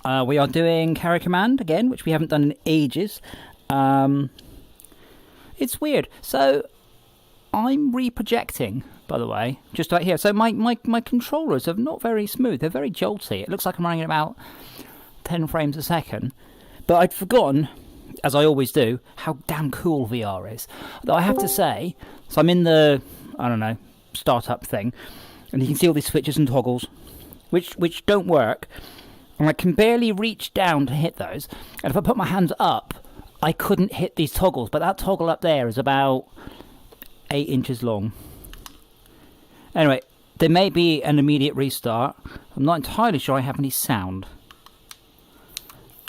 We are doing Carrier Command again, which we haven't done in ages. It's weird. So, I'm reprojecting, by the way, just right here. So my controllers are not very smooth. They're very jolty. It looks like I'm running at about 10 frames a second. But I'd forgotten, as I always do, how damn cool VR is. Though I have to say, so I'm in the, I don't know, startup thing, and you can see all these switches and toggles, which don't work. And I can barely reach down to hit those. And if I put my hands up, I couldn't hit these toggles. But that toggle up there is about 8 inches long. Anyway, there may be an immediate restart. I'm not entirely sure I have any sound.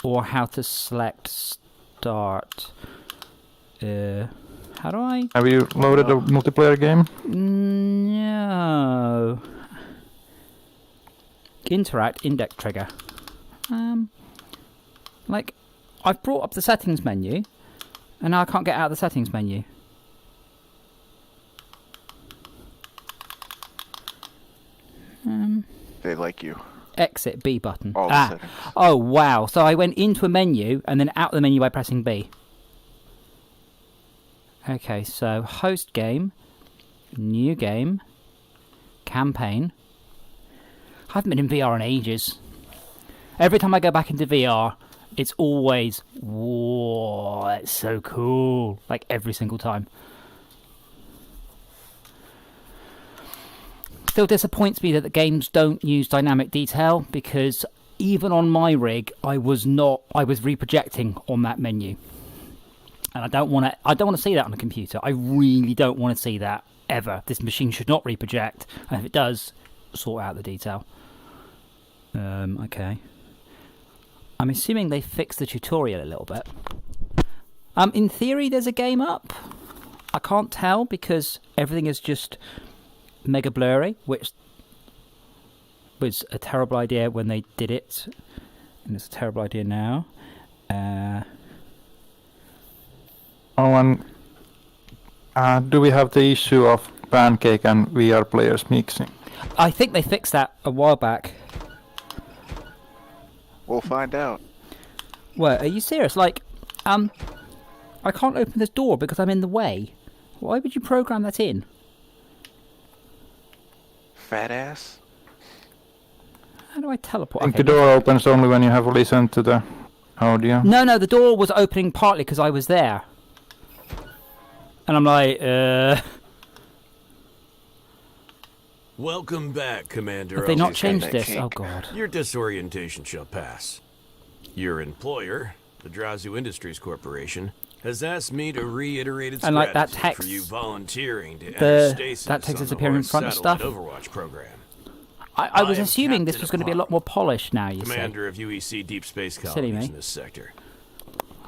Or how to select start. How do I? Have you loaded a multiplayer game? No. Interact, index trigger. Like, I've brought up the settings menu, and now I can't get out of the settings menu. They like you. Exit B button. Settings. Oh wow! So I went into a menu and then out of the menu by pressing B. Okay, so host game, new game, campaign. I haven't been in VR in ages. Every time I go back into VR, it's always, whoa, it's so cool. Like every single time. Still disappoints me that the games don't use dynamic detail, because even on my rig, I was reprojecting on that menu. And I don't want to see that on a computer. I really don't want to see that ever. This machine should not reproject, and if it does, sort out the detail. Okay. I'm assuming they fixed the tutorial a little bit. In theory, there's a game up. I can't tell because everything is just mega blurry, which was a terrible idea when they did it, and it's a terrible idea now. Do we have the issue of Pancake and VR players mixing? I think they fixed that a while back. We'll find out. Well, are you serious? Like, I can't open this door because I'm in the way. Why would you program that in? Fat ass? How do I teleport? I think the door opens only when you have listened to the audio. No, the door was opening partly because I was there. And I'm like, Welcome back, Commander. Have they not Ozzy's changed got that this? kink. Oh, God. Your disorientation shall pass. Your employer, the Drazu Industries Corporation, has asked me to reiterate its And, like, that gratitude text- for you volunteering to the- enter stasis that text on is the appearing in Horus front of satellite stuff. Overwatch program. I was I am assuming this Captain was going to be a lot more polished now, you see. Commander of UEC Deep Space Silly Colonies me. in this sector.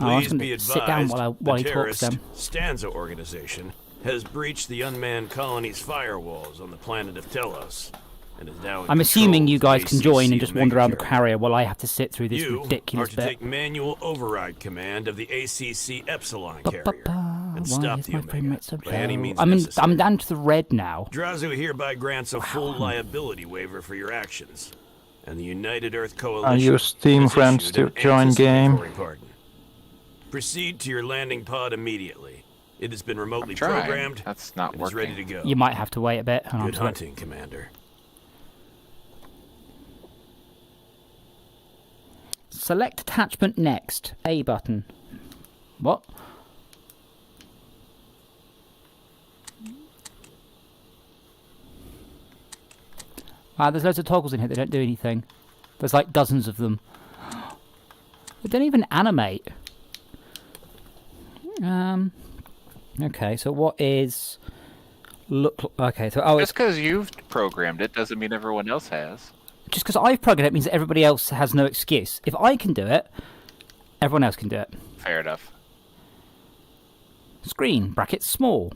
Oh, I was Please going be to advised, sit down while the he talks terrorist to them. Stanza organization has breached the unmanned colony's firewalls on the planet of Telos. And is now in I'm assuming control you of the guys can join and ACC just wander around the Megacarrier. carrier while I have to sit through this You ridiculous are to bit. take manual override command of the ACC Epsilon carrier and Why stop is the my frame Omega rate so by any low? means I'm necessary. down to the red now. Drazu hereby grants a full liability waiver for your actions, and the United Earth Coalition use Team has Friends issued to an join game. anticipatory pardon. Proceed to your landing pod immediately. It has been remotely I'm trying. programmed That's not and is ready to working. go. You might have to wait a bit. Hang on Good to it. hunting, Commander. Select attachment next. A button. What? There's loads of toggles in here that don't do anything. There's like dozens of them. They don't even animate. Okay, so what is... Okay, so... Oh, Just it's... because you've programmed it doesn't mean everyone else has. Just because I've programmed it means that everybody else has no excuse. If I can do it, everyone else can do it. Fair enough. Screen, bracket small.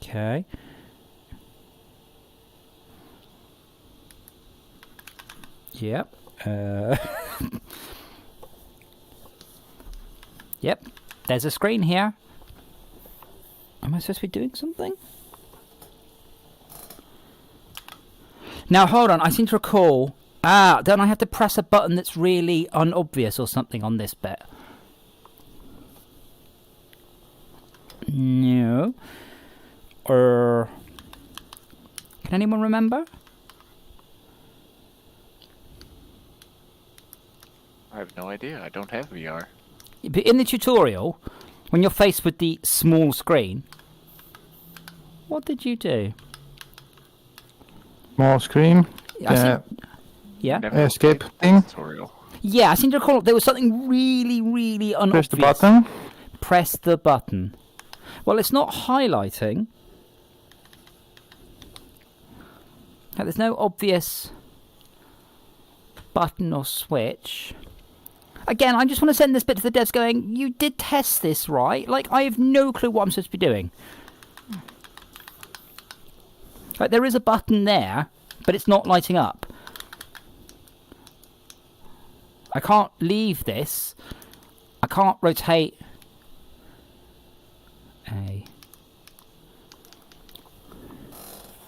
Okay. Yep. Yep. There's a screen here. Am I supposed to be doing something? Now, hold on. I seem to recall... don't I have to press a button that's really unobvious or something on this bit? No. Can anyone remember? I have no idea. I don't have VR. But in the tutorial, when you're faced with the small screen, what did you do? Small screen. Yeah? Never Escape played thing. this tutorial. Yeah, I seem to recall there was something really, really unobvious. Press the button. Press the button. Well, it's not highlighting. There's no obvious button or switch. Again, I just want to send this bit to the devs going, you did test this, right? Like, I have no clue what I'm supposed to be doing. Like, there is a button there, but it's not lighting up. I can't leave this. I can't rotate.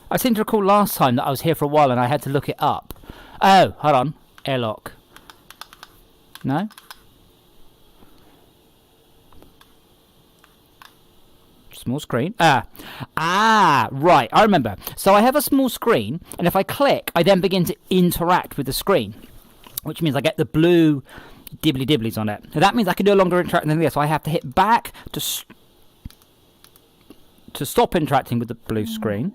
I seem to recall last time that I was here for a while and I had to look it up. Oh, hold on. Airlock. No? Small screen. Right. I remember. So I have a small screen, and if I click, I then begin to interact with the screen, which means I get the blue dibbly dibblies on it. So that means I can no longer interact with this. So I have to hit back to stop interacting with the blue screen,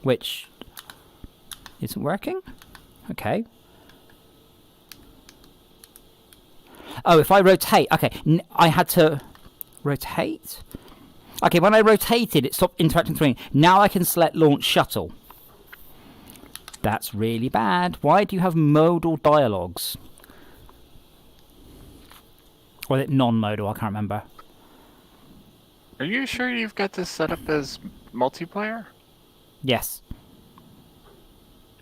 which isn't working. Okay. Oh, if I rotate. Okay, I had to rotate. Okay, when I rotated, it stopped interacting with the screen. Now I can select launch shuttle. That's really bad. Why do you have modal dialogues? Or is it non-modal? I can't remember. Are you sure you've got this set up as multiplayer? Yes.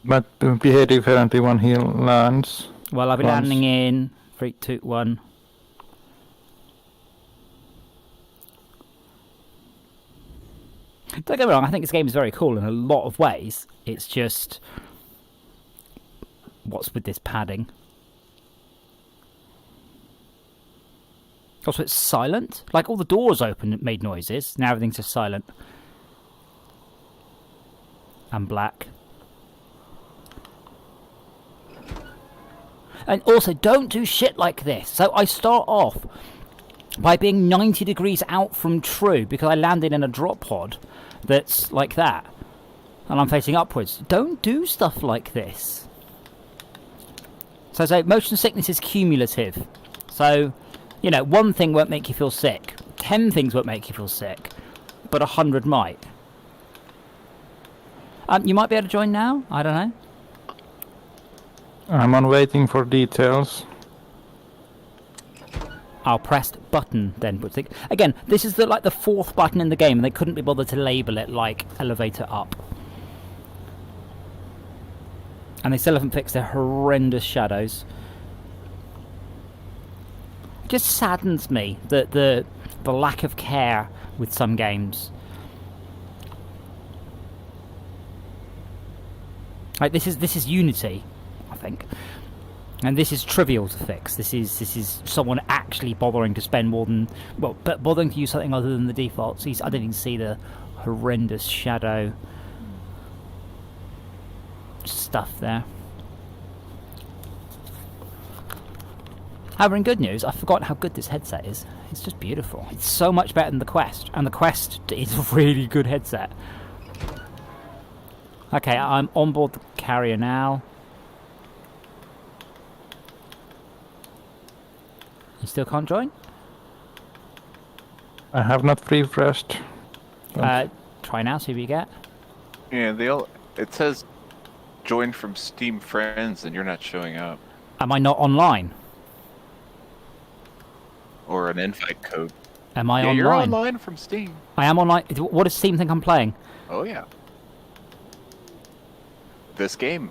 But behave differently when he lands. Well, I'll be Once. landing in 3, 2, 1. Don't get me wrong, I think this game is very cool in a lot of ways. It's just... what's with this padding? Also, it's silent. Like, all the doors open and made noises. Now everything's just silent. And black. And also, don't do shit like this. So I start off by being 90 degrees out from true because I landed in a drop pod that's like that. And I'm facing upwards. Don't do stuff like this. So motion sickness is cumulative. So, you know, one thing won't make you feel sick. 10 things won't make you feel sick. But 100 might. You might be able to join now? I don't know. I'm on waiting for details. I'll press button then. But again, this is the fourth button in the game, and they couldn't be bothered to label it like elevator up. And they still haven't fixed their horrendous shadows. It just saddens me that the lack of care with some games. Like this is Unity, I think. And this is trivial to fix. This is someone actually bothering to spend more than... well, but bothering to use something other than the defaults. I didn't even see the horrendous shadow stuff there. However, in good news, I've forgotten how good this headset is. It's just beautiful. It's so much better than the Quest. And the Quest is a really good headset. Okay, I'm on board the carrier now. You still can't join? I have not refreshed. Try now, see what you get. Yeah, it says join from Steam Friends and you're not showing up. Am I not online? Or an invite code. Am I online? You're online from Steam. I am online. What does Steam think I'm playing? Oh yeah. This game.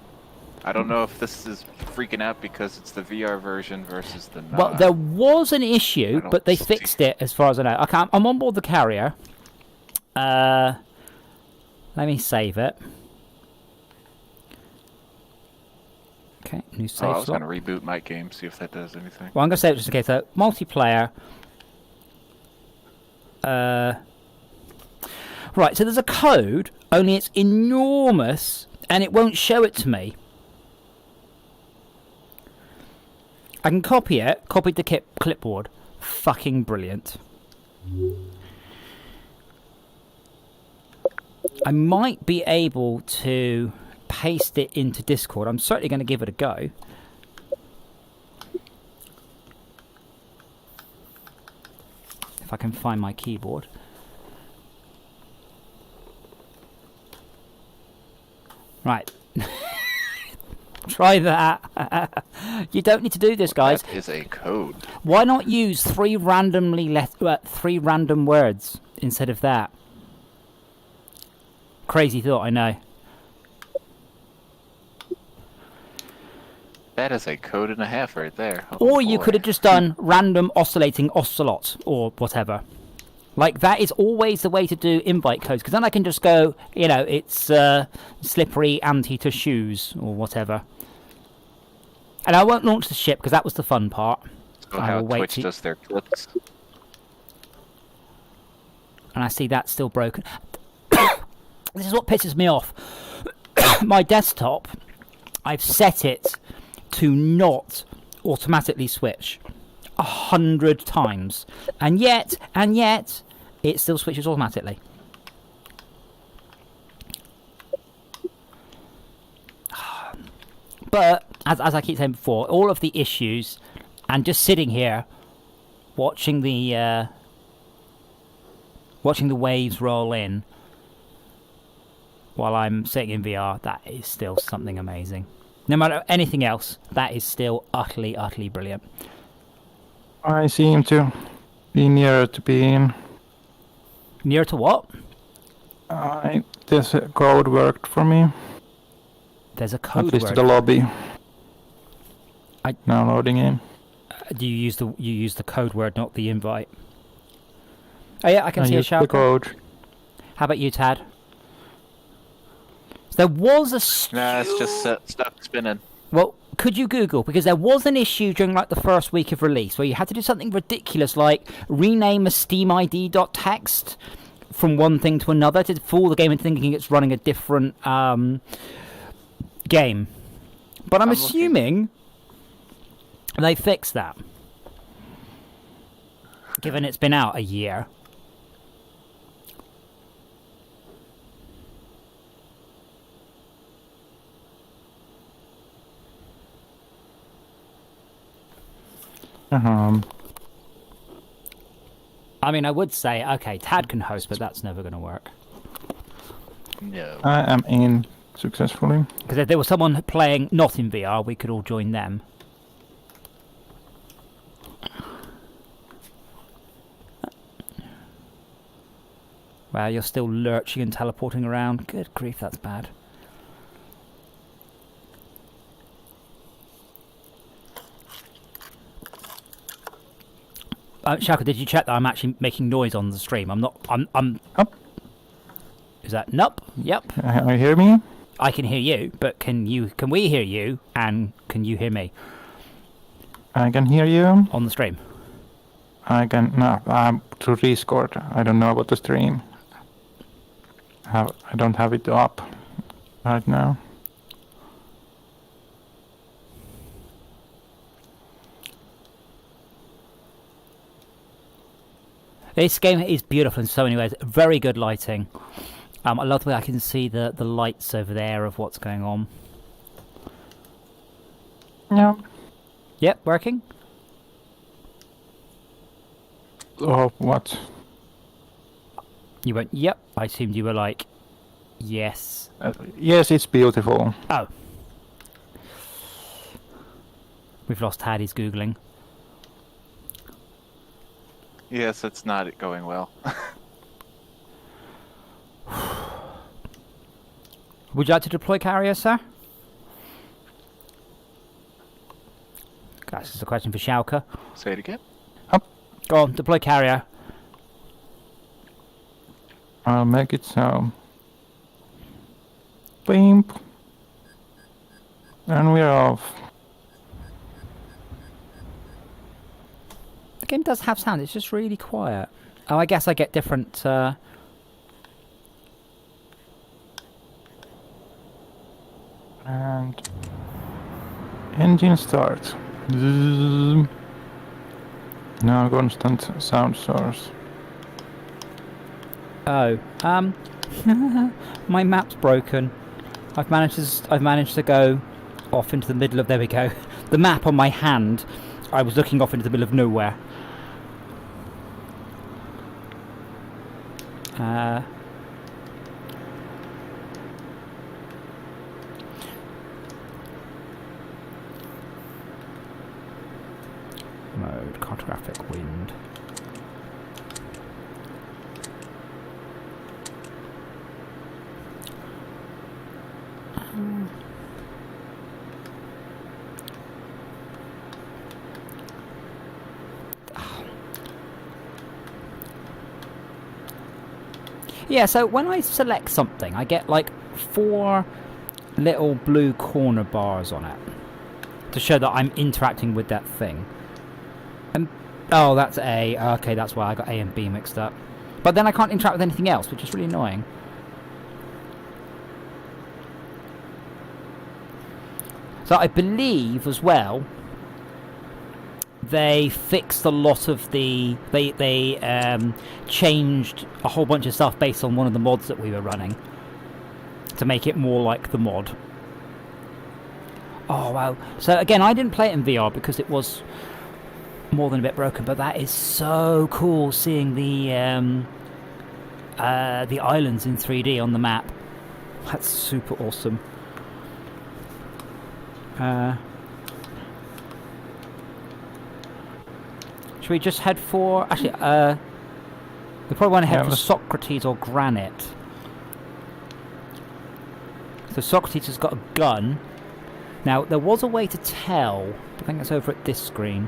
I don't know if this is freaking out because it's the VR version versus the non. Well, there was an issue, but they fixed it as far as I know. Okay, I'm on board the carrier. Let me save it. Okay, new Oh, save I was slot. gonna reboot my game, see if that does anything. Well, I'm going to say it just in case. So, multiplayer. Right, so there's a code, only it's enormous, and it won't show it to me. I can copy it, copied the clipboard. Fucking brilliant. I might be able to paste it into Discord. I'm certainly going to give it a go. If I can find my keyboard. Right. Try that. You don't need to do this, guys. That is a code. Why not use three random words instead of that? Crazy thought, I know. That is a code and a half right there. Oh, Or you boy. could have just done random oscillating ocelot or whatever. Like, that is always the way to do invite codes, because then I can just go, you know, it's slippery anti to shoes or whatever. And I won't launch the ship because that was the fun part. So I how will wait Twitch to- does their clips. And I see that's still broken. This is what pisses me off. My desktop, I've set it to not automatically switch 100 times. And yet, it still switches automatically. But, as I keep saying before, all of the issues, and just sitting here, watching the waves roll in, while I'm sitting in VR, that is still something amazing. No matter anything else, that is still utterly, utterly brilliant. I seem to be nearer to being. Near to what? This code worked for me. There's a At code least word. the lobby. I- Now loading in. Do you use the code word, not the invite? Oh yeah, I can see a used the shout. code. How about you, Tad? There was a Nah, it's just stuck spinning. Well, could you Google? Because there was an issue during like the first week of release where you had to do something ridiculous like rename a Steam ID.txt from one thing to another to fool the game into thinking it's running a different game. But I'm I'm looking. assuming they fixed that. Given it's been out a year. I mean, I would say, okay, Tad can host, but that's never going to work. No. I am in successfully. Because if there was someone playing not in VR, we could all join them. Wow, you're still lurching and teleporting around. Good grief, that's bad. Shaka, did you check that I'm actually making noise on the stream? I'm not. I'm. Up. Is that nup? Yep. You hear me? I can hear you, but can we hear you? And can you hear me I can hear you. on the stream? I can. No, I'm through Discord. I don't know about the stream. I don't have it up right now. This game is beautiful in so many ways. Very good lighting. I love the way I can see the lights over there of what's going on. Yeah. Yep, working. Oh, what? You went, yep. I assumed you were like, yes. Yes, it's beautiful. Oh. We've lost Tad, he's Googling. Yes, it's not going well. Would you like to deploy carrier, sir? This is a question for Shauka. Say it again. Go on, deploy carrier. I'll make it so. Beam. And we're off. game does have sound, it's just really quiet. Oh, I guess I get different... And engine start. Zzz. No constant sound source. Oh, my map's broken. I've managed to go off into the middle of... There we go. The map on my hand, I was looking off into the middle of nowhere. Mode, cartographic wind. Yeah, so when I select something, I get like 4 little blue corner bars on it to show that I'm interacting with that thing. And oh, that's A. Okay, that's why I got A and B mixed up. But then I can't interact with anything else, which is really annoying. So I believe as well they fixed a lot of the... They changed a whole bunch of stuff based on one of the mods that we were running to make it more like the mod. Oh, wow. So again, I didn't play it in VR because it was more than a bit broken, but that is so cool seeing the islands in 3D on the map. That's super awesome. Should we just head for... Actually, we probably want to head for Socrates or Granite. So Socrates has got a gun. Now, there was a way to tell. I think it's over at this screen.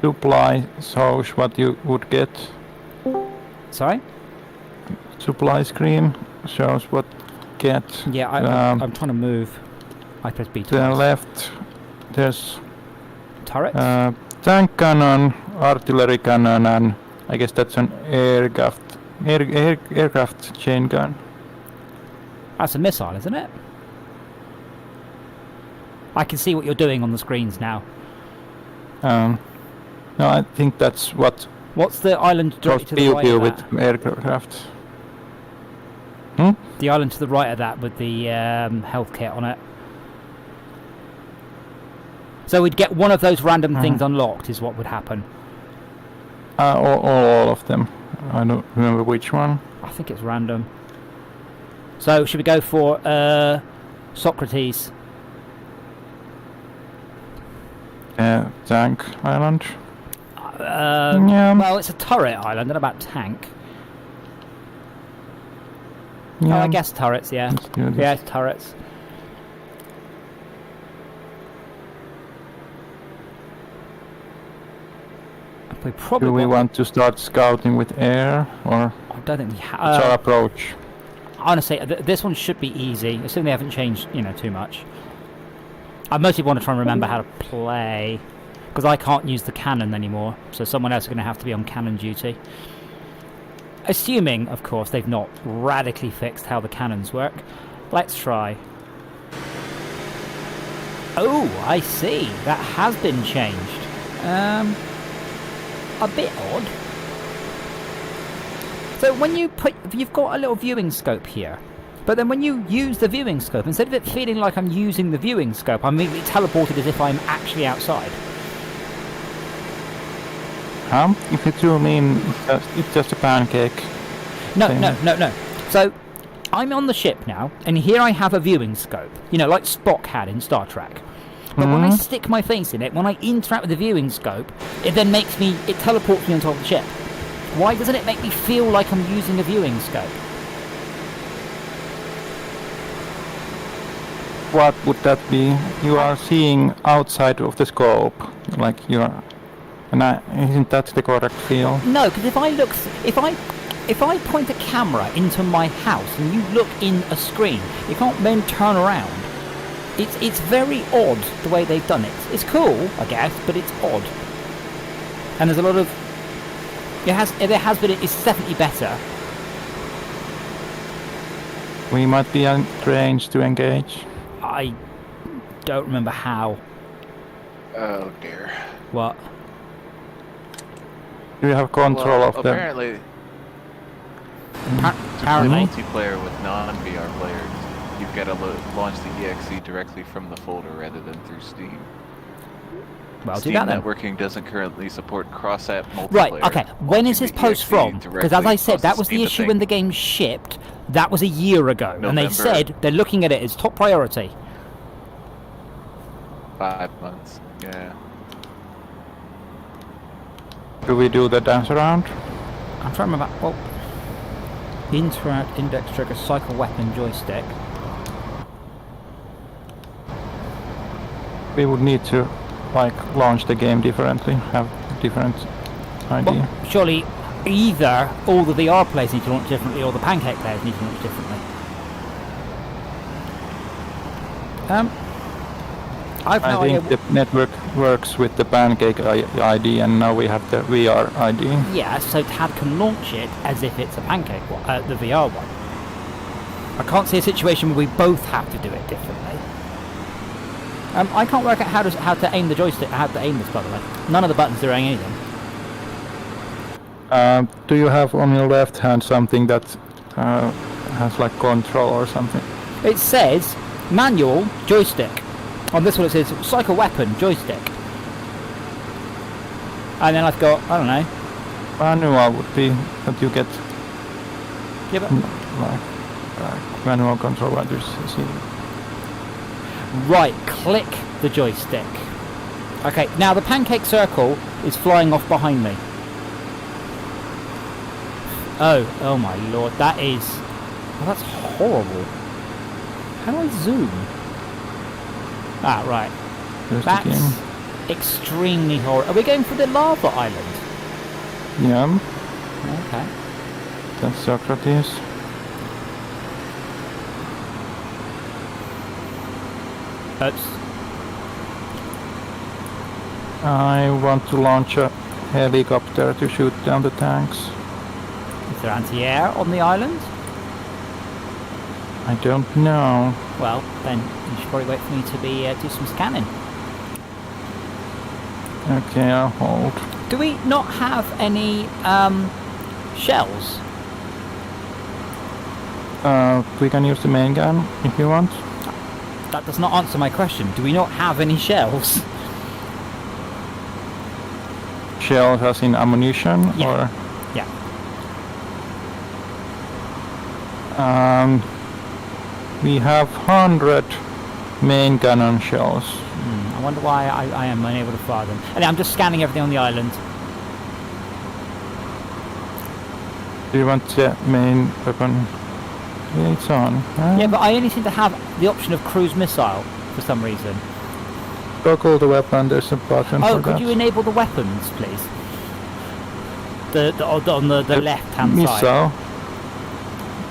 Supply shows what you would get. Sorry? Supply screen shows what get. Yeah, I'm trying to move. I press B to the twice. left, there's turrets? Tank cannon, artillery cannon, and I guess that's an aircraft chain gun. That's a missile, isn't it? I can see what you're doing on the screens now. No, I think that's what... What's the island directly to the right of that? With aircraft. The island to the right of that with the health kit on it. So we'd get one of those random things unlocked is what would happen. All of them. I don't remember which one. I think it's random. So should we go for Socrates? Tank island. Yeah. Well, it's a turret island, not about tank. Yeah. Oh, I guess turrets, yeah. Yeah, it's turrets. Do we want to start scouting with air, or I don't think we have. What's our approach? Honestly, this one should be easy. Assuming they haven't changed, too much. I mostly want to try and remember how to play, because I can't use the cannon anymore, so someone else is going to have to be on cannon duty. Assuming, of course, they've not radically fixed how the cannons work. Let's try. Oh, I see. That has been changed. A bit odd. So when you've got a little viewing scope here, but then when you use the viewing scope, instead of it feeling like I'm using the viewing scope, I'm immediately teleported as if I'm actually outside. If you zoom in, it's just a pancake. No. So, I'm on the ship now, and here I have a viewing scope. Like Spock had in Star Trek. But when I stick my face in it, when I interact with the viewing scope, it then it teleports me on top of the ship. Why doesn't it make me feel like I'm using a viewing scope? What would that be? You are seeing outside of the scope, like isn't that the correct feel? No, because if I point a camera into my house and you look in a screen, you can't then turn around. It's very odd the way they've done it. It's cool, I guess, but it's odd. And there's a lot of there has been it's definitely better. We might be range to engage. I don't remember how. Oh dear. What? Do you have control Well, of the? apparently, Apparently. multiplayer with non-VR players, you've got to launch the EXE directly from the folder rather than through Steam. Well, do Steam that then. networking doesn't currently support cross-app multiplayer. Right, okay. When is this Launching the post EXE from? Because as I said, directly that was the causes issue Steam when to the game shipped. That was a year ago. And they November. said they're looking at it as top priority. 5 months. Yeah. Do we do the dance around? I'm trying to remember. Well, interact, index trigger, cycle weapon, joystick. We would need to like launch the game differently, have different idea. Well, surely either all the VR players need to launch differently or the Pancake players need to launch differently. I've no I think idea. the network works with the Pancake ID, and now we have the VR ID. Yeah, so TAD can launch it as if it's a Pancake one, the VR one. I can't see a situation where we both have to do it differently. I can't work out how to aim the joystick, how to aim this, by the way. None of the buttons are doing anything. Do you have on your left hand something that has like control or something? It says manual joystick. On this one it says cycle weapon joystick. And then I've got, I don't know. Manual would be that you get Yeah, but like manual control. I just see. right, click the joystick. Okay, now the Pancake circle is flying off behind me. Oh my lord, that is... Oh, that's horrible. How do I zoom? Ah, right. Just That's again. extremely horrible. Are we going for the lava island? Yeah, Okay. that's Socrates. Oops. I want to launch a helicopter to shoot down the tanks. Is there anti-air on the island? I don't know. Well, then you should probably wait for me to do some scanning. Okay, I'll hold. Do we not have any shells? We can use the main gun if you want. That does not answer my question. Do we not have any shells? Shells as in ammunition, Yeah. or Yeah. we have 100 main cannon shells. I wonder why I am unable to fire them. And I'm just scanning everything on the island. Do you want the main weapon? Yeah, it's on. Yeah, but I only seem to have the option of cruise missile for some reason. Toggle the weapon. There's a button Oh, for could that. you enable the weapons, please? On the left-hand side. Missile.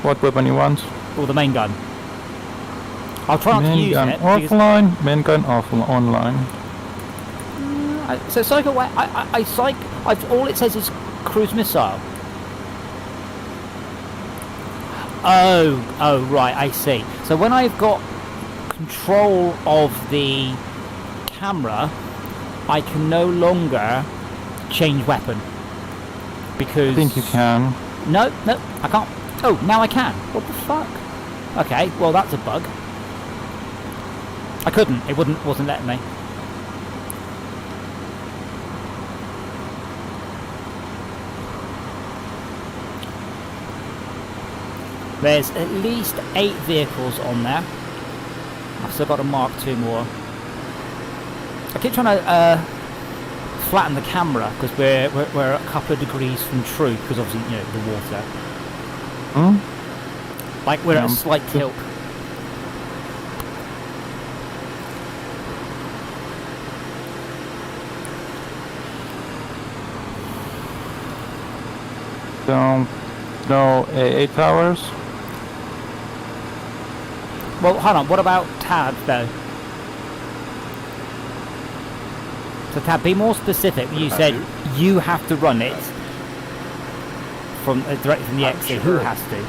What weapon you want? Or the main gun. I'll try not to Main use gun it. because- offline. Main gun online. So cycle. All it says is cruise missile. Oh, right. I see. So when I've got control of the camera, I can no longer change weapon because. I think you can. No, I can't. Oh, now I can. What the fuck? Okay, well that's a bug. I couldn't. It wasn't letting me. There's at least 8 vehicles on there. I've still got to mark 2 more. I keep trying to flatten the camera because we're a couple of degrees from true because obviously the water. Like we're at a slight tilt. So, no 8 hours. Well, hold on. What about TAD though? So Tab, be more specific. You What said about you have to run it from directly from the I'm XE. Who sure. has to?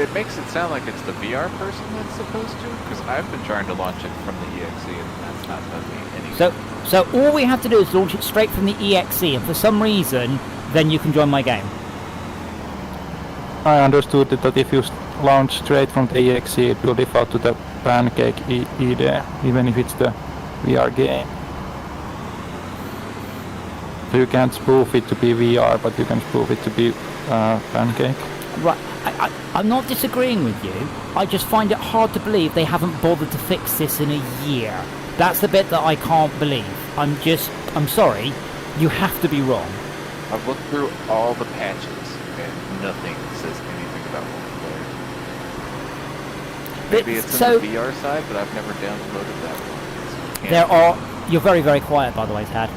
It makes it sound like it's the VR person that's supposed to, because I've been trying to launch it from the EXE and that's not done me any. So all we have to do is launch it straight from the EXE, and for some reason, then you can join my game. I understood that if you launch straight from the EXE, it will default to the Pancake IDE, even if it's the VR game. So you can't spoof it to be VR, but you can spoof it to be Pancake. Right, I'm not disagreeing with you. I just find it hard to believe they haven't bothered to fix this in a year. That's the bit that I can't believe. I'm sorry, you have to be wrong. I've looked through all the patches and nothing says anything about multiplayer. Maybe it's So- in the VR side, but I've never downloaded that one. You're very, very quiet, by the way, Tad.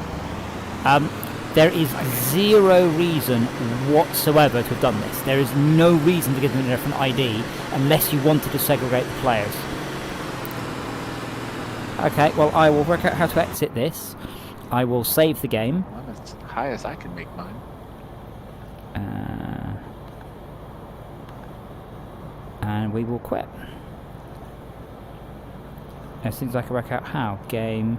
There is zero reason whatsoever to have done this. There is no reason to give them a different ID unless you wanted to segregate the players. Okay, well, I will work out how to exit this. I will save the game. Well, that's high as I can make mine. And we will quit. As soon as I can work out how. Game.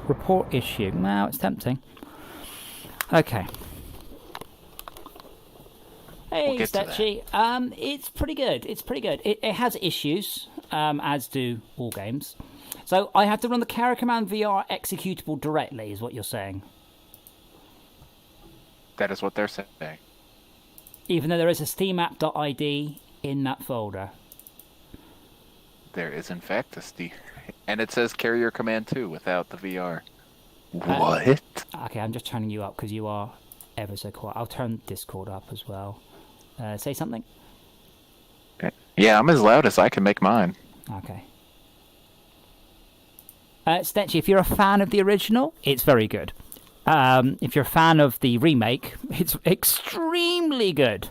Report issue. Now it's tempting. Okay. Hey, We'll get to that. Stetchy. It's pretty good. It's pretty good. It has issues, as do all games. So I have to run the Carrier Command VR executable directly, is what you're saying. That is what they're saying. Even though there is a SteamApp.id in that folder. There is in fact a Steam, and it says Carrier Command 2 without the VR. What? Okay, I'm just turning you up because you are ever so quiet. I'll turn Discord up as well. Say something? Yeah, I'm as loud as I can make mine. Okay. Stetchy, if you're a fan of the original, it's very good. If you're a fan of the remake, it's extremely good.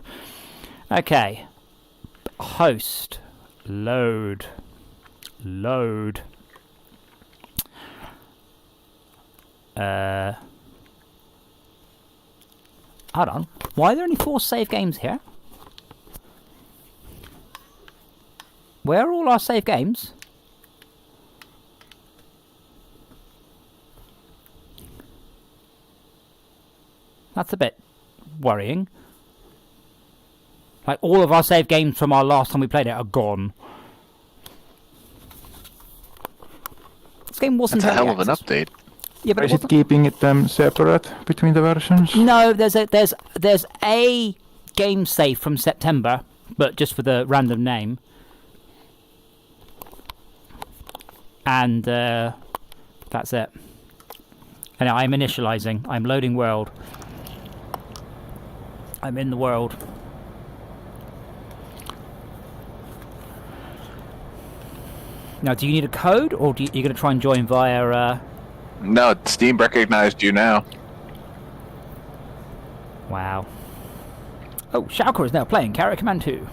Okay. Host. Load. Hold on. Why are there only 4 save games here? Where are all our save games? That's a bit worrying. Like, all of our save games from our last time we played it are gone. This game wasn't That's a hell early of an access. update. Yeah, but Is it keeping it separate between the versions? no, there's a game save from September, but just with a random name. And that's it. And I'm initializing. I'm loading world. I'm in the world. Now, do you need a code, or you're going to try and join via... No, Steam recognized you now. Wow. Oh, Schalker is now playing Carrier Command 2.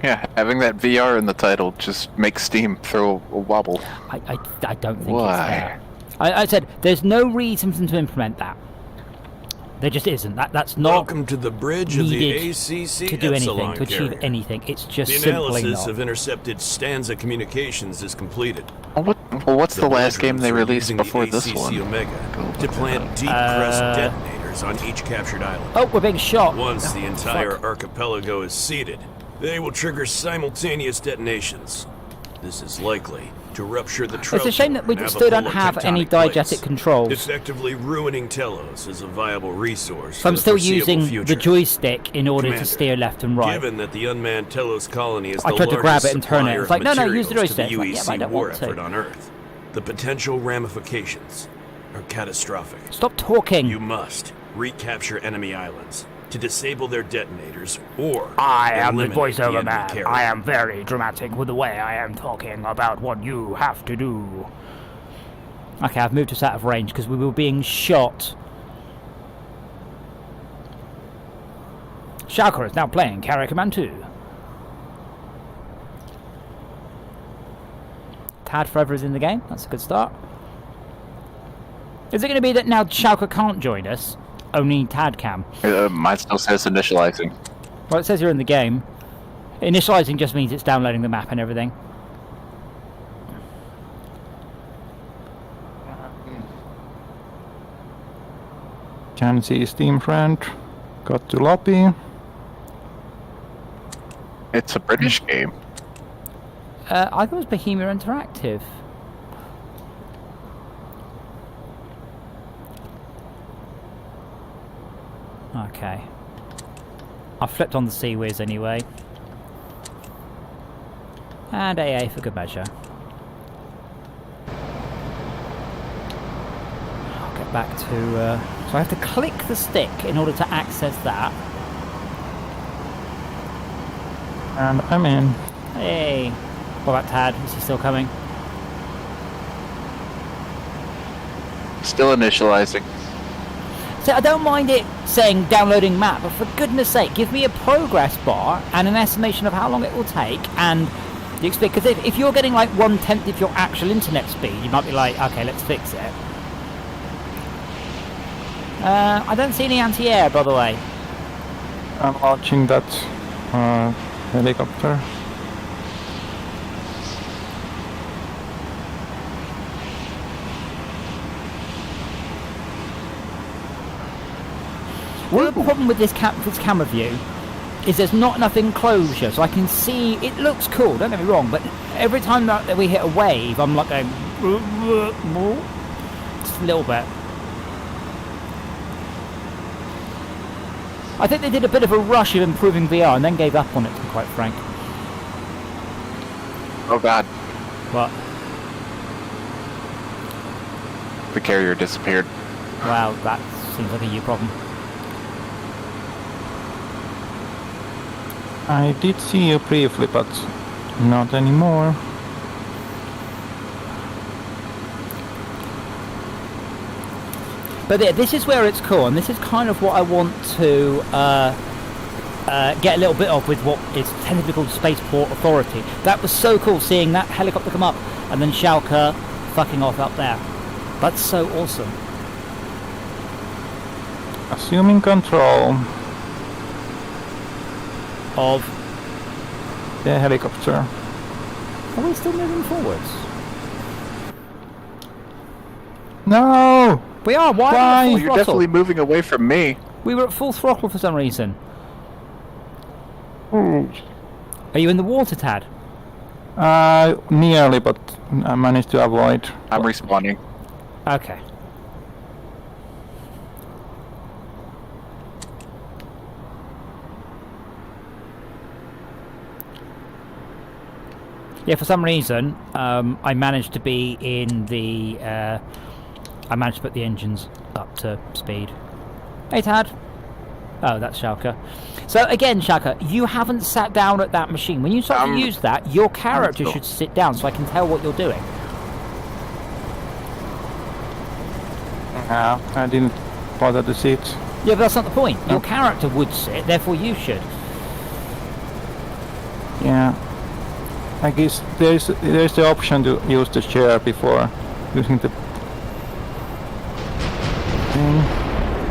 Yeah, having that VR in the title just makes Steam throw a wobble. I don't think Why? it's there. I said there's no reason for them to implement that. There just isn't. That's not Welcome to the bridge of the needed ACC to do anything, Epsilon to achieve carrier. anything. It's just The simply analysis not. of intercepted Stanza communications is completed. What's the last game they Belligerents are released using before the this ACC one? Omega to plant deep crust detonators on each captured island. Oh, we're being shot. Once the entire fuck. archipelago is seeded, they will trigger simultaneous detonations. This is likely to rupture the It's a shame that we still don't have any diegetic controls. effectively ruining Telos as a viable resource. So I'm for the still foreseeable using future. the joystick in order to Commander, steer left and right. Given that the unmanned Telos colony is I the tried to grab largest it and turn it. supplier It's like, of no, no, use the materials to joystick. It's like, yeah, UEC but I don't war want to. effort on Earth, the potential ramifications are catastrophic. Stop talking. You must recapture enemy islands to disable their detonators, or I am the eliminate voiceover enemy man. carrier. I am very dramatic with the way I am talking about what you have to do. Okay, I've moved us out of range because we were being shot. Schalker is now playing Carrier Command 2. Tad forever is in the game. That's a good start. Is it going to be that now Schalke can't join us? Only Tad can? Mine still says initializing. Well, it says you're in the game. Initializing just means it's downloading the map and everything. Can see Steam friend. Got to lobby. It's a British game. I thought it was Bohemia Interactive. Okay. I flipped on the Seawiz anyway. And AA for good measure. I'll get back to... so I have to click the stick in order to access that. And I'm in. Hey! What about Tad? Is he still coming? Still initializing. So I don't mind it saying downloading map, but for goodness sake, give me a progress bar and an estimation of how long it will take and the expect. Because if you're getting like 1/10 of your actual internet speed, you might be like, okay, let's fix it. I don't see any anti-air, by the way. I'm watching that helicopter. The problem with this camera view is there's not enough enclosure, so I can see it looks cool. Don't get me wrong, but every time that we hit a wave, I'm like going just a little bit. I think they did a bit of a rush of improving VR and then gave up on it, to be quite frank. Oh god, What? the carrier disappeared. Wow, that seems like a you problem. I did see you briefly, but not anymore. But yeah, this is where it's cool, and this is kind of what I want to get a little bit of with what is technically called Spaceport Authority. That was so cool, seeing that helicopter come up, and then Schalke fucking off up there. That's so awesome. Assuming control Of... the helicopter. Are we still moving forwards? No! We are, why? Why? Are we at full You're throttle? definitely moving away from me. We were at full throttle for some reason. Ooh. Are you in the water, Tad? Nearly, but I managed to avoid. I'm respawning. Okay. Yeah, for some reason, I managed to be in the... I managed to put the engines up to speed. Hey, Tad. Oh, that's Schalke. So, again, Schalke, you haven't sat down at that machine. When you start to use that, your character should sit down so I can tell what you're doing. Yeah, I didn't bother to sit. Yeah, but that's not the point. Your character would sit, therefore you should. Yeah. I guess there's the option to use the chair before using the thing.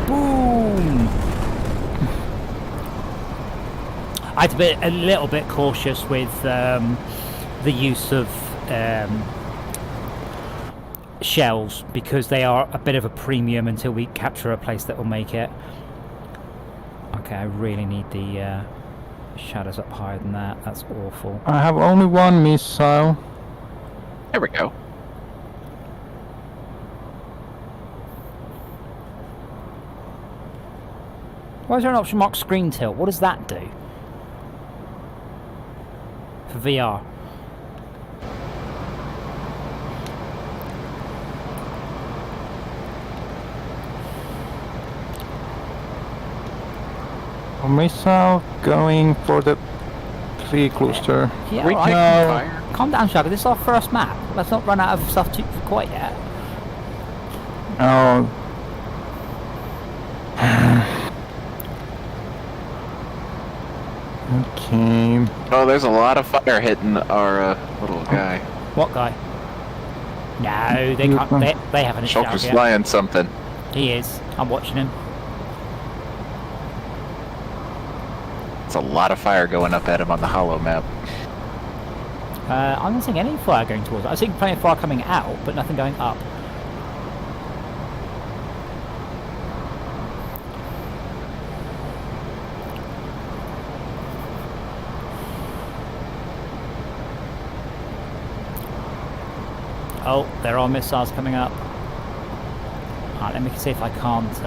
Boom! I had to be a little bit cautious with the use of shells because they are a bit of a premium until we capture a place that will make it. Okay, I really need the shadows up higher than that. That's awful. I have only one missile. There we go. Why is there an option marked screen tilt? What does that do? For VR. A missile going for the tree cluster. Yeah, We alright. can fire. Calm down, Shaka. This is our first map. Let's not run out of stuff to quite yet. Oh. Okay. Oh, there's a lot of fire hitting our little guy. What guy? No, they can't. They haven't shot Shulker's yet. flying something. He is. I'm watching him. It's a lot of fire going up at him on the hollow map. I'm not seeing any fire going towards it. I'm seeing plenty of fire coming out, but nothing going up. Oh, there are missiles coming up. Alright, let me see if I can't...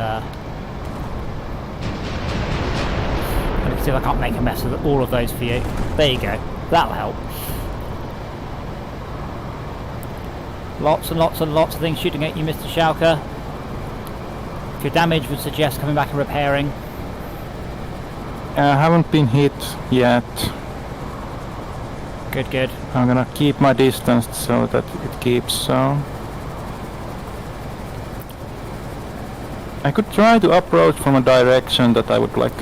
let me see if I can't make a mess of all of those for you. There you go. That'll help. Lots and lots and lots of things shooting at you, Mr. Schalke. If your damage would suggest coming back and repairing. I haven't been hit yet. Good, good. I'm gonna keep my distance so that it keeps so. I could try to approach from a direction that I would like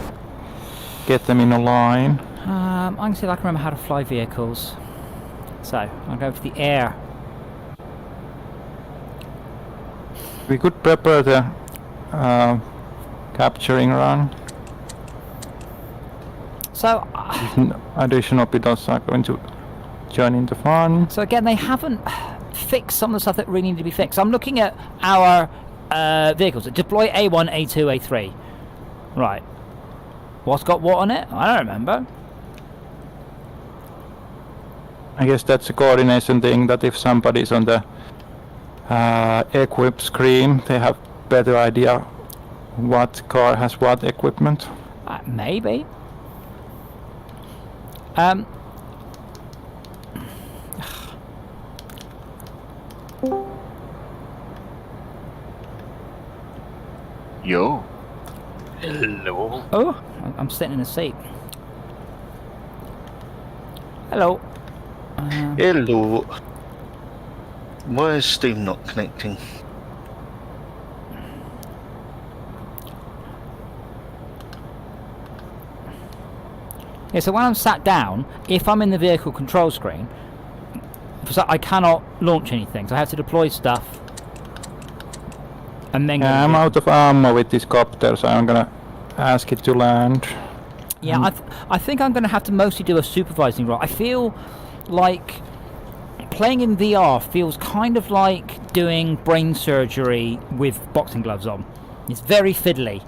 get them in a line. I'm going to see if I can remember how to fly vehicles. So, I'll go for the air. We could prepare the capturing run. So, Additional pilots are going to join in the fun. so again, they haven't fixed some of the stuff that really need to be fixed. I'm looking at our vehicles. Deploy A1, A2, A3. Right. What's got what on it? I don't remember. I guess that's a coordination thing, that if somebody's on the equip screen, they have better idea what car has what equipment. Maybe. Yo. Hello. Oh, I'm sitting in a seat. Hello. Hello. Why is Steam not connecting? Yeah, so when I'm sat down, if I'm in the vehicle control screen, so I cannot launch anything, so I have to deploy stuff. And then go to I'm the- out of ammo with this copter, so I'm gonna ask it to land. Yeah, I think I'm going to have to mostly do a supervising role. I feel like playing in VR feels kind of like doing brain surgery with boxing gloves on. It's very fiddly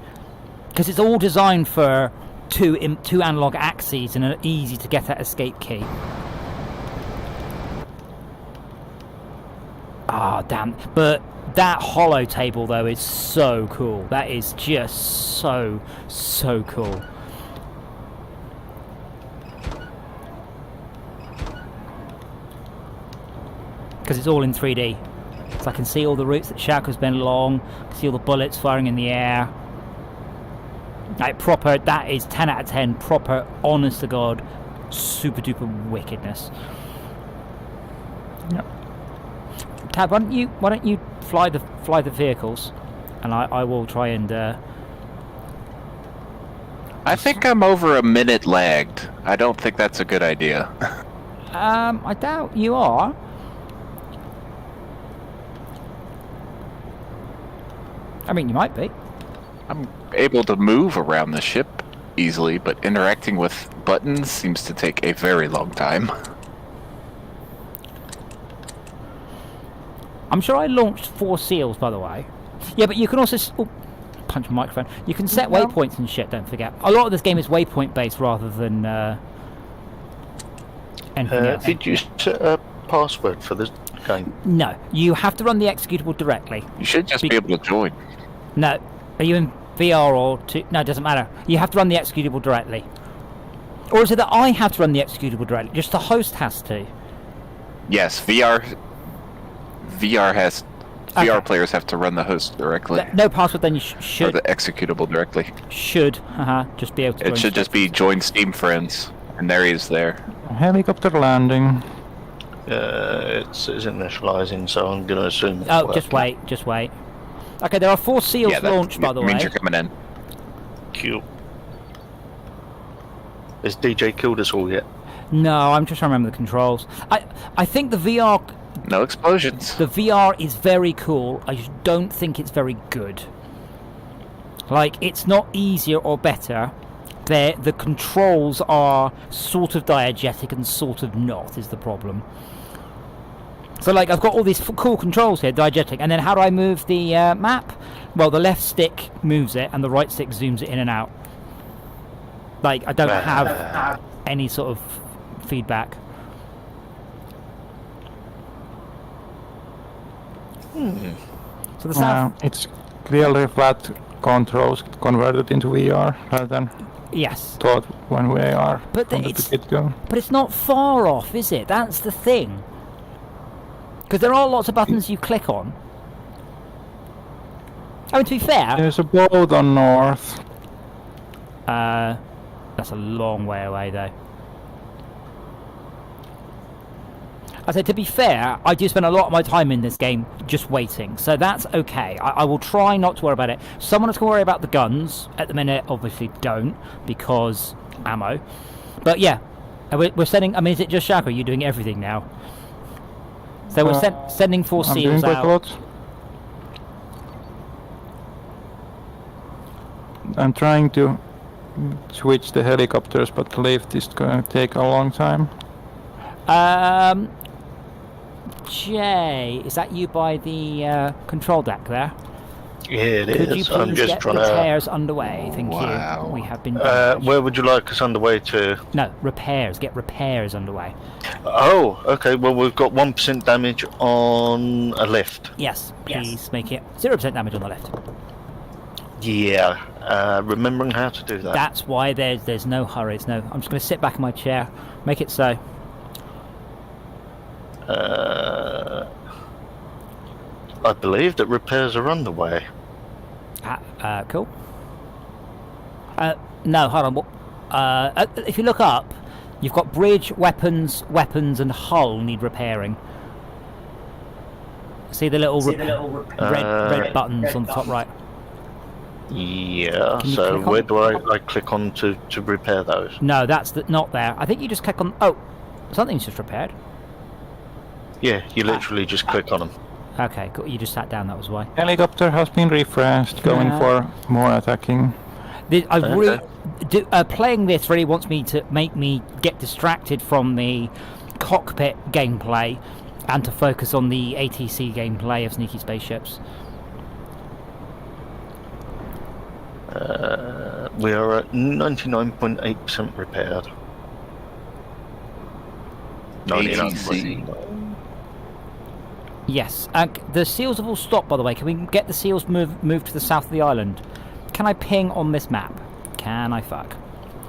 because it's all designed for two analog axes and an easy to get at escape key. Ah, damn! But that hollow table though is so cool. That is just so cool. Because it's all in 3D. So I can see all the routes that Schalke's been along, see all the bullets firing in the air. Like proper, that is 10 out of 10, proper, honest to God, super duper wickedness. Yep. Tab, why don't you fly the vehicles, and I will try and I think I'm over a minute lagged. I don't think that's a good idea. I doubt you are. I mean, you might be. I'm able to move around the ship easily, but interacting with buttons seems to take a very long time. I'm sure I launched 4 seals, by the way. Yeah, but you can also... punch my microphone. You can set waypoints and shit, don't forget. A lot of this game is waypoint based rather than anything else. Did you set a password for this game? No, you have to run the executable directly. You should just be able to join. No, are you in VR or... No, it doesn't matter. You have to run the executable directly. Or is it that I have to run the executable directly? Just the host has to? Yes, VR has... Okay. VR players have to run the host directly. No password, then you Or should... the executable directly. Should, just be able to... It should just be join Steam friends. And there he is there. Helicopter landing. It's initializing, so I'm going to assume it's Oh, just working. wait, just wait. Okay, there are 4 seals Yeah, that launched, by the way. means you're coming in. Cute. Has DJ killed us all yet? No, I'm just trying to remember the controls. I think the VR No explosions. The VR is very cool. I just don't think it's very good. Like, it's not easier or better. The controls are sort of diegetic and sort of not, is the problem. So, like, I've got all these cool controls here, diegetic, and then how do I move the map? Well, the left stick moves it, and the right stick zooms it in and out. Like, I don't have any sort of feedback. So the south... It's clearly flat controls converted into VR rather than Yes. taught when we are But from the it's- get-go. But it's not far off, is it? That's the thing. Because there are lots of buttons you click on. I mean, to be fair... There's a boat on north. That's a long way away, though. I said, to be fair, I do spend a lot of my time in this game just waiting, so that's okay. I will try not to worry about it. Someone can worry about the guns. At the minute, obviously don't, because ammo. But yeah, we're sending... I mean, is it just Shaka? You're doing everything now. So we're sending 4 I'm doing seals quite out. a lot. I'm trying to switch the helicopters, but the lift is going to take a long time. Jay, is that you by the control deck there? Yeah, it Could you is. I'm please just get trying to. repairs underway? Thank Wow. you. We have been damaged. Where would you like us underway to? No, repairs. Get repairs underway. Oh, okay. Well, we've got 1% damage on a lift. Yes, please make it 0% damage on the left. Yeah. Remembering how to do that. That's why there's no hurry. It's no. I'm just going to sit back in my chair. Make it so. I believe that repairs are underway. Cool. No, hold on. If you look up, you've got bridge, weapons, and hull need repairing. See the little red buttons on the top right. Yeah. Can you So click on- where do I click on to repair those? No, that's not there. I think you just click on. Oh, something's just repaired. Yeah, you literally just click on them. Okay, cool. You just sat down. That was why. Helicopter has been refreshed, going for more attacking. Playing this really wants me to make me get distracted from the cockpit gameplay and to focus on the ATC gameplay of sneaky spaceships. We are at 99.8% repaired. ATC. Yes, the seals have all stopped, by the way. Can we get the seals moved to the south of the island? Can I ping on this map? Can I fuck?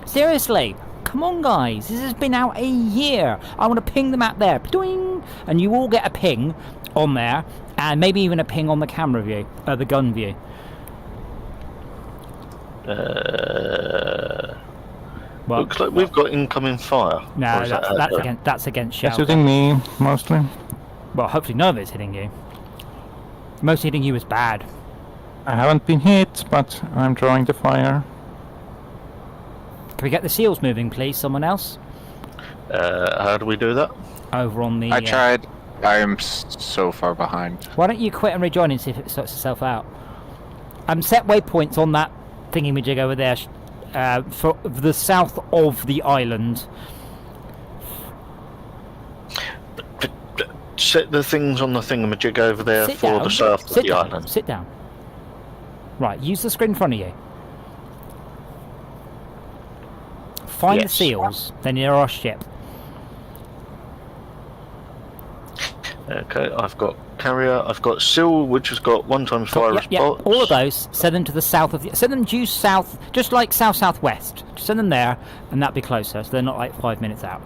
Seriously? Come on, guys. This has been out a year. I want to ping the map there. Doing, and you all get a ping on there, and maybe even a ping on the camera view, the gun view. Well, Looks like we've got incoming fire. no, Or is that that's against They're Shouter. shooting me, mostly. Well, hopefully none of it's hitting you. Most hitting you is bad. I haven't been hit, but I'm drawing the fire. Can we get the seals moving, please? Someone else? How do we do that? Over on the... I tried. I'm so far behind. Why don't you quit and rejoin and see if it sorts itself out? Set waypoints on that thingy-majig over there for the south of the island. Set the things on the thingamajig over there Sit for down. the south of Sit the down. island. Sit down. Right, use the screen in front of you. Find the Yes. seals, then you're our ship. Okay, I've got carrier, I've got seal, which has got 1 times fire Yep, yep. response. All of those, send them to the south of the... Send them due south, just like south-southwest. Just send them there, and that'll be closer, so they're not like 5 minutes out.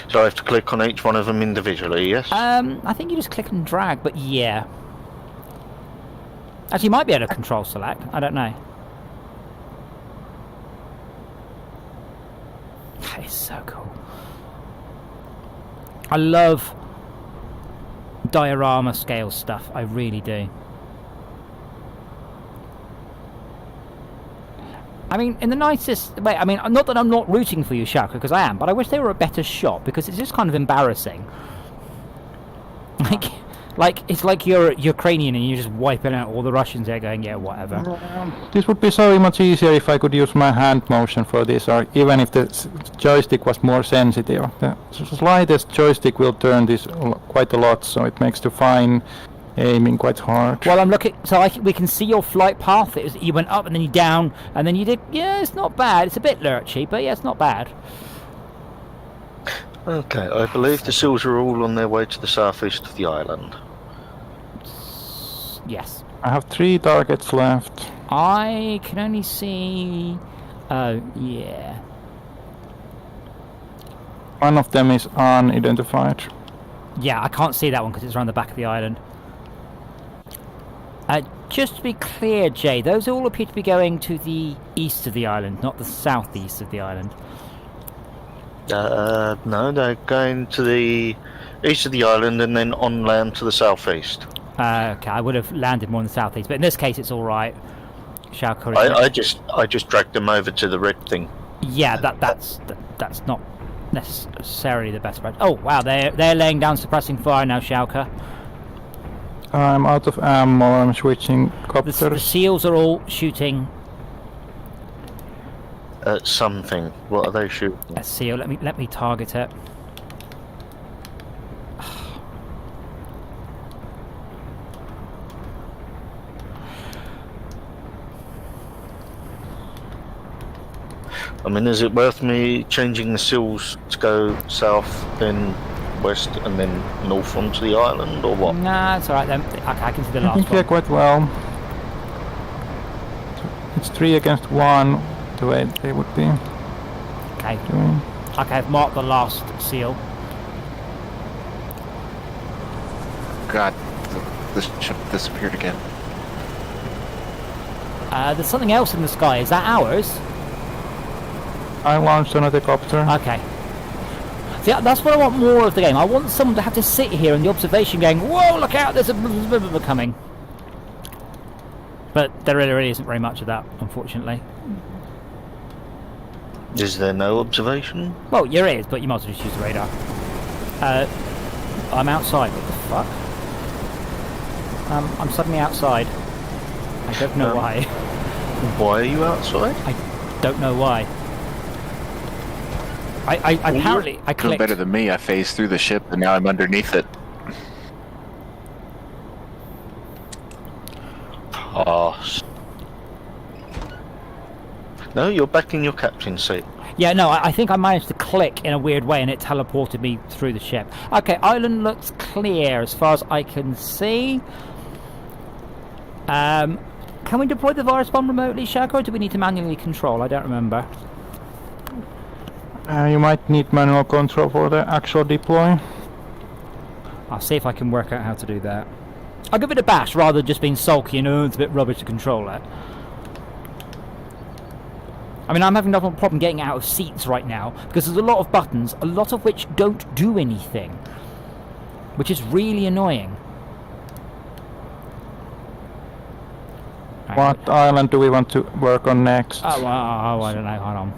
So I have to click on each one of them individually, yes? I think you just click and drag, but yeah. Actually, you might be able to control select. I don't know. That is so cool. I love diorama scale stuff. I really do. I mean, in the nicest way. I mean, not that I'm not rooting for you, Shaka, because I am, but I wish they were a better shot, because it's just kind of embarrassing. Like it's like you're Ukrainian and you're just wiping out all the Russians there, going, yeah, whatever. This would be so much easier if I could use my hand motion for this, or even if the joystick was more sensitive. The slightest joystick will turn this quite a lot, so it makes the fine aiming quite hard. Well, I'm looking, so we can see your flight path. You went up and then you down, and then you did. Yeah, it's not bad. It's a bit lurchy, but yeah, it's not bad. Okay, I believe the seals are all on their way to the southeast of the island. Yes. I have 3 targets left. I can only see. Oh, yeah. One of them is unidentified. Yeah, I can't see that one because it's around the back of the island. Just to be clear, Jay, those all appear to be going to the east of the island, not the southeast of the island. No, they're going to the east of the island and then on land to the southeast. Okay, I would have landed more in the southeast, but in this case, it's all right. Shao Kahn. I just dragged them over to the red thing. Yeah, that's not necessarily the best approach. Oh wow, they're laying down suppressing fire now, Shao Kahn. I'm out of ammo. I'm switching The copters. seals are all shooting Something. What are they shooting? a seal. Let me target it. I mean, is it worth me changing the seals to go south, then west, and then north onto the island, or what? Nah, it's all right then. I can see the I last think yeah, one. quite well. It's 3 against 1, the way they would be Okay, doing. I've marked the last seal. God, this ship disappeared again. There's something else in the sky. Is that ours? I launched another copter. Okay. See, that's what I want more of the game. I want someone to have to sit here in the observation going, whoa, look out, there's a coming. But there really isn't very much of that, unfortunately. Is there no observation? Well, there is, but you might as well just use the radar. I'm outside. What the fuck? I'm suddenly outside. I don't know why. Why are you outside? I don't know why. I apparently I Doing clicked. better than me. I phased through the ship and now I'm underneath it. No, you're back in your captain's seat. Yeah, no, I think I managed to click in a weird way and it teleported me through the ship. Okay, island looks clear as far as I can see. Can we deploy the virus bomb remotely, Shaka, or do we need to manually control? I don't remember. You might need manual control for the actual deploy. I'll see if I can work out how to do that. I'll give it a bash rather than just being sulky and it's a bit rubbish to control it. I mean, I'm having no problem getting out of seats right now because there's a lot of buttons, a lot of which don't do anything, which is really annoying. What island do we want to work on next? Oh, I don't know. Hold on.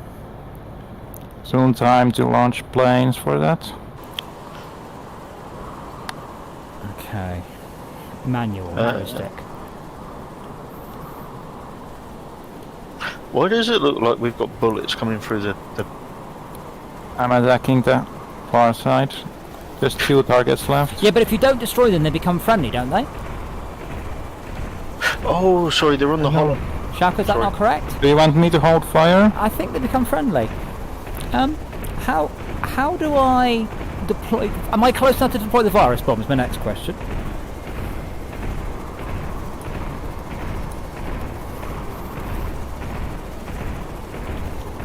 Soon time to launch planes for that. Okay. Manual joystick. Why does it look like we've got bullets coming through the... I'm attacking the far side. Just 2 targets left. Yeah, but if you don't destroy them, they become friendly, don't they? Oh, sorry, they're on the hollow. Shaka, is that Sorry. not correct? Do you want me to hold fire? I think they become friendly. How do I deploy... Am I close enough to deploy the virus bomb is my next question.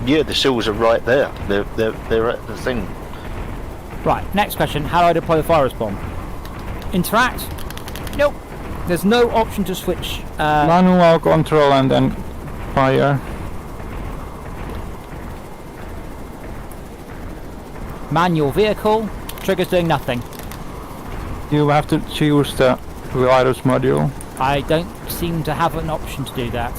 Yeah, the seals are right there. They're at the thing. Right, next question. How do I deploy the virus bomb? Interact? Nope. There's no option to switch. Manual control and then fire. Manual vehicle. Trigger's doing nothing. You have to choose the virus module. I don't seem to have an option to do that.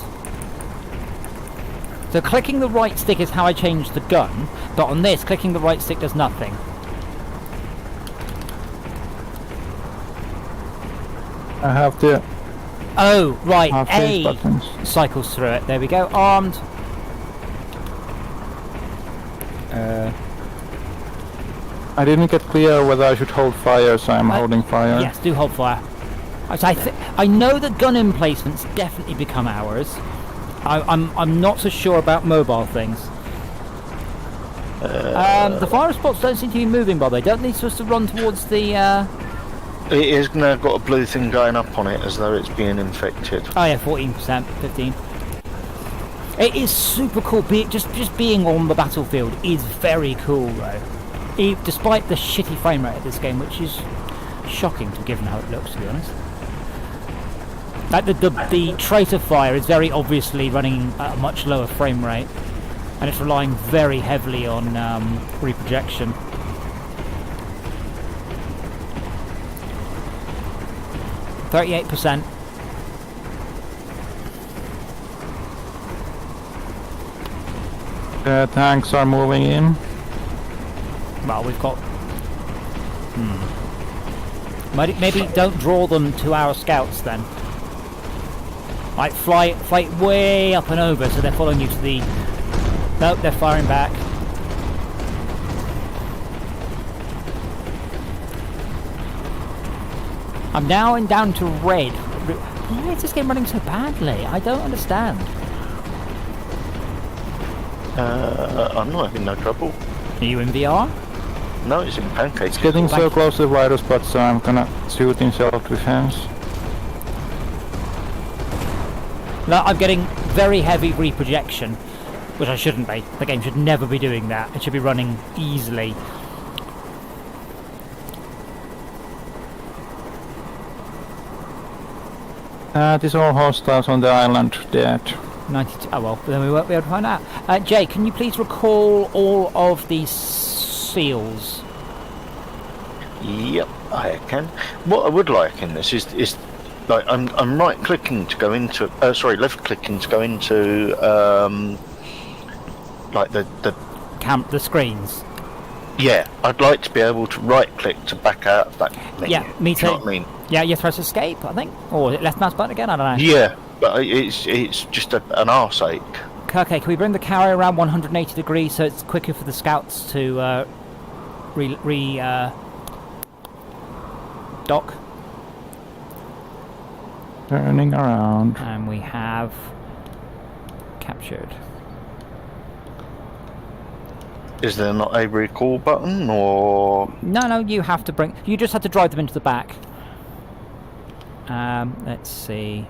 So clicking the right stick is how I change the gun, but on this, clicking the right stick does nothing. I have the Oh, right. half-face A buttons. cycles through it. There we go. Armed. I didn't get clear whether I should hold fire, so I'm holding fire. Yes, do hold fire. I know that gun emplacements definitely become ours. I'm not so sure about mobile things. The fire spots don't seem to be moving, by the way. Don't they supposed to run towards the? It is now got a blue thing going up on it as though it's being infected. Oh yeah, 14%, 15. It is super cool. Just being on the battlefield is very cool, though. Despite the shitty frame rate of this game, which is shocking given how it looks, to be honest. Like the traitor fire is very obviously running at a much lower frame rate, and it's relying very heavily on reprojection. %. The tanks are moving in. Well, we've got. Maybe don't draw them to our scouts then. Like fly way up and over, so they're following you to the. Nope, they're firing back. I'm now down to red. Why is this game running so badly? I don't understand. I'm not having no trouble. Are you in VR? No, it's in pancakes. It's getting so Like- close to the virus spot, so I'm gonna shoot in self-defense. No, I'm getting very heavy reprojection, which I shouldn't be. The game should never be doing that. It should be running easily. These all hostiles on the island dead. 92. Oh well, then we won't be able to find out. Jay, can you please recall all of these seals? Yep, I can. What I would like in this is like I'm right clicking to go into left clicking to go into like the The screens. yeah. I'd like to be able to right click to back out of that menu. Yeah, me Do you know too. what I mean? Yeah, you press escape, I think, or left mouse button again. I don't know. Yeah, but it's just an arse ache. Okay, can we bring the carrier around 180 degrees so it's quicker for the scouts to dock? Turning around. And we have captured. Is there not a recall button or? No, you have to bring. You just have to drive them into the back. Let's see.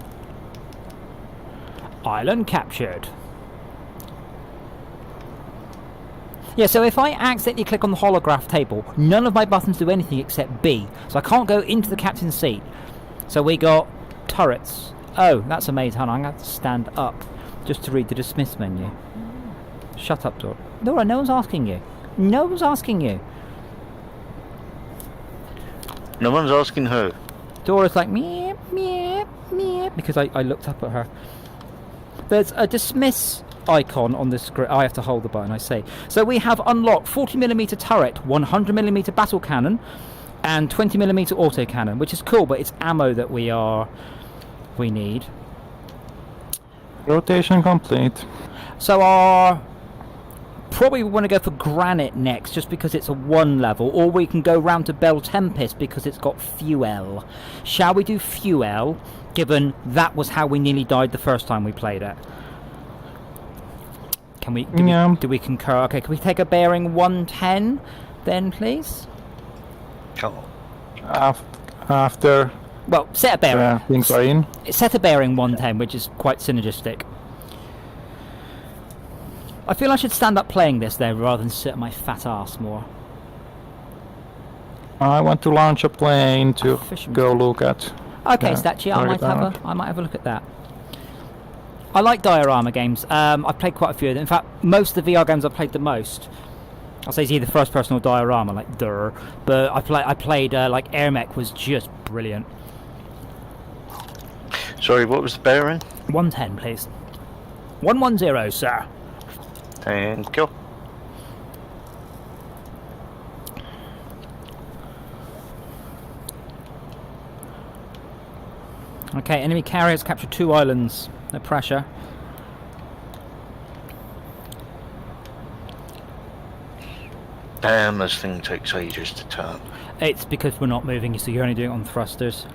Island captured. Yeah, so if I accidentally click on the holograph table, none of my buttons do anything except B. So I can't go into the captain's seat. So we got turrets. Oh, that's amazing. Hold on, I'm going to have to stand up just to read the dismiss menu. Shut up, Dora. Dora, no one's asking you. No one's asking you. No one's asking who. Dora's like, meow, meow, meow, because I looked up at her. There's a dismiss icon on the screen. I have to hold the button, I see. So we have unlocked 40mm turret, 100mm battle cannon, and 20mm auto cannon, which is cool, but it's ammo that we need. Rotation complete. So probably we want to go for Granite next, just because it's a 1 level, or we can go round to Bell Tempest because it's got fuel. Shall we do fuel, given that was how we nearly died the first time we played it? Can we? Do we concur? Okay, can we take a bearing 110 then, please? After Well, set a bearing. things are in. Set a bearing 110, which is quite synergistic. I feel I should stand up playing this there rather than sit on my fat ass more. I want to launch a plane to Fisherman's go look at. Okay, Yeah, Statue, I target might have a look at that. I like diorama games. I've played quite a few of them. In fact, most of the VR games I've played the most, I'll say it's either first person or diorama, like Durr. But I played like Air Mech was just brilliant. Sorry, what was the bearing? 110, please. 110, sir. Thank you. Okay, enemy carriers captured 2 islands. No pressure. Damn, this thing takes ages to turn. It's because we're not moving, so you're only doing it on thrusters.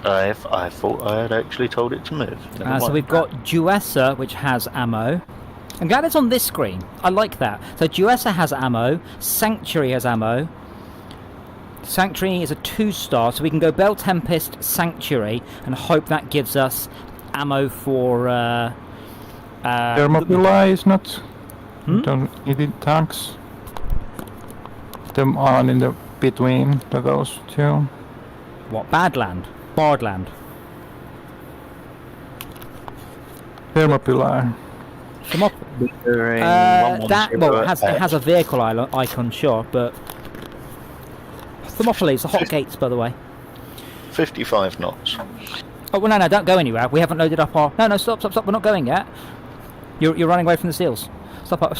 I thought I had actually told it to move. Never So mind. we've got Duessa, which has ammo. I'm glad it's on this screen. I like that. So Duessa has ammo. Sanctuary has ammo. Sanctuary is a 2-star, so we can go Bell Tempest, Sanctuary, and hope that gives us ammo for... Thermopylae is not... Don't need it tanks. Them on in the between those two. What? Badland? Bardland? Thermopylae. It has a vehicle icon, sure, but... Thermopylae is the hot gates, by the way. 55 knots. Oh, well, no, don't go anywhere. We haven't loaded up our... No, stop. We're not going yet. You're running away from the seals. Stop up.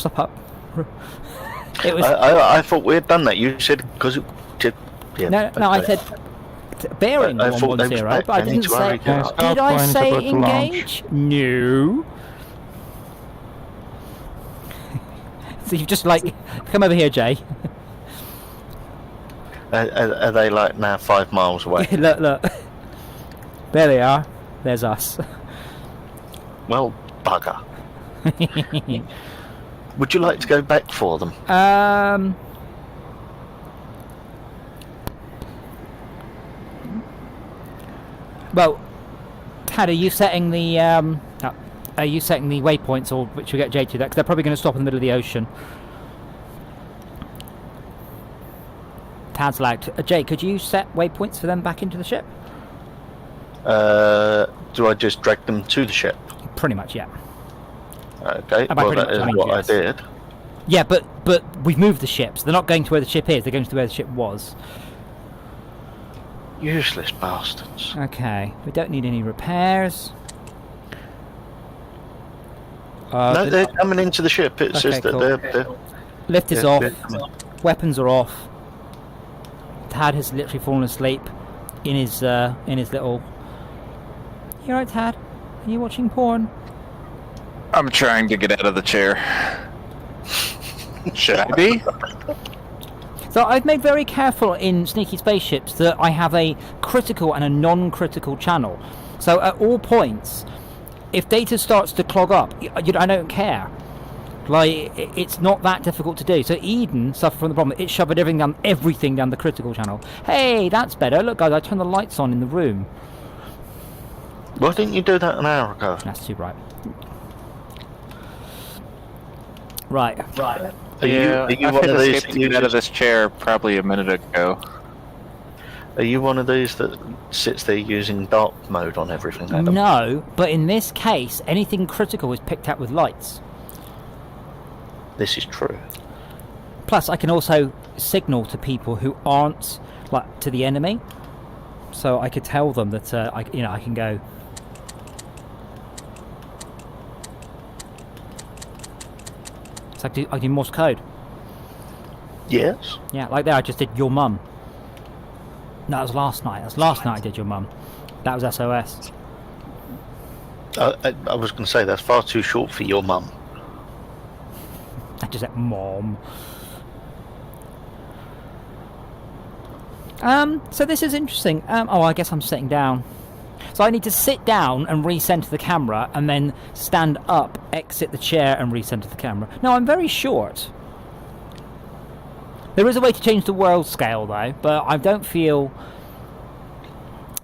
It was... I thought we had done that. You said because it did. Yeah, No, I said bearing I thought they 110, was but I back. They need didn't to say... hurry up. Did I Scout say point about to engage? No. So you've just, like... Come over here, Jay. Are they like now 5 miles away? Look. There they are. There's us. Well, bugger. Would you like to go back for them? Well, Tad, are you setting the waypoints, or which we get Jay to that? Because they're probably going to stop in the middle of the ocean. Tad's lagged. Jay, could you set waypoints for them back into the ship? Do I just drag them to the ship? Pretty much, yeah. Okay, By well pretty that much, is I mean, what yes. I did. Yeah, but we've moved the ships. They're not going to where the ship is. They're going to where the ship was. Useless bastards. Okay, we don't need any repairs. No, they're coming into the ship. It says that cool. they're Lift is they're- off. they're coming. Weapons are off. Tad has literally fallen asleep in his little... You alright, Tad? Are you watching porn? I'm trying to get out of the chair. Should I be? So I've made very careful in Sneaky Spaceships that I have a critical and a non-critical channel. So at all points, if data starts to clog up, I don't care. Like, it's not that difficult to do. So Eden suffered from the problem. It shoved everything down the critical channel. Hey, that's better. Look, guys, I turned the lights on in the room. Why didn't you do that an hour ago? That's too bright. Right. Are Yeah, you I one of these? escaped to get out of this chair probably a minute ago. Are you one of these that sits there using dark mode on everything? Adam? No, but in this case, anything critical is picked up with lights. This is true. Plus, I can also signal to people who aren't, like, to the enemy. So I could tell them that, I can go... So I do Morse code. Yes. Yeah, like there I just did your mum. No, that was last night. That's last night I did your mum. That was SOS. I was going to say that's far too short for your mum. I just said mom. So this is interesting. I guess I'm sitting down. So I need to sit down and recenter the camera, and then stand up, exit the chair, and recenter the camera. No, I'm very short. There is a way to change the world scale, though, but I don't feel.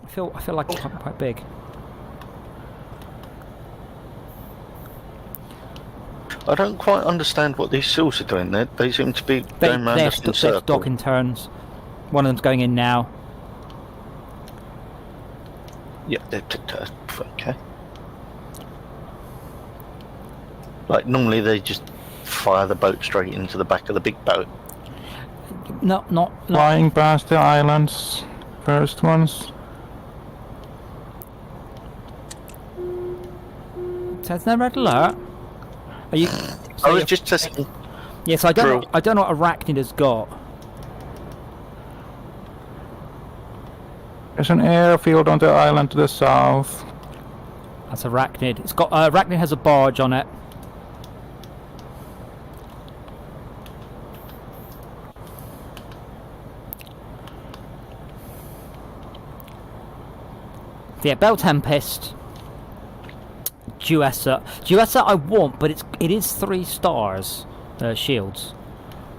I feel like I'm quite big. I don't quite understand what these seals are doing. They seem to be going round us in a They're circle. stock in turns. One of them's going in now. Yeah, okay. Like normally they just fire the boat straight into the back of the big boat. Not. Flying past the islands, first ones. So it's no red alert. Are you? I was just testing. Yes, I don't know what Arachnid has got. There's an airfield on the island to the south. That's Arachnid. It's got Arachnid has a barge on it. Yeah, Bell Tempest. Duessa. Duessa I want, but it is 3 stars shields.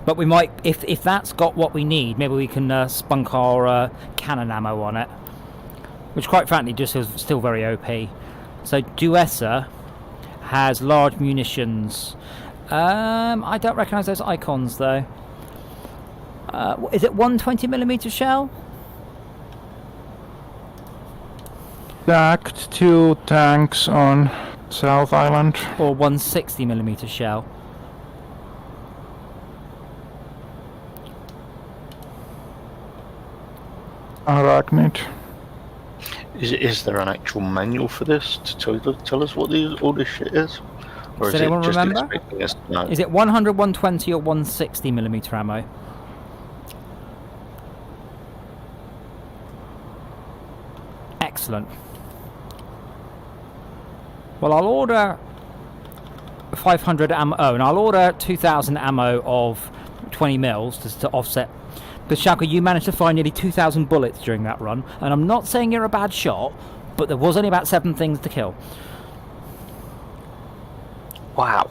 But we might, if that's got what we need, maybe we can spunk our cannon ammo on it, which quite frankly just is still very OP. So Duessa has large munitions. I don't recognise those icons though. Is it 120mm shell? Stacked 2 tanks on South Island. Or 160mm shell? Arachnid. Is there an actual manual for this to tell us what all this shit is? Or Does is anyone it just remember? expecting us to know? Is it 100, 120 or 160mm ammo? Excellent. Well, I'll order 500 ammo, and I'll order 2,000 ammo of 20 mils to offset. Because Shaka, you managed to find nearly 2,000 bullets during that run, and I'm not saying you're a bad shot, but there was only about 7 things to kill. Wow.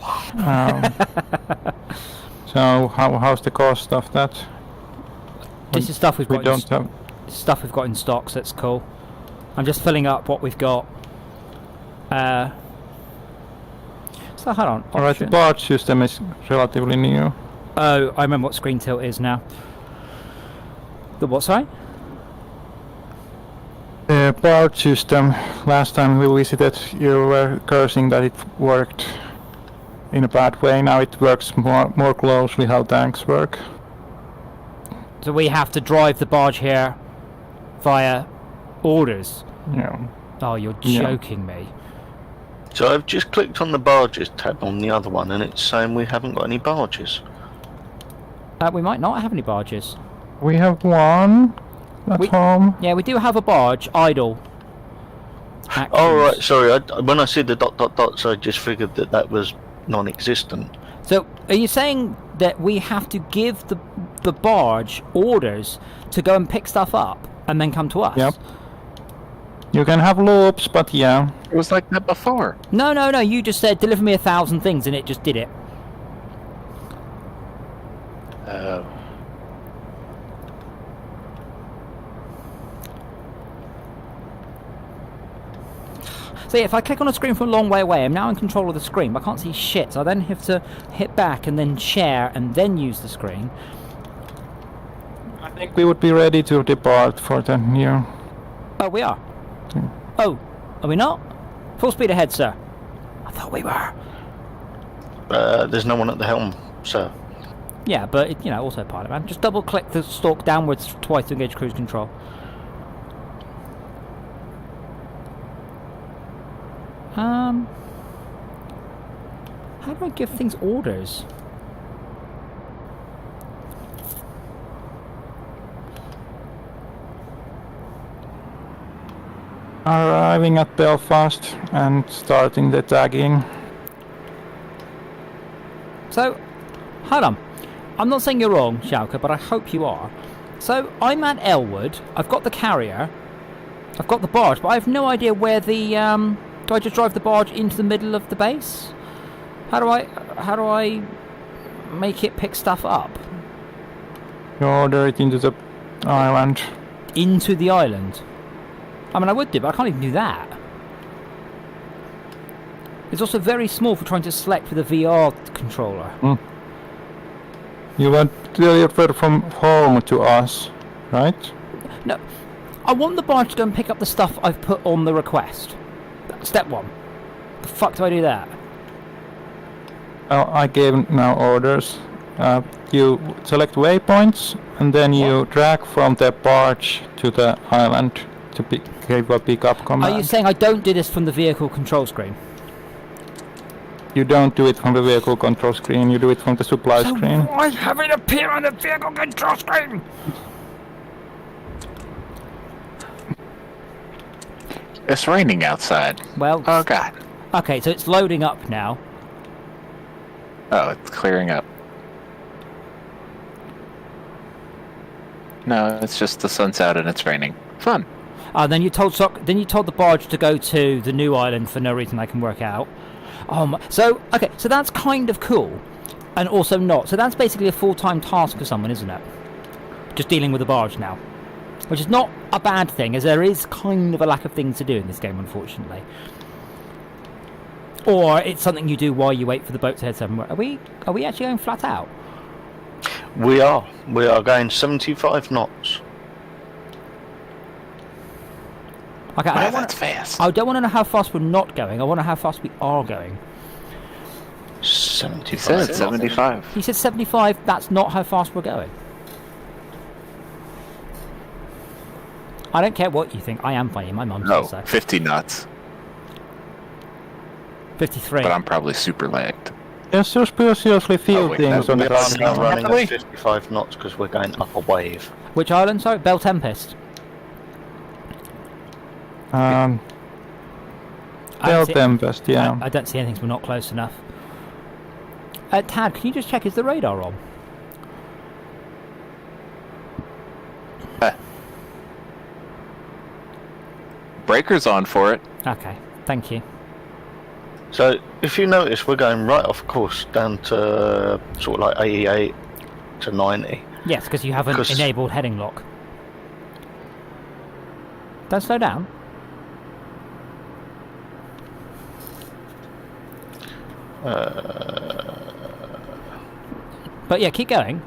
So how's the cost of that? This is stuff we've We got. don't have. Stuff we've got in stock, so it's cool. I'm just filling up what we've got. So hold on. Alright, the Option. barge system is relatively new. Oh, I remember what screen tilt is now. The what, sorry? The barge system, last time we visited, you were cursing that it worked in a bad way. Now it works more closely how tanks work. So we have to drive the barge here via orders. Yeah. Oh, you're Yeah. joking me. So I've just clicked on the barges tab on the other one, and it's saying we haven't got any barges. We might not have any barges. We have one at home. Yeah, we do have a barge idle. Oh right, Actions. sorry. When I see the ... I just figured that was non-existent. So, are you saying that we have to give the barge orders to go and pick stuff up and then come to us? Yep. You can have loops, but yeah. It was like that before. No, you just said deliver me 1,000 things and it just did it. So yeah, if I click on a screen from a long way away, I'm now in control of the screen, but I can't see shit, so I then have to hit back and then share and then use the screen. I think we would be ready to depart for the new. Oh, we are. Oh, are we not? Full speed ahead, sir. I thought we were. There's no one at the helm, sir. Yeah, but, autopilot, man. Just double-click the stalk downwards twice to engage cruise control. How do I give things orders? Arriving at Belfast and starting the tagging. So, hold on. I'm not saying you're wrong, Shauka, but I hope you are. So, I'm at Elwood. I've got the carrier. I've got the barge, but I have no idea where the... do I just drive the barge into the middle of the base? How do I make it pick stuff up? You order it into the island. Into the island? I mean, I would do, but I can't even do that. It's also very small for trying to select with a VR controller. You want to deliver from home to us, right? No, I want the barge to go and pick up the stuff I've put on the request. Step 1. The fuck do I do that? Well, I gave now orders. You select waypoints and then you drag from the barge to the island to give a pickup command. Are you saying I don't do this from the vehicle control screen? You don't do it from the vehicle control screen, you do it from the supply screen. Why have it appear on the vehicle control screen? It's raining outside. Well, Oh god. okay, so it's loading up now. Oh, it's clearing up. No, it's just the sun's out and it's raining. Fun. Then you told the barge to go to the new island for no reason I can work out. So that's kind of cool, and also not. So that's basically a full-time task for someone, isn't it? Just dealing with the barge now, which is not a bad thing, as there is kind of a lack of things to do in this game, unfortunately. Or it's something you do while you wait for the boat to head somewhere. Are we actually going flat out? We are going 75 knots. Okay, Wow, that's fast. I don't want to know how fast we're not going. I want to know how fast we are going. 75. He said 75. He said 75. That's not how fast we're going. I don't care what you think. I am funny. My mum No, says so. 50 knots. 53. But I'm probably super lagged. There's suspiciously few wait, things that on would the be I'm now running Really? at 55 knots because we're going up a wave. Which island? Sorry, Bell Tempest. Bell I don't see- Tempest, yeah. I don't see anything, so we're not close enough. Tad, can you just check, is the radar on? Breaker's on for it. Okay, thank you. So if you notice, we're going right off course down to sort of like 88 to 90. Yes, because you haven't 'Cause- enabled heading lock. Don't slow down. But yeah, keep going.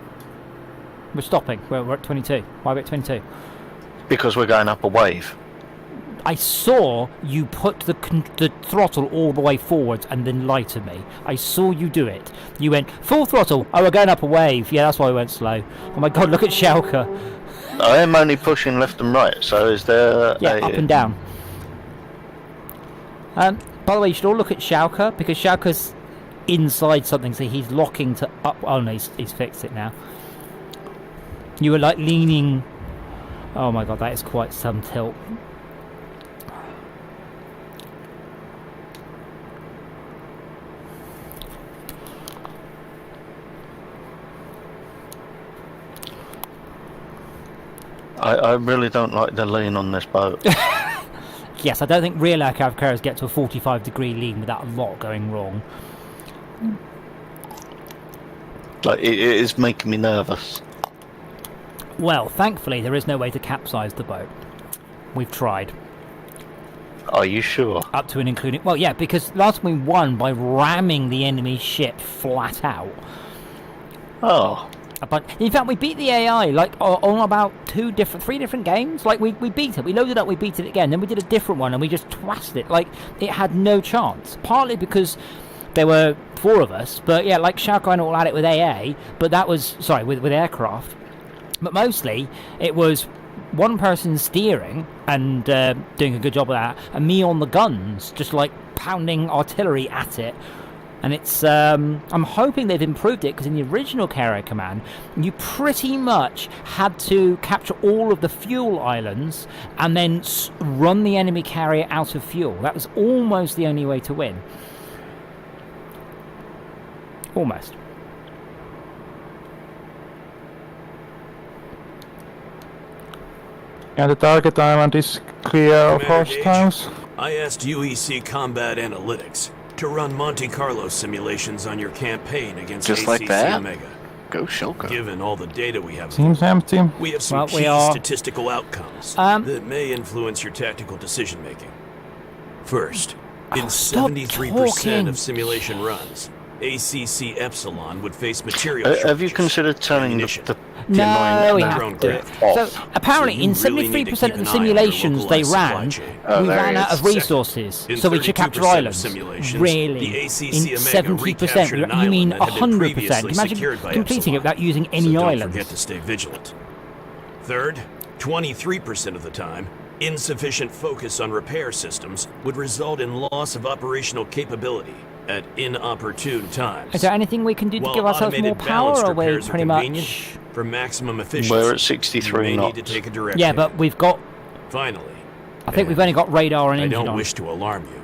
We're stopping. We're at 22. Why are we at 22? Because we're going up a wave. I saw you put the throttle all the way forwards and then lie to me. I saw you do it. You went full throttle. Oh, we're going up a wave. Yeah, that's why we went slow. Oh my god, look at Schalke. I am only pushing left and right, so is there Yeah, up and down. By the way, you should all look at Schalke, because Schalke's inside something, so he's locking to up. Oh no, he's fixed it now. You were like leaning. Oh my god, that is quite some tilt. I really don't like the lean on this boat. Yes, I don't think real aircraft carriers get to a 45-degree lean without a lot going wrong. Like it is making me nervous. Well, thankfully, there is no way to capsize the boat. We've tried. Are you sure? Up to and including... Well, yeah, because last we won by ramming the enemy ship flat out. Oh, But in fact, we beat the AI like on about three different games. Like we beat it, we loaded up, we beat it again, then we did a different one and we just twasted it. Like it had no chance. Partly because there were 4 of us, but yeah, like Schalke and all had it with AA, but that was with aircraft. But mostly it was one person steering and doing a good job of that, and me on the guns, just like pounding artillery at it. And it's, I'm hoping they've improved it, because in the original Carrier Command, you pretty much had to capture all of the fuel islands and then run the enemy carrier out of fuel. That was almost the only way to win. Almost. And the target island is clear of Commander Gage, hostiles. I asked UEC Combat Analytics to run Monte Carlo simulations on your campaign against Just ACC like that? Omega. Go Shilka. Given all the data we have, Seems empty. we have some Well, we key are- statistical outcomes Um, that may influence your tactical decision making. First, in stop 73% talking. of simulation runs, ACC Epsilon would face material have you shortages, considered turning ammunition, the No, annoying we and have drone to. craft. So off? apparently, So you in really need to 73% keep of the an eye on your simulations they localized supply ran, chain. Oh, we there ran he out is. of resources, In so we should capture 32% of islands. simulations, Really? the ACC In Omega 70%? recaptured an You mean island that had been 100%? previously Imagine secured by completing Epsilon. it without using any So don't islands. forget to stay vigilant. Third, 23% of the time, insufficient focus on repair systems would result in loss of operational capability at inopportune times. Is there anything we can do to While give ourselves more automated power, balanced or are we repairs are pretty convenient, much... for maximum efficiency, We're at you 63 may knots. need to take a direct Yeah, hit. but we've got... Finally, I think we've only got radar and I engine don't on. wish to alarm you,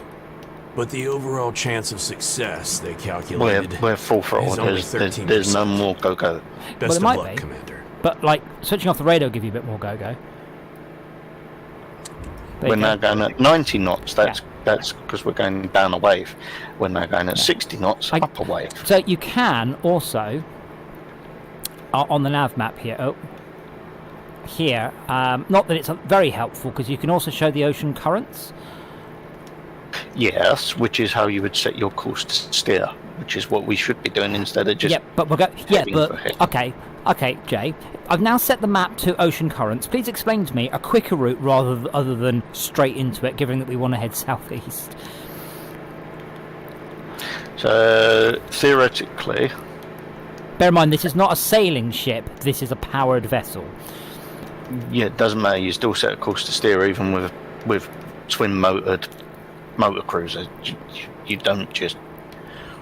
but the overall chance of success they calculated We're full throttle. is only There's no 13%. more go-go. Well, Best it of might luck, be. Commander. But, like, switching off the radar will give you a bit more go-go. There you When go. they're going at 90 knots, that's because we're going down a wave. When they're going at 60 knots, up a wave. So you can also, on the nav map here, here, not that it's very helpful, because you can also show the ocean currents. Yes, which is how you would set your course to steer, which is what we should be doing instead of just. Yeah, but we'll go. Yeah, heading but for head. okay, Jay. I've now set the map to ocean currents. Please explain to me a quicker route other than straight into it, given that we want to head southeast. So theoretically, Bear in mind, this is not a sailing ship. This is a powered vessel. yeah, it doesn't matter. You still set a course to steer, even with twin-motored motor cruiser. You don't just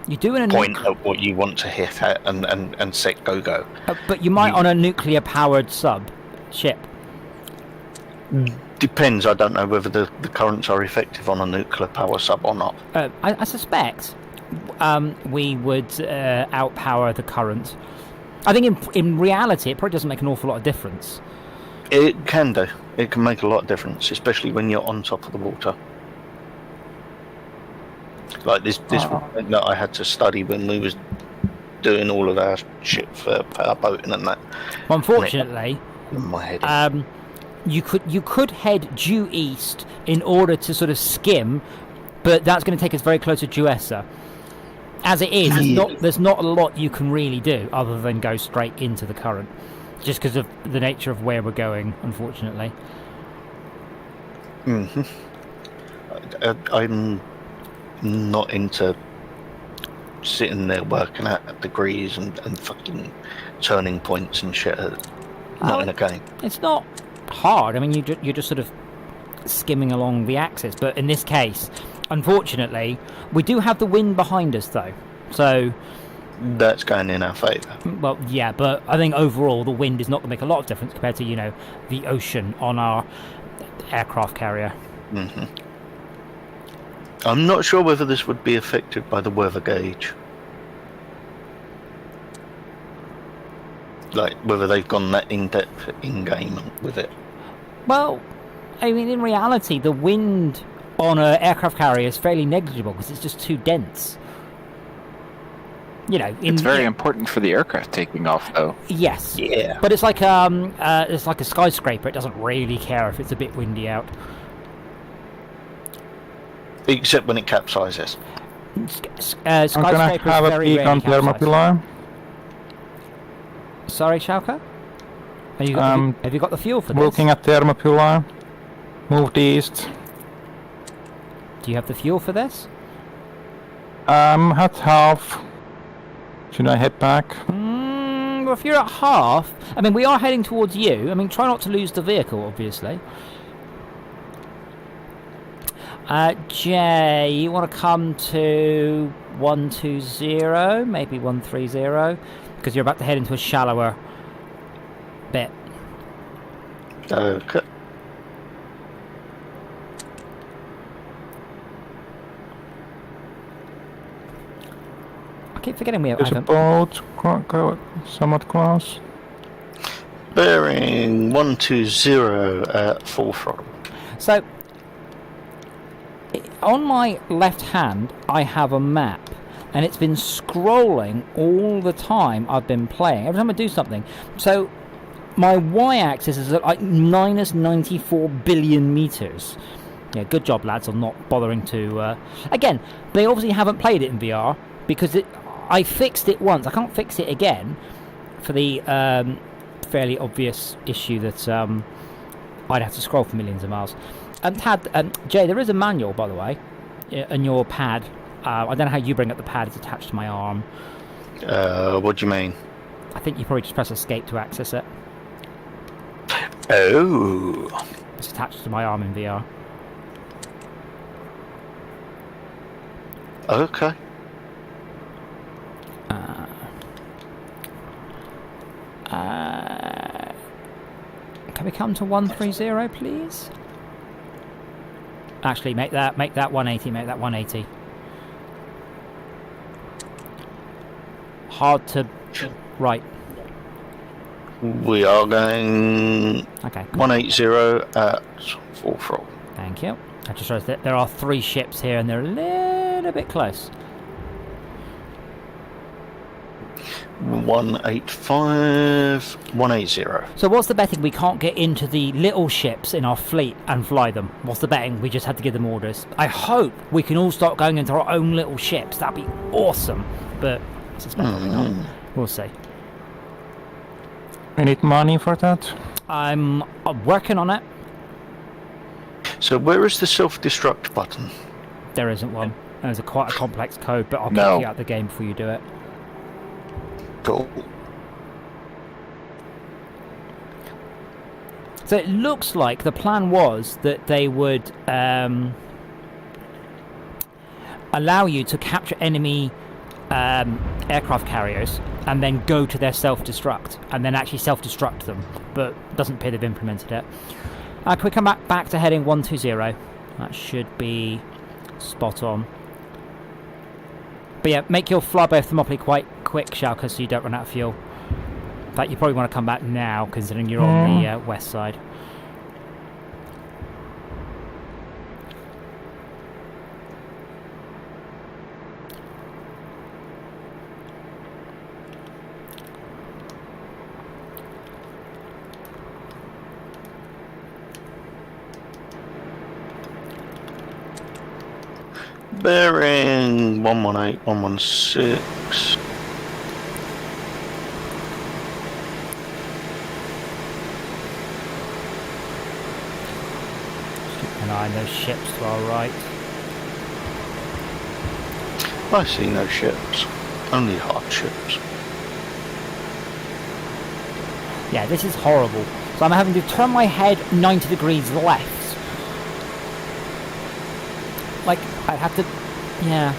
You do in a point at what you want to hit at and set go-go. but you might on a nuclear powered sub ship. Depends. I don't know whether the currents are effective on a nuclear power sub or not. I suspect we would outpower the current. I think in reality, it probably doesn't make an awful lot of difference. It can do. It can make a lot of difference, especially when you're on top of the water. Like this one that I had to study when we was doing all of our shit for power boating and that. Well, unfortunately, In my head. you could head due east in order to sort of skim, but that's going to take us very close to Duessa. As it is, there's not a lot you can really do other than go straight into the current, just because of the nature of where we're going, unfortunately. I'm not into sitting there working at degrees and fucking turning points and shit. Not in a game. It's not hard. I mean, you're just sort of skimming along the axis, but in this case, unfortunately, we do have the wind behind us, though. So, That's going in our favour. well, yeah, but I think overall the wind is not going to make a lot of difference compared to, the ocean on our aircraft carrier. I'm not sure whether this would be affected by the weather gauge. Like, whether they've gone that in-depth in-game with it. Well, I mean, in reality, the wind on an aircraft carrier is fairly negligible because it's just too dense. It's very important for the aircraft taking off, though. Yes. Yeah. But it's like a skyscraper. It doesn't really care if it's a bit windy out. Except when it capsizes. I'm gonna Skyscrapers have a very peek rarely on capsize. Thermopylae. Sorry, Shauka? Have you got the fuel for this? Looking at Thermopylae. Moved east. Do you have the fuel for this? At half. Should I head back? Well, if you're at half, I mean, we are heading towards you. I mean, try not to lose the vehicle, obviously. Jay, you want to come to 120, maybe 130, because you're about to head into a shallower bit. Okay. I keep forgetting we There's a haven't. boat somewhat close. Bearing 120 at full throttle. So, on my left hand, I have a map, and it's been scrolling all the time I've been playing, every time I do something. So, my y-axis is at like minus 94 billion meters. Yeah, good job, lads, on not bothering to... Again, they obviously haven't played it in VR, because I fixed it once. I can't fix it again for the fairly obvious issue that I'd have to scroll for millions of miles. Jay, there is a manual, by the way, in your pad. I don't know how you bring up the pad. It's attached to my arm. What do you mean? I think you probably just press escape to access it. Oh. It's attached to my arm in VR. Okay. Can we come to 130, please? Actually, make that 180. Make that 180. Hard to. Right. We are going Okay. Cool. 180 at full throttle. Thank you. I just realised that there are 3 ships here, and they're a little bit close. 185, 180. So what's the betting we can't get into the little ships in our fleet and fly them? What's the betting we just had to give them orders? I hope we can all start going into our own little ships. That'd be awesome. But I suspect probably not. We'll see. We need money for that. I'm working on it. So where is the self-destruct button? There isn't one. There's quite a complex code, but I'll kick No. you out of the game before you do it. Cool. So it looks like the plan was that they would allow you to capture enemy aircraft carriers and then go to their self-destruct and then actually self-destruct them, but it doesn't appear they've implemented it. Can we come back to heading 120? That should be spot on. But yeah, make your flyby of Thermopylae quite quick, Schalke, so you don't run out of fuel. In fact, you probably want to come back now, considering you're on the west side. Bearing 118, 116. Keep an eye on those ships to our right. I see no ships, only hardships. Yeah, this is horrible. So I'm having to turn my head 90 degrees left. Like, I have to... Yeah.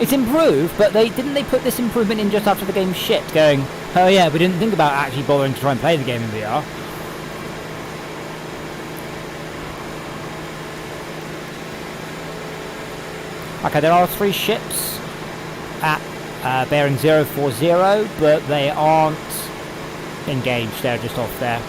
It's improved, but didn't they put this improvement in just after the game shipped, going, oh yeah, we didn't think about actually bothering to try and play the game in VR. Okay, there are 3 ships at bearing 040, but they aren't engaged, they're just off there.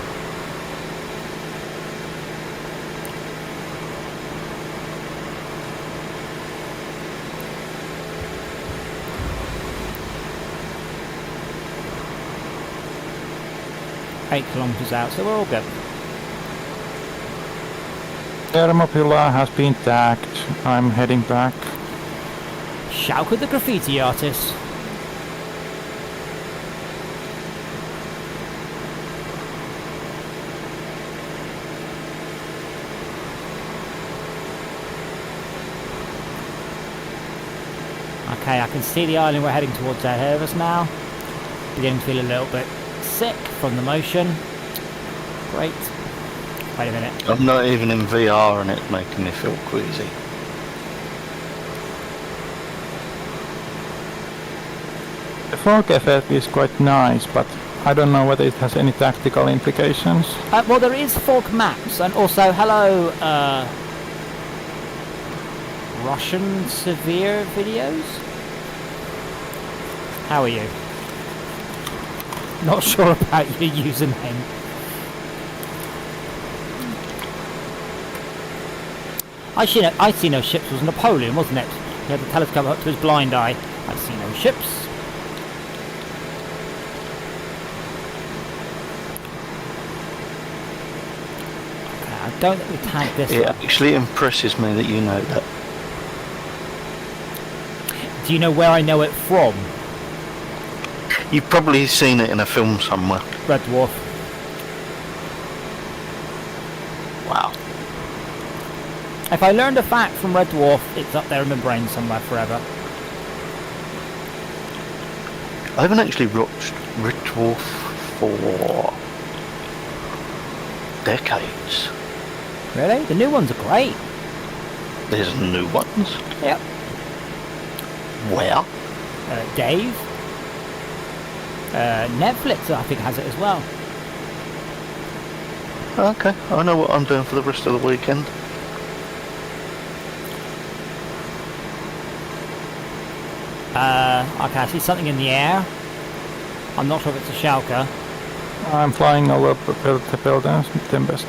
Eight kilometers out, so we're all good. Thermopylae has been tagged. I'm heading back. Schalke the graffiti artist. Okay, I can see the island we're heading towards ahead of us now. Beginning to feel a little bit sick from the motion. Great. Wait a minute. I'm not even in VR and it's making me feel queasy. The fog effect is quite nice, but I don't know whether it has any tactical implications. Well, there is fog maps, and also, hello, Russian severe videos? How are you? Not sure about your username. I see no ships was Napoleon, wasn't it? He had the telescope up to his blind eye. I see no ships. Okay, I don't think we tagged this It one. actually impresses me that you know that. Do you know where I know it from? You've probably seen it in a film somewhere. Red Dwarf. Wow. If I learned a fact from Red Dwarf, it's up there in my brain somewhere forever. I haven't actually watched Red Dwarf for decades. Really? The new ones are great. There's new ones. Yep. Where? Dave. Netflix, I think, has it as well. Okay, I know what I'm doing for the rest of the weekend. Okay, I see something in the air. I'm not sure if it's a Schalke. I'm flying over the buildings, Tempest.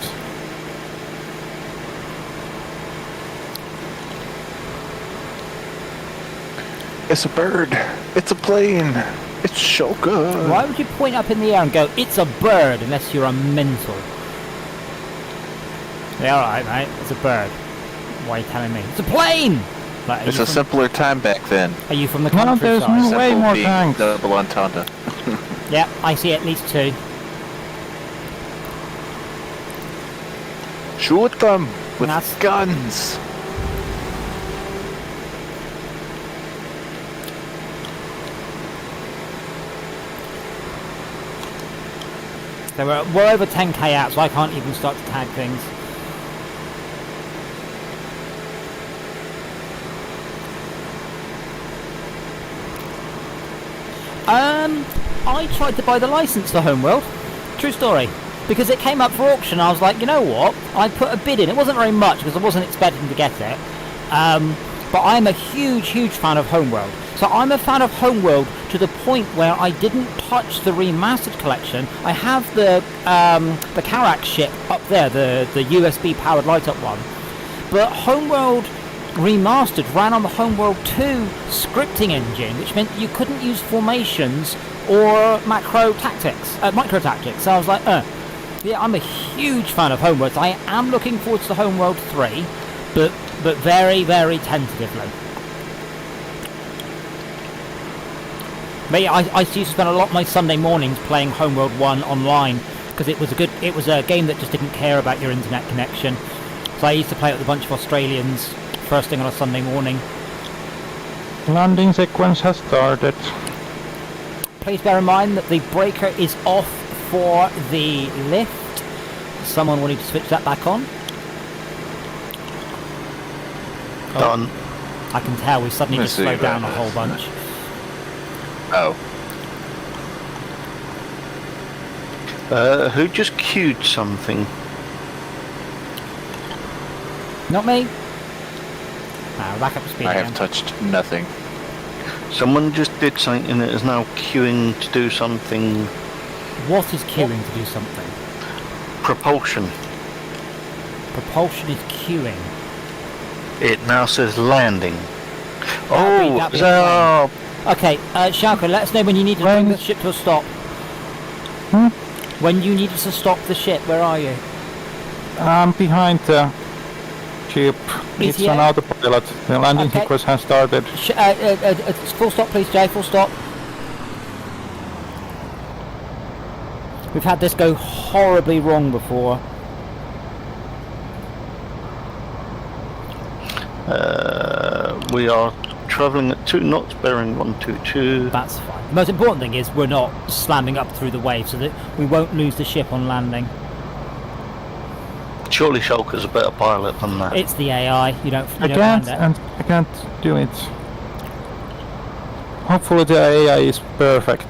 It's a bird. It's a plane. It's Shoka. Why would you point up in the air and go, it's a bird, unless you're a mental? Yeah, alright, mate. It's a bird. Why are you telling me? It's a plane! Like, It's a simpler time back then. Are you from the No, there's countryside? no way Simple more being tanks. Double entendre. Yeah, I see at least 2. Shoot them with That's- guns. We're over 10k out, so I can't even start to tag things. I tried to buy the license for Homeworld. True story. Because it came up for auction, I was like, you know what? I put a bid in. It wasn't very much because I wasn't expecting to get it. But I'm a huge fan of Homeworld. So I'm a fan of Homeworld to the point where I didn't touch the remastered collection. I have the Karak ship up there, the USB powered light up one. But Homeworld Remastered ran on the Homeworld 2 scripting engine, which meant you couldn't use formations or micro tactics. So I was like, yeah, I'm a huge fan of Homeworld. I am looking forward to Homeworld 3, but very tentatively. But yeah, I used to spend a lot of my Sunday mornings playing Homeworld 1 online because it was a game that just didn't care about your internet connection. So I used to play it with a bunch of Australians first thing on a Sunday morning. Landing sequence has started. Please bear in mind that the breaker is off for the lift. Someone will need to switch that back on. Done. I can tell we suddenly Let's just see slowed down a about whole this. bunch. Oh. Who just queued something? Not me. Back up to speed I again. have touched nothing. Someone just did something that is now queuing to do something. What is queuing to do something? Propulsion. Propulsion is queuing. It now says landing. That'd be a Oh, Okay, Schalke, let us know when you need to bring the ship to a stop. When you needed to stop the ship, where are you? I'm behind the ship. It's ETA? on autopilot. The landing Okay. sequence has started. Full stop, please, Jay. Full stop. We've had this go horribly wrong before. we are travelling at 2 knots, bearing 122. That's fine. The most important thing is we're not slamming up through the wave so that we won't lose the ship on landing. Surely Shulker's a better pilot than that. It's the AI. You don't I land can't, it. and I can't do it. Hopefully the AI is perfect,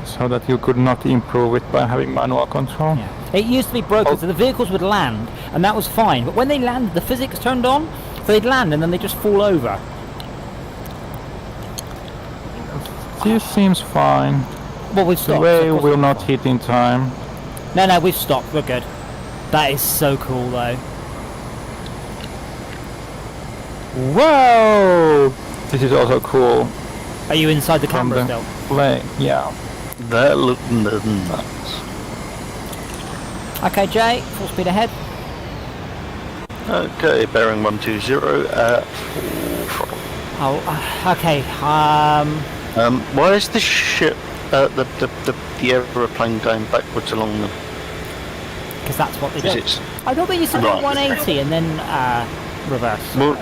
so that you could not improve it by having manual control. Yeah. It used to be broken, so the vehicles would land, and that was fine. But when they landed, the physics turned on, so they'd land and then they'd just fall over. This seems fine. Well, we've The stopped. wave of course will we've not stopped. hit in time. No, we've stopped. We're good. That is so cool, though. Whoa! This is also cool. Are you inside the From camera the still? plane, yeah. That looked nuts. Okay, Jay, full speed ahead. Okay, bearing 120 at full throttle. Oh, okay. Why is the ship, the aeroplane going backwards along the... Because that's what they Is do. it? I thought they used to do Right. 180 and then reverse. Well,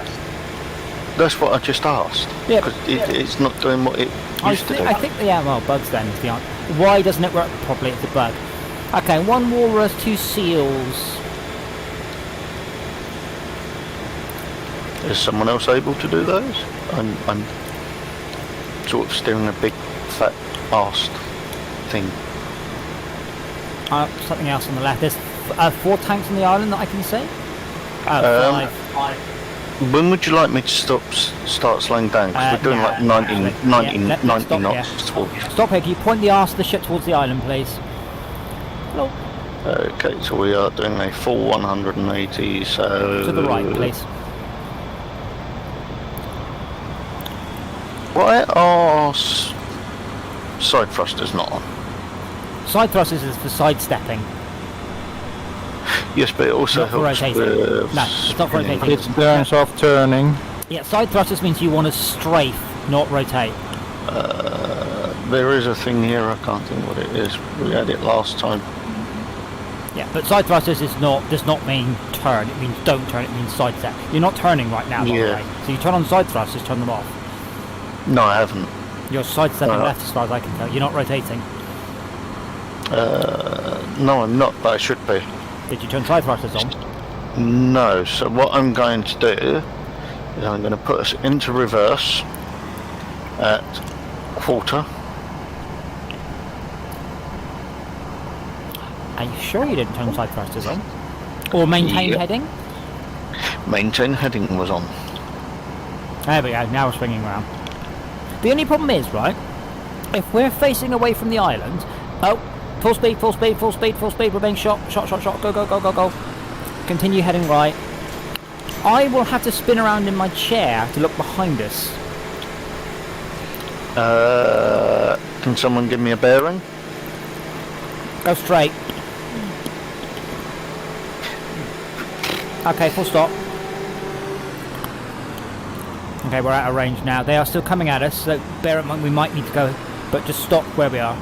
that's what I just asked. Yeah. Because it's not doing what it used to do. I think, yeah, well, bugs then is the answer. Why doesn't it work properly? It's a bug. Okay, 1 walrus, 2 seals. Is someone else able to do those? I'm sort of steering a big fat arse thing. Something else on the left. There's 4 tanks on the island that I can see. Oh, Um, 5. When would you like me to start slowing down? Because we're doing like 90 let's stop knots. here. Towards. Stop here. Can you point the arse of the ship towards the island, please? Hello. Okay, so we are doing a full 180, so... To the right, please. Why are side thrusters not on? Side thrusters is for sidestepping. Yes, but it also Not for helps rotating. with... No, it's not for spinning. rotating. It turns off turning. Yeah, side thrusters means you want to strafe, not rotate. There is a thing here, I can't think what it is. We had it last time. Yeah, but side thrusters does not mean turn. It means don't turn. It means sidestep. You're not turning right now, by the Yeah. way. So you turn on side thrusters, turn them off. No, I haven't. You're sidestepping No. left as far as I can tell. You're not rotating. No, I'm not, but I should be. Did you turn side thrusters on? No, so what I'm going to do is I'm going to put us into reverse at quarter. Are you sure you didn't turn side thrusters on? Or maintain Yep. heading? Maintain heading was on. There we go, now we're swinging around. The only problem is, right, if we're facing away from the island... Oh, full speed, full speed, full speed, full speed, we're being shot, shot, shot, shot, go, go, go, go, go. Continue heading right. I will have to spin around in my chair to look behind us. Can someone give me a bearing? Go straight. Okay, full stop. Okay, we're out of range now. They are still coming at us, so bear in mind we might need to go, but just stop where we are.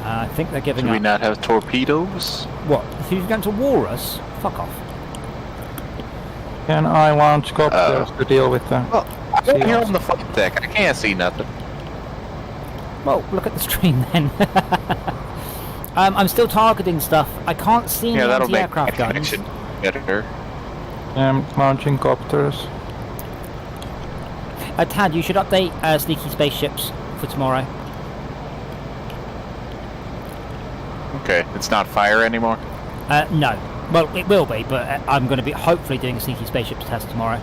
I think they're giving Do we up. not have torpedoes? What? Who's going to war us? Fuck off. Can I launch copters to deal with the... Well, I'm here on the flight deck. I can't see nothing. Well, look at the stream then. I'm still targeting stuff. I can't see any Yeah, that'll make anti-aircraft my guns. connection better. launching copters. Tad, you should update Sneaky Spaceships for tomorrow. Okay, it's not fire anymore. No. Well, it will be, but I'm going to be hopefully doing a Sneaky Spaceships test tomorrow.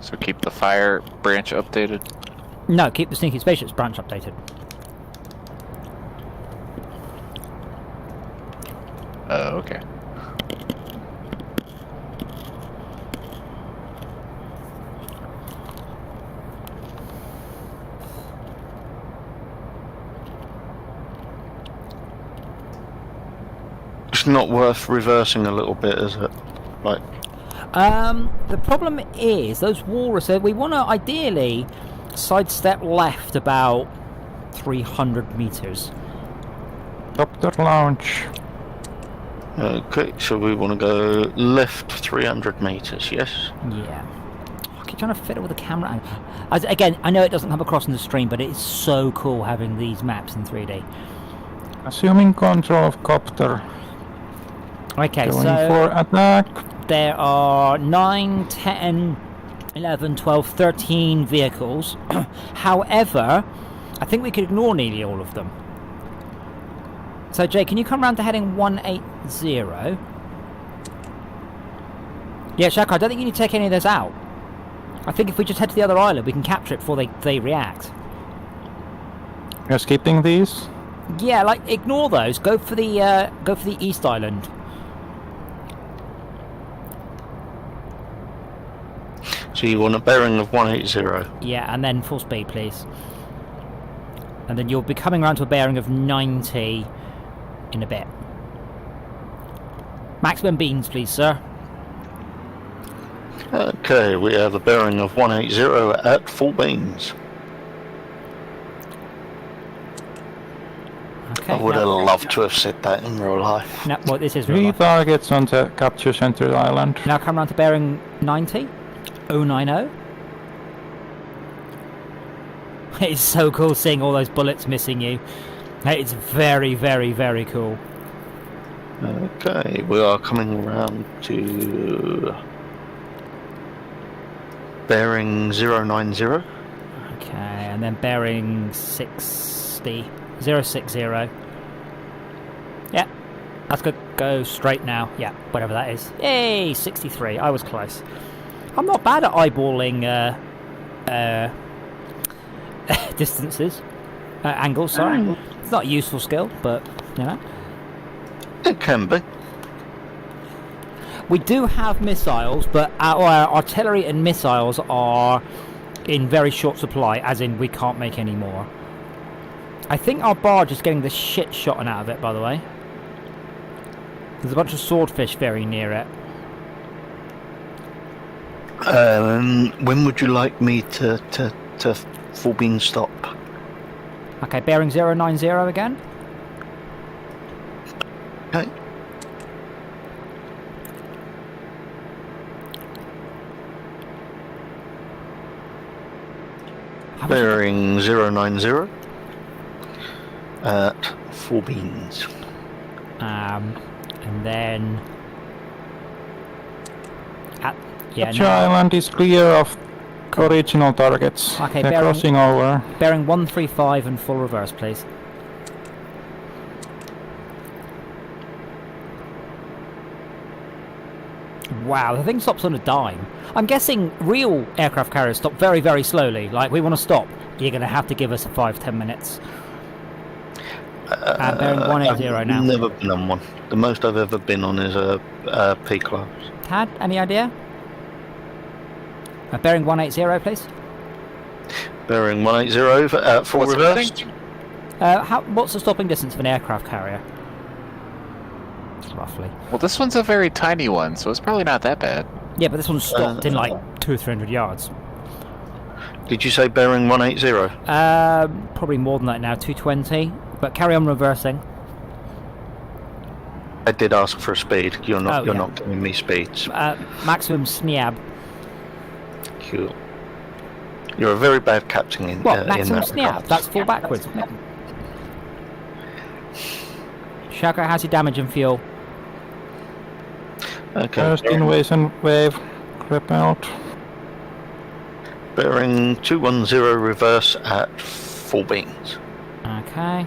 So keep the fire branch updated. No, keep the Sneaky Spaceships branch updated. Okay. It's not worth reversing a little bit, is it? Like, The problem is, those walrus, we want to ideally sidestep left about 300 meters. Copter launch. Okay, so we want to go left 300 meters, yes? Yeah. I keep trying to fiddle with the camera angle. Again, I know it doesn't come across in the stream, but it's so cool having these maps in 3D. Assuming control of copter. Okay, Going so for attack. there are 9, 10, 11, 12, 13 vehicles. However, I think we could ignore nearly all of them. So, Jay, can you come round to heading 180? Yeah, Shaka, I don't think you need to take any of those out. I think if we just head to the other island, we can capture it before they react. You're skipping these? Yeah, like ignore those. Go for the East Island. So you want a bearing of 180. Yeah, and then full speed, please. And then you'll be coming around to a bearing of 90 in a bit. Maximum beans, please, sir. Okay, we have a bearing of 180 at full beams. Okay. I would have loved to have said that in real life. No, well, this is real 3 life. targets on the capture center island. Now come round to bearing 90. 090. It's so cool seeing all those bullets missing you. It's very, very, very cool. Okay, we are coming around to bearing 090. Okay, and then bearing 60. 060. That's going to go straight now. Yeah, whatever that is. Yay, 63. I was close. I'm not bad at eyeballing distances. Angles, sorry. It's not a useful skill, but, you know. It can be. We do have missiles, but our artillery and missiles are in very short supply, as in we can't make any more. I think our barge is getting the shit shot out of it, by the way. There's a bunch of swordfish very near it. When would you like me to full beam stop? Okay, bearing 090 again. Okay. Bearing 090 at 4 beans. And then Which island is clear of original targets? Okay, They're bearing- crossing over. bearing 135 and full reverse, please. Wow, the thing stops on a dime. I'm guessing real aircraft carriers stop very, very slowly. Like, we want to stop. You're going to have to give us 5-10 minutes. Bearing 180 I've now. never been on one. The most I've ever been on is a P-class. Tad, any idea? Bearing 180, please. Bearing 180 at full What's reverse. happening? What's the stopping distance of an aircraft carrier? Roughly. Well, this one's a very tiny one, so it's probably not that bad. Yeah, but this one's stopped in like 200 or 300 yards. Did you say bearing 180? Probably more than that now, 220. But carry on reversing. I did ask for a speed. You're not. Oh, you're yeah. not giving me speeds. Maximum SNIAB. Cool. You're a very bad captain in What? in Maximum that SNIAB? regard. That's full backwards. Shaka, how's your damage and fuel? Okay. First invasion wave. Crap out. Bearing 210 reverse at 4 beans. Okay.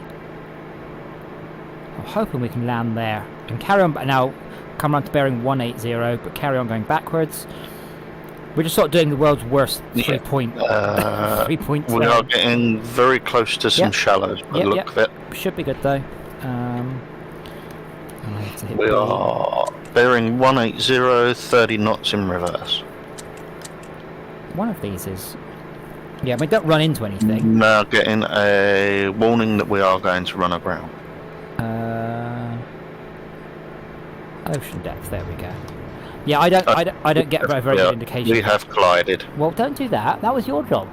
I'm hoping we can land there. And carry on, now come on to bearing 180, but carry on going backwards. We're just sort of doing the world's worst Yeah. 3-point. 3-point. We are getting very close to some Yep. shallows by Yep, the look yep. of it. Should be good though. And I have to hit We B. are bearing 180, 30 knots in reverse. One of these is. Yeah, we don't run into anything. Now getting a warning that we are going to run aground. Ocean depth. There we go. Yeah, I don't get a very good indication. We have collided. Well, don't do that. That was your job.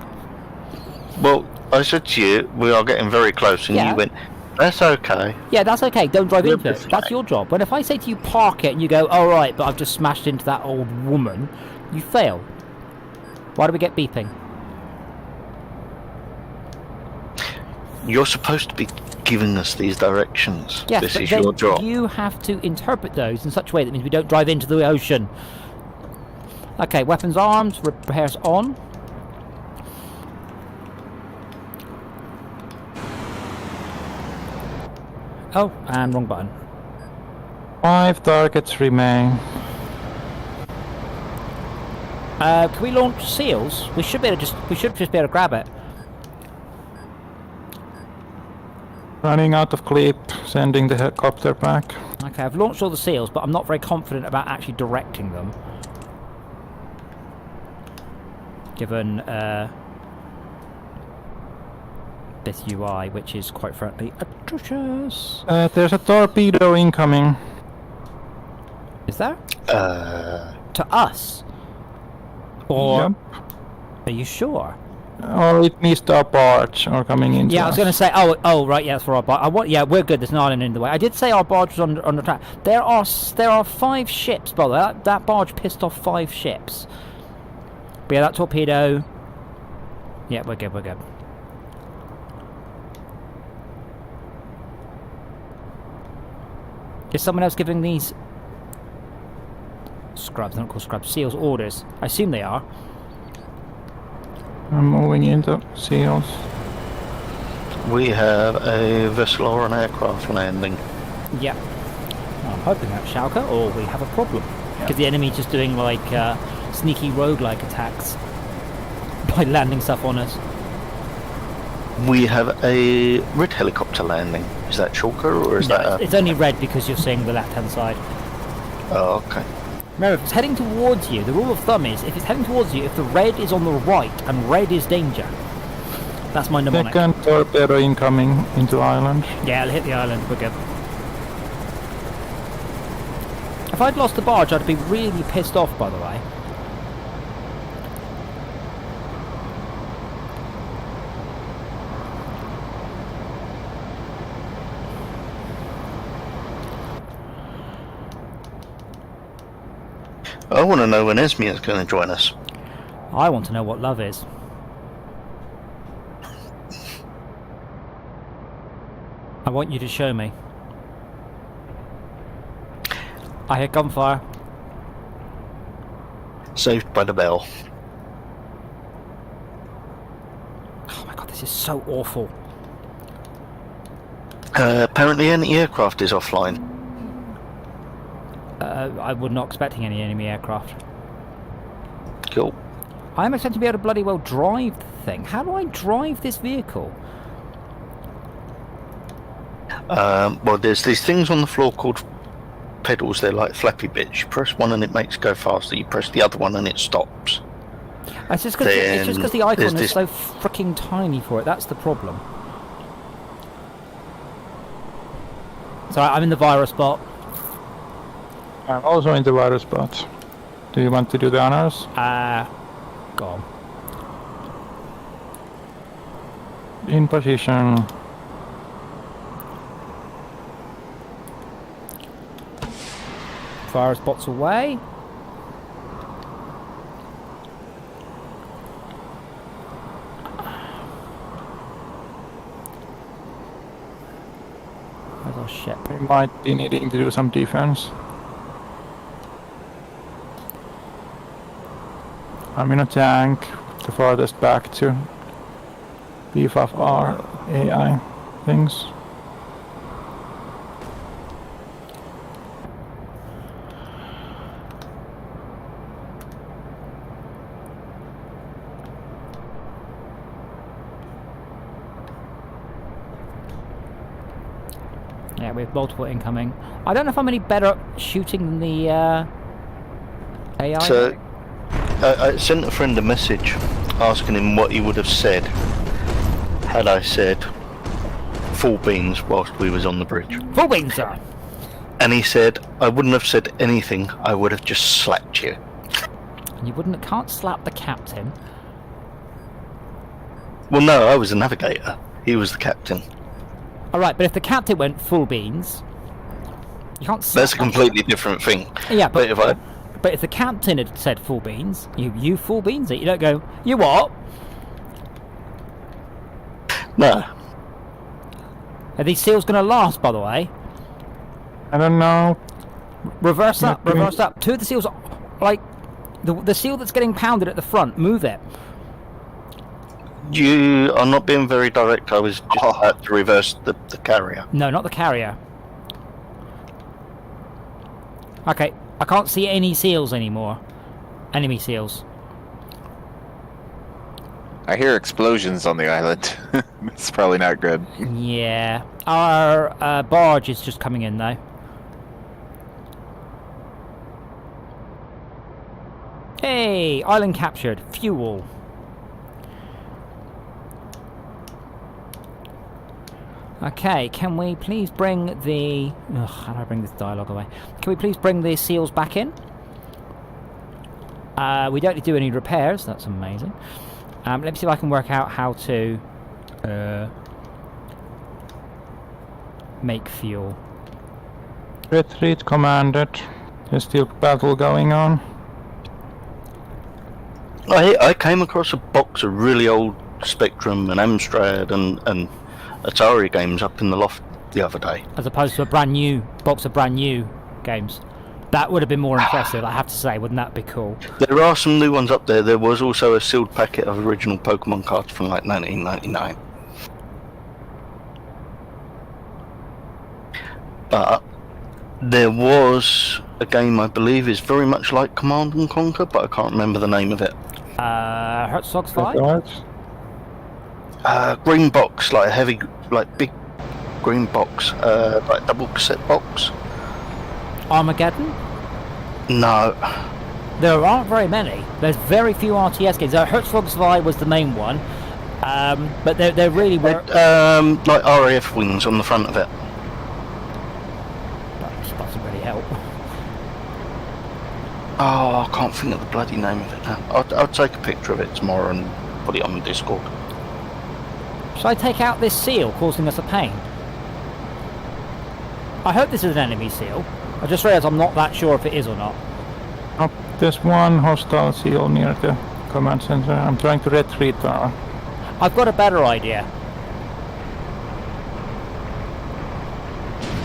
Well, I said to you, we are getting very close, and Yeah. you went, that's okay. Yeah, that's okay. Don't drive We're into it. fine. That's your job. But if I say to you, park it, and you go, all right, but I've just smashed into that old woman, you fail. Why do we get beeping? You're supposed to be giving us these directions. Yes, This but is then your job. you have to interpret those in such a way that means we don't drive into the ocean. Okay, weapons arms, repairs on. Oh, and wrong button. 5 targets remain. Can we launch seals? We should just be able to grab it. Running out of clip, sending the helicopter back. Okay, I've launched all the seals, but I'm not very confident about actually directing them. Given this UI, which is quite frankly atrocious. There's a torpedo incoming. Is there? Uh, To us? Or Yep. are you sure? Or it missed our barge or coming into Yeah, I was us. going to say. Oh, right. Yeah, that's for our barge. Yeah, we're good. There's an island in the way. I did say our barge was on the track. There are 5 ships, by the way. That barge pissed off 5 ships. But yeah, that torpedo. Yeah, we're good. We're good. Is someone else giving these scrubs? They're not called scrubs. Seals orders. I assume they are. I'm moving into seals. we have a vessel or an aircraft landing. Yeah. I'm hoping that's Schalke, or we have a problem. Because the enemy's just doing like sneaky roguelike attacks by landing stuff on us. We have a red helicopter landing. Is that Schalke or is that? It's only red because you're seeing the left-hand side. Oh, okay. Remember, if it's heading towards you, the rule of thumb is if it's heading towards you, if the red is on the right and red is danger. That's my mnemonic. Second torpedo incoming into island. Yeah, I'll hit the island. We're good. If I'd lost the barge, I'd be really pissed off, by the way. I want to know when Esmia is going to join us. I want to know what love is. I want you to show me. I hear gunfire. Saved by the bell. Oh my god, this is so awful. Apparently anti-aircraft is offline. I was not expecting any enemy aircraft. Cool. I'm expecting to be able to bloody well drive the thing. How do I drive this vehicle? Well, there's these things on the floor called pedals. They're like flappy bits. You press one and it makes it go faster. You press the other one and it stops. It's just because the icon is so freaking tiny for it. That's the problem. So I'm in the virus bot. I'm also in the virus spot. Do you want to do the honors? Go on. In position. Virus bot's away. Oh shit. We might be needing to do some defense. I'm in a tank, the farthest back to beef up our AI things. Yeah, we have multiple incoming. I don't know if I'm any better at shooting than the AI. So, I sent a friend a message asking him what he would have said had I said full beans whilst we was on the bridge. Full beans, sir. And he said, I wouldn't have said anything, I would have just slapped you. And you can't slap the captain. Well, no, I was a navigator. He was the captain. Alright, but if the captain went full beans, you can't slap That's a completely different thing. Yeah, but if the captain had said full beans, you full beans it. You don't go, you what? No. Are these seals going to last, by the way? I don't know. Reverse up. Two of the seals, like, the seal that's getting pounded at the front, move it. You are not being very direct. I was just about to reverse the carrier. No, not the carrier. Okay, I can't see any seals anymore. Enemy seals. I hear explosions on the island. It's probably not good. Yeah. Our barge is just coming in, though. Hey, island captured. Fuel. Okay, can we please bring the... Ugh, how do I bring this dialogue away? Can we please bring the seals back in? We don't need to do any repairs. That's amazing. Let me see if I can work out how to make fuel. Retreat commanded. There's still battle going on. I came across a box of really old Spectrum and Amstrad and Atari games up in the loft the other day. As opposed to a brand new box of brand new games. That would have been more impressive, I have to say. Wouldn't that be cool? There are some new ones up there. There was also a sealed packet of original Pokemon cards from like 1999. But There was a game I believe is very much like Command and Conquer, but I can't remember the name of it. Herzog's Flight? Right. Green box, like a heavy, like big green box, like double cassette box. Armageddon? No. There aren't very many. There's very few RTS games. Herzog's Flight was the main one, but there really were. Like RAF wings on the front of it. That doesn't really help. Oh, I can't think of the bloody name of it now. I'll take a picture of it tomorrow and put it on the Discord. Should I take out this seal causing us a pain? I hope this is an enemy seal. I just realised I'm not that sure if it is or not. Oh, there's one hostile seal near the command center. I'm trying to retreat now. I've got a better idea.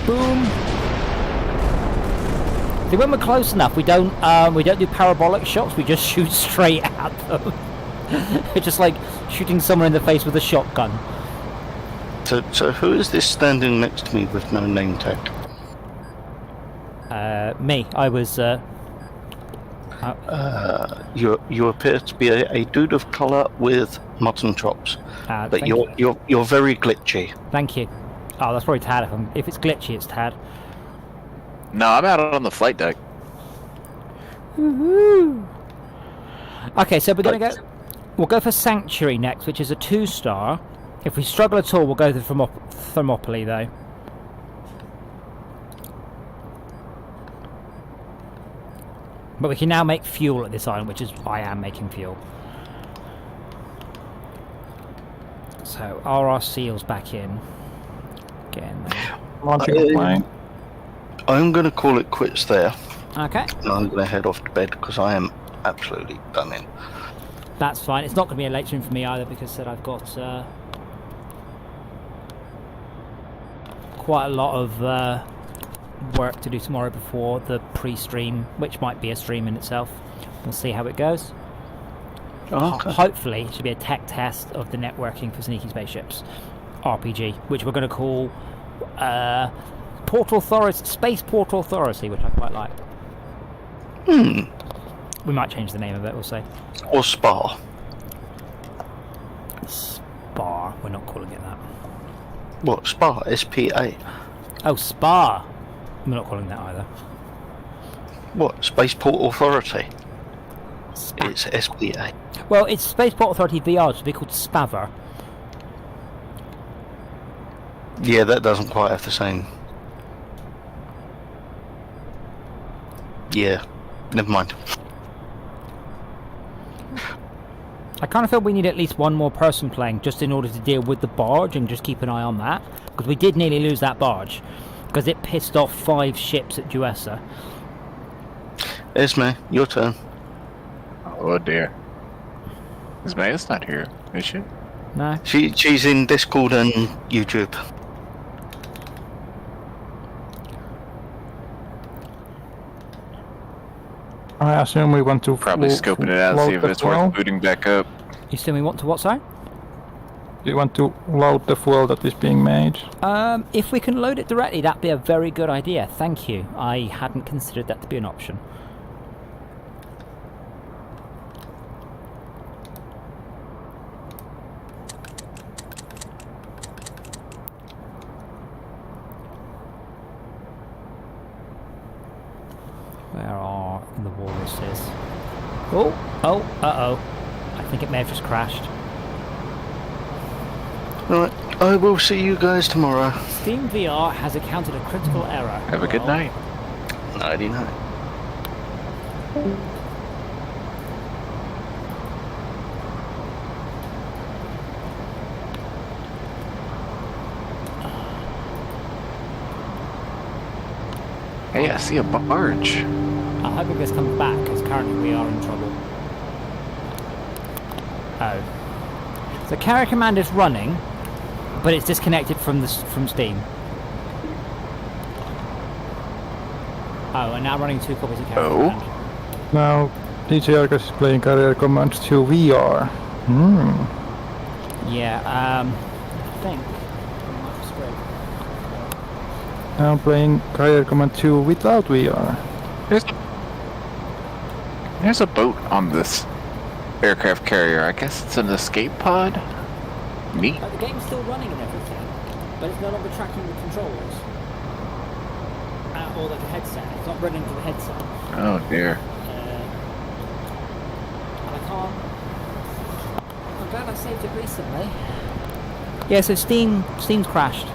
Boom. See, when we're close enough, we don't do parabolic shots. We just shoot straight at them. It's just like shooting someone in the face with a shotgun. So who is this standing next to me with no name tag? Me. I was. You appear to be a dude of colour with mutton chops, but thank you're very glitchy. Thank you. Oh, that's probably Tad. If it's glitchy, it's Tad. No, I'm out on the flight deck. Woohoo! Okay, so we're gonna go. We'll go for Sanctuary next, which is a 2-star. If we struggle at all, we'll go for Thermopylae, though. But we can now make fuel at this island, which is I am making fuel. So RR seals back in. Again. Launching a plane. I'm going to call it quits there. Okay. And I'm going to head off to bed because I am absolutely done in. That's fine. It's not going to be a late stream for me either because I've got quite a lot of work to do tomorrow before the pre-stream, which might be a stream in itself. We'll see how it goes. Oh, okay. Hopefully, it should be a tech test of the networking for Sneaky Spaceships RPG, which we're going to call Space Port Authority, which I quite like. We might change the name of it, we'll see. Or Spa. Spar, we're not calling it that. What? Spa? S-P-A. Oh, Spar. We're not calling that either. What? Spaceport Authority? It's S-P-A. Well, it's Spaceport Authority VR, it should be called Spaver. Yeah, that doesn't quite have the same. Yeah, never mind. I kind of feel we need at least one more person playing just in order to deal with the barge and just keep an eye on that. Because we did nearly lose that barge. Because it pissed off 5 ships at Duessa. Esme, your turn. Oh dear. Ismail's not here, is she? No? She's in Discord and YouTube. I assume we want to Probably scoping it out, see if it's fuel. worth booting back up. You still want to what, sorry? Do you want to load the fuel that is being made? If we can load it directly, that'd be a very good idea. Thank you. I hadn't considered that to be an option. Where are the walruses? Uh-oh. I think it may have just crashed. Alright, I will see you guys tomorrow. Steam VR has encountered a critical error. Have a good night. Nighty night. Hey, I see a barge. I hope this comes back, because currently we are in trouble. Oh. So Carrier Command is running, but it's disconnected from Steam. Oh, and now running 2 copies of Carrier Command. Now, DJ Argus is playing Carrier Command 2 VR. Yeah, I think. Now playing Carrier Command 2 without VR. There's a boat on this aircraft carrier. I guess it's an escape pod? Neat. The game's still running and everything, but it's no longer tracking the controllers. Or the headset. It's not running to the headset. Oh dear. And I can't... I'm glad I saved it recently. Yeah, so Steam's crashed.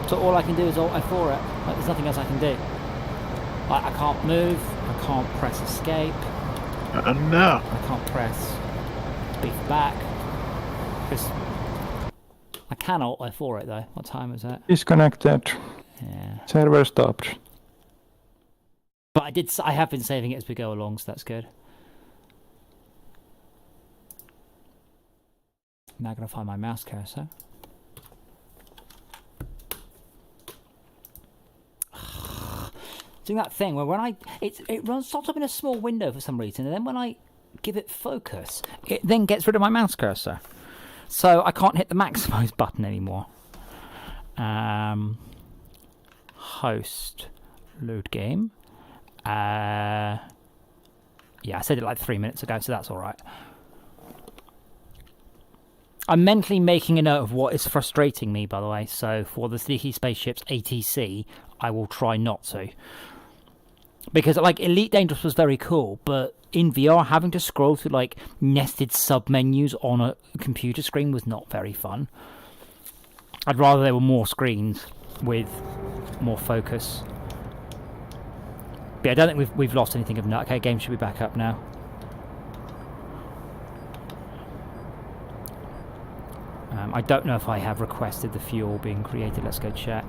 So all I can do is Alt F4 it. Like, there's nothing else I can do. Like, I can't move, I can't press escape. No. I can't press beef back. I can Alt F4 it though. What time is it? Disconnected. Yeah. Server stopped. But I have been saving it as we go along, so that's good. Now I'm gonna find my mouse cursor. Doing that thing where when it starts up in a small window for some reason, and then when I give it focus, it then gets rid of my mouse cursor. So I can't hit the maximize button anymore. Host, load game. Yeah, I said it like 3 minutes ago, so that's all right. I'm mentally making a note of what is frustrating me, by the way. So for the Sneaky Spaceships ATC, I will try not to. Because like Elite Dangerous was very cool, but in VR having to scroll through like nested sub-menus on a computer screen was not very fun. I'd rather there were more screens with more focus. But yeah, I don't think we've lost anything of note. Okay, game should be back up now. I don't know if I have requested the fuel being created. Let's go check.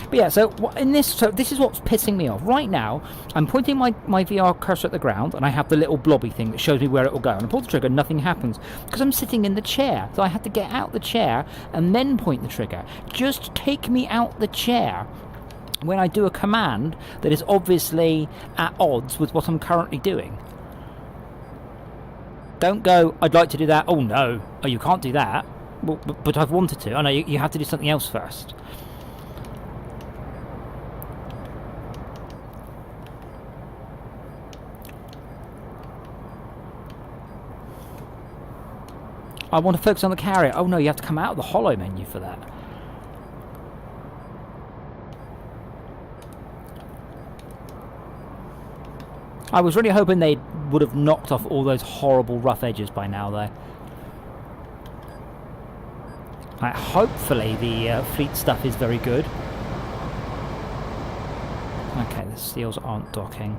But yeah, so this is what's pissing me off. Right now, I'm pointing my VR cursor at the ground, and I have the little blobby thing that shows me where it will go. And I pull the trigger, nothing happens, because I'm sitting in the chair. So I have to get out the chair and then point the trigger. Just take me out the chair when I do a command that is obviously at odds with what I'm currently doing. Don't go, I'd like to do that. Oh no, oh you can't do that. Well, but I've wanted to. Oh no, you have to do something else first. I want to focus on the carrier. Oh no, you have to come out of the hollow menu for that. I was really hoping they would have knocked off all those horrible rough edges by now, though. Right, hopefully the fleet stuff is very good. Okay, the seals aren't docking.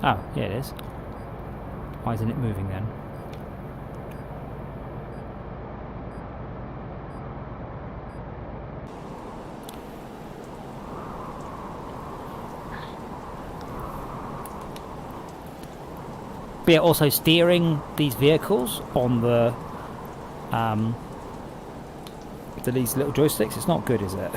Oh, yeah it is. Why isn't it moving then? But yeah, also steering these vehicles on these little joysticks, it's not good, is it?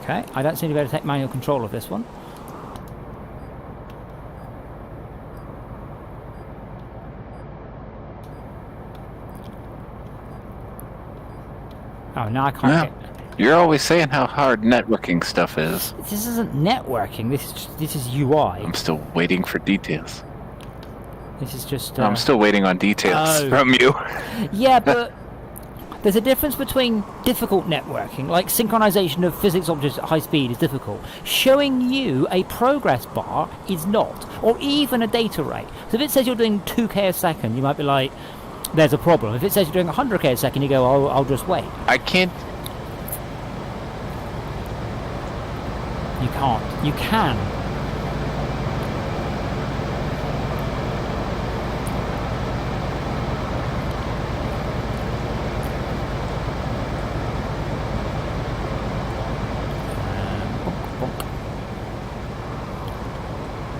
Okay, I don't seem to be able to take manual control of this one. Oh, now I can't get... You're always saying how hard networking stuff is. This isn't networking, this is UI. I'm still waiting for details. This is just... I'm still waiting on details from you. Yeah, but there's a difference between difficult networking, like synchronization of physics objects at high speed is difficult. Showing you a progress bar is not, or even a data rate. So if it says you're doing 2k a second, you might be like, there's a problem. If it says you're doing 100k a second, you go, oh, I'll just wait. I can't... You can't. You can.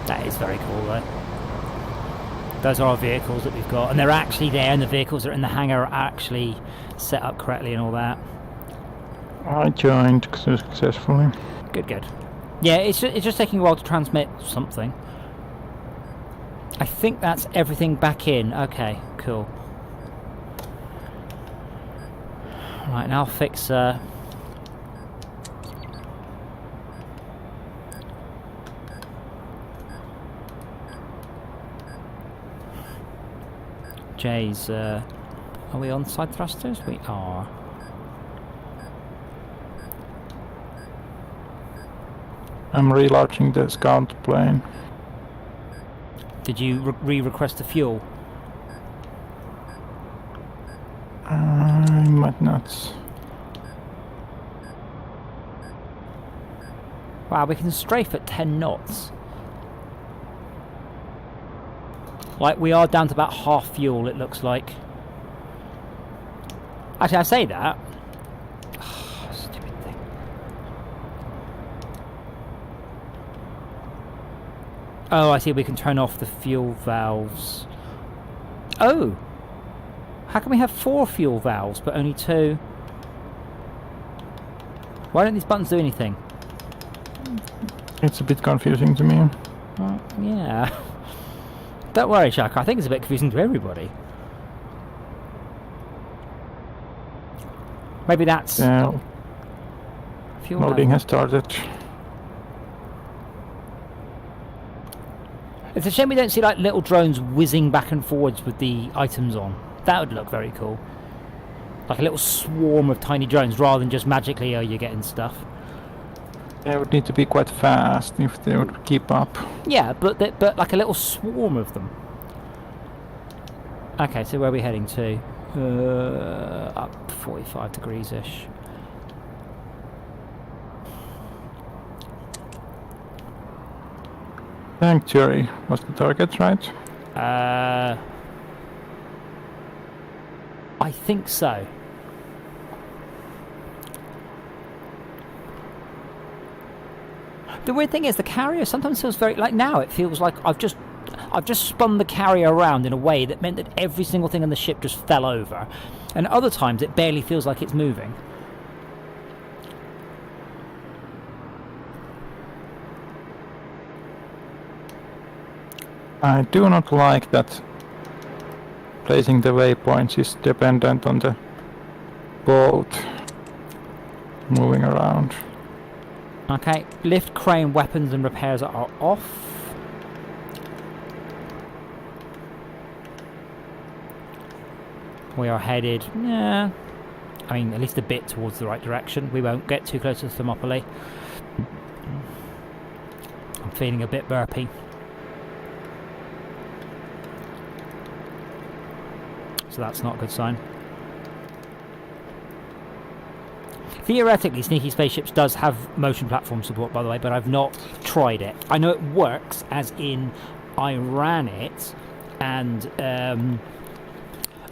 That is very cool though. Those are our vehicles that we've got, and they're actually there, and the vehicles that are in the hangar are actually set up correctly and all that. I joined successfully. Good, good. Yeah, it's just taking a while to transmit something. I think that's everything back in. Okay, cool. Right, now I'll fix... Jay's... Are we on side thrusters? We are. I'm relaunching the scout plane. Did you re-request the fuel? I might not. Wow, we can strafe at 10 knots. Like, we are down to about half fuel, it looks like. Actually, I say that. Stupid thing. Oh, I see, we can turn off the fuel valves. Oh! How can we have 4 fuel valves, but only 2? Why don't these buttons do anything? It's a bit confusing to me. Yeah. Don't worry, Shaka. I think it's a bit confusing to everybody. Maybe that's fuel Loading level. has started. It's a shame we don't see like little drones whizzing back and forwards with the items on. That would look very cool. Like a little swarm of tiny drones rather than just magically, oh, you're getting stuff. They would need to be quite fast if they would keep up. Yeah, but like a little swarm of them. Okay, so where are we heading to? Up 45 degrees-ish. Sanctuary was the target, right? I think so. The weird thing is the carrier sometimes feels very... Like now it feels like I've just spun the carrier around in a way that meant that every single thing on the ship just fell over. And other times it barely feels like it's moving. I do not like that placing the waypoints is dependent on the boat moving around. Okay, lift, crane, weapons and repairs are off. We are headed, I mean, at least a bit towards the right direction. We won't get too close to Thermopylae. I'm feeling a bit burpy. So that's not a good sign. Theoretically, Sneaky Spaceships does have motion platform support, by the way, but I've not tried it. I know it works, as in I ran it and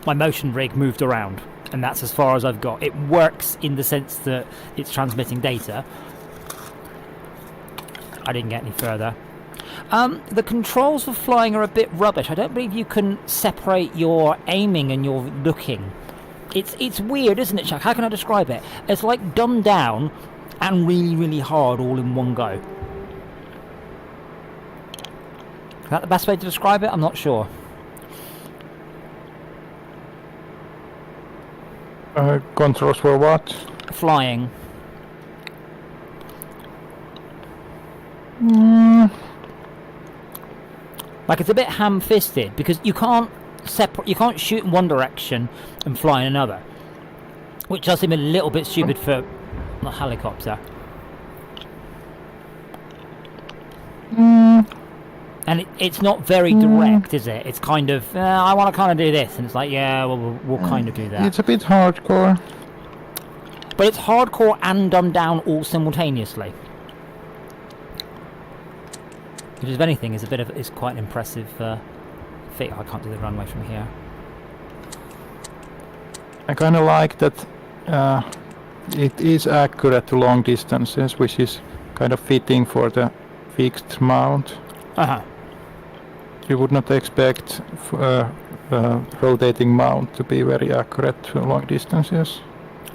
my motion rig moved around, and that's as far as I've got. It works in the sense that it's transmitting data. I didn't get any further. The controls for flying are a bit rubbish. I don't believe you can separate your aiming and your looking. It's weird, isn't it, Chuck? How can I describe it? It's like dumbed down and really, really hard all in one go. Is that the best way to describe it? I'm not sure. Controls for what? Flying. Like it's a bit ham-fisted because you can't shoot in one direction and fly in another, which does seem a little bit stupid for a helicopter. And it's not very direct, is it? It's kind of, I want to kind of do this, and it's like, yeah, well, we'll kind of do that. It's a bit hardcore. But it's hardcore and dumbed down all simultaneously. Which, if anything, is quite an impressive feat. I can't do the runway from here. I kind of like that it is accurate to long distances, which is kind of fitting for the fixed mount. Uh-huh. You would not expect rotating mount to be very accurate to long distances.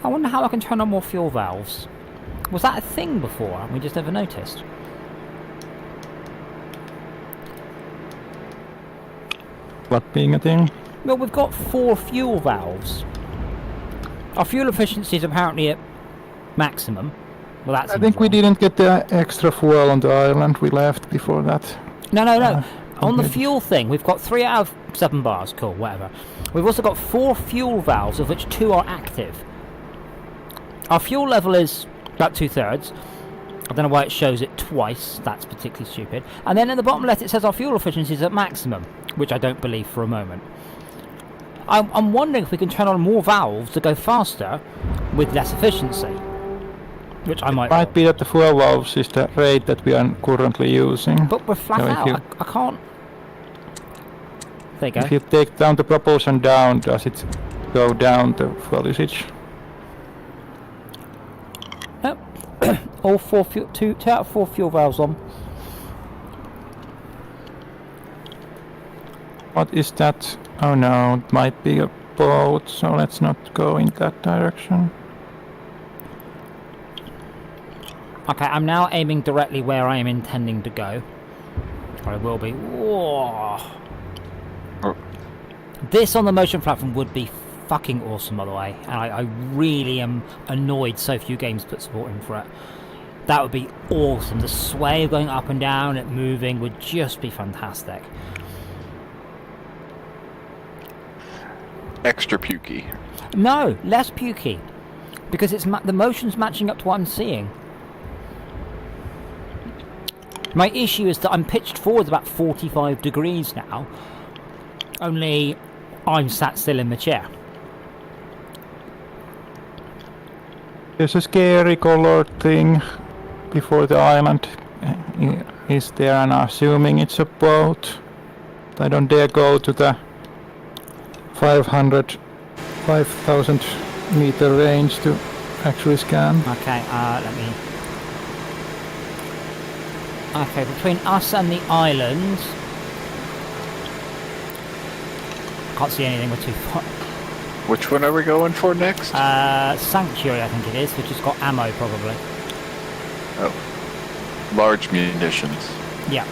I wonder how I can turn on more fuel valves. Was that a thing before and we just never noticed? What being a thing? Well, we've got 4 fuel valves. Our fuel efficiency is apparently at maximum. Well, that's I think we wrong. didn't get the extra fuel on the island. We left before that. No. On the okay. fuel thing, we've got 3 out of 7 bars. Cool, whatever. We've also got 4 fuel valves, of which 2 are active. Our fuel level is about 2/3. I don't know why it shows it twice. That's particularly stupid. And then in the bottom left, it says our fuel efficiency is at maximum, which I don't believe for a moment. I'm wondering if we can turn on more valves to go faster with less efficiency, which I might. Might be that the fuel valves is the rate that we are currently using. But we're flat So if out. you- I can't. There you go. If you take down the propulsion down, does it go down the fuel usage? Nope. All 4 fuel, 2 out of 4 fuel valves on. What is that? Oh no, it might be a boat, so let's not go in that direction. Okay, I'm now aiming directly where I am intending to go. Or I will be. Whoa. Oh. This on the motion platform would be fucking awesome, by the way. And I really am annoyed so few games put support in for it. That would be awesome. The sway of going up and down, it moving, would just be fantastic. Extra pukey. No, less pukey. Because it's the motion's matching up to what I'm seeing. My issue is that I'm pitched forwards about 45 degrees now. Only I'm sat still in the chair. There's a scary colored thing before the island is there, and I'm assuming it's a boat. I don't dare go to the 5,000 meter range to actually scan. Okay, let me... Okay, between us and the island... Can't see anything, we're too far. Which one are we going for next? Sanctuary, I think it is, which has got ammo, probably. Oh. Large munitions. Yeah.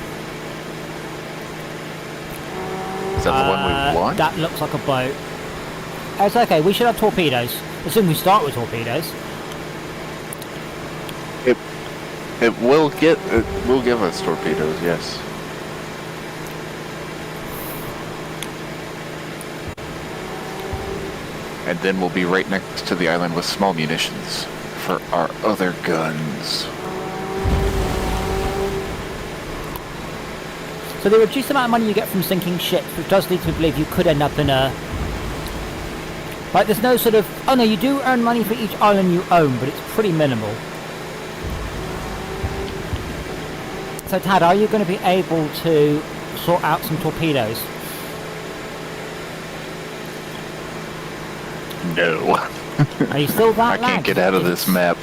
Is that the one we want? That looks like a boat. It's okay, we should have torpedoes. Assume we start with torpedoes. It will give us torpedoes, yes. And then we'll be right next to the island with small munitions for our other guns. So the reduced amount of money you get from sinking ships, which does lead to believe you could end up in a... Like, there's no sort of... Oh no, you do earn money for each island you own, but it's pretty minimal. So Tad, are you going to be able to sort out some torpedoes? No. Are you still that I can't lagged? get out of this map.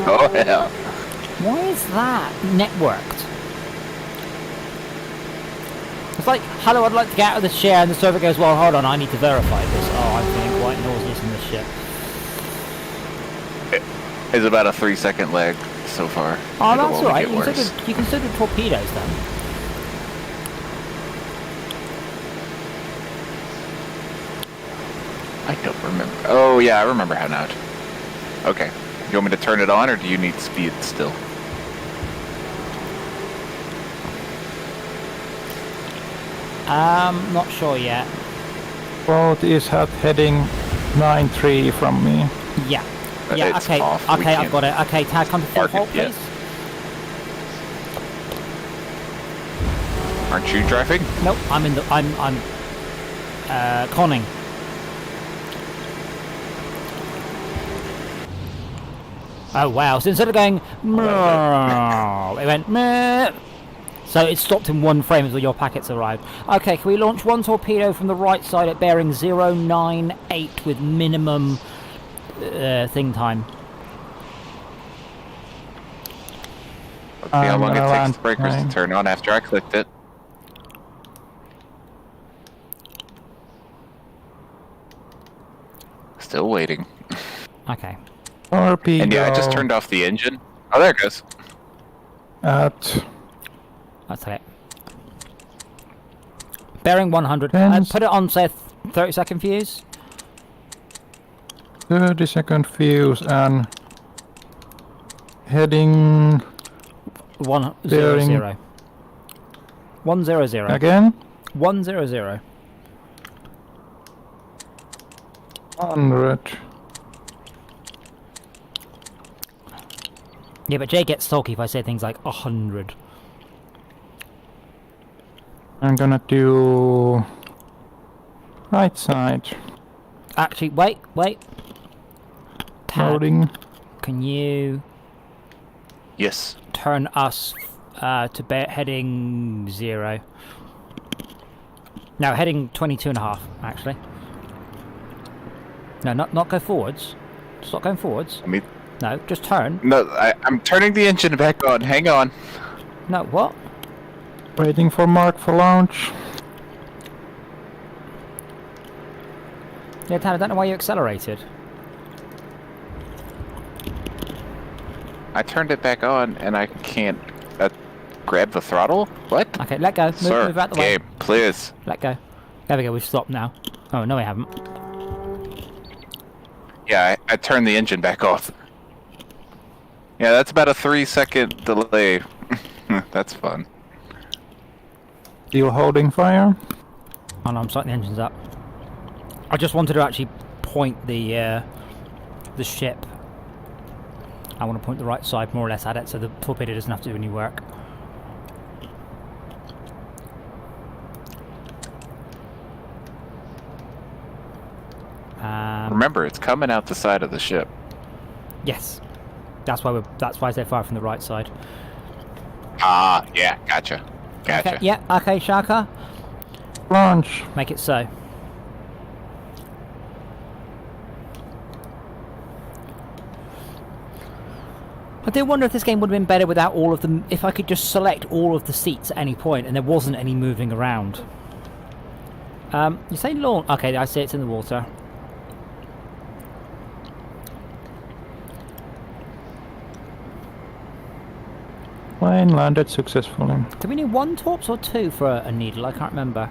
Oh yeah. Why is that networked? It's like, hello, I'd like to get out of this chair, and the server goes, well, hold on, I need to verify this. Oh, I'm feeling quite nauseous in this ship. It's about a 3-second lag so far. Oh, It'll that's only alright. get worse. You can still do torpedoes then. I don't remember. Oh yeah, I remember how now. Okay. You want me to turn it on, or do you need speed still? Not sure yet. Boat is at heading 9-3 from me. Yeah. Yeah, It's okay. off. We Okay, I've can't got it. Okay, Tad, come to full mark it halt, yet. please. Aren't you driving? Nope, I'm in the... I'm conning. Oh, wow. So instead of going... It went... Meh. So it stopped in one frame until your packets arrived. Okay, can we launch one torpedo from the right side at bearing 098 with minimum thing time? Let's see how long it takes land the breakers plane. to turn on after I clicked it. Still waiting. Okay. Torpedo. And yeah, I just turned off the engine. Oh, there it goes. At That's it. Bearing 100. Depends. Put it on, say, 30-second fuse. 30-second fuse and heading 100. Bearing. 100. again. 100. 100. Yeah, but Jay gets sulky if I say things like 100. I'm gonna do right side. Actually, wait. Tad, Loading. can you Yes. turn us to heading 0? No, heading 22.5, actually. No, not go forwards. Stop going forwards. I mean, No, just turn. no, I'm turning the engine back on. Hang on. No, what? Waiting for Mark for launch. Yeah, Tad, I don't know why you accelerated. I turned it back on, and I can't grab the throttle. What? Okay, let go. Sir, Move out the way. game, please. Let go. There we go, we've stopped now. Oh, no we haven't. Yeah, I turned the engine back off. Yeah, that's about a 3-second delay. That's fun. Still holding fire. Oh no, I'm starting the engines up. I just wanted to actually point the ship. I want to point the right side more or less at it so the torpedo doesn't have to do any work. Remember, it's coming out the side of the ship. Yes. That's why they're far from the right side. Ah, yeah, gotcha. Gotcha. Okay, yeah, okay, Shaka. Launch. Make it so. I do wonder if this game would have been better without all of them, if I could just select all of the seats at any point and there wasn't any moving around. You say launch? Okay, I see it's in the water. Plane landed successfully. Do we need 1 torps or 2 for a needle? I can't remember.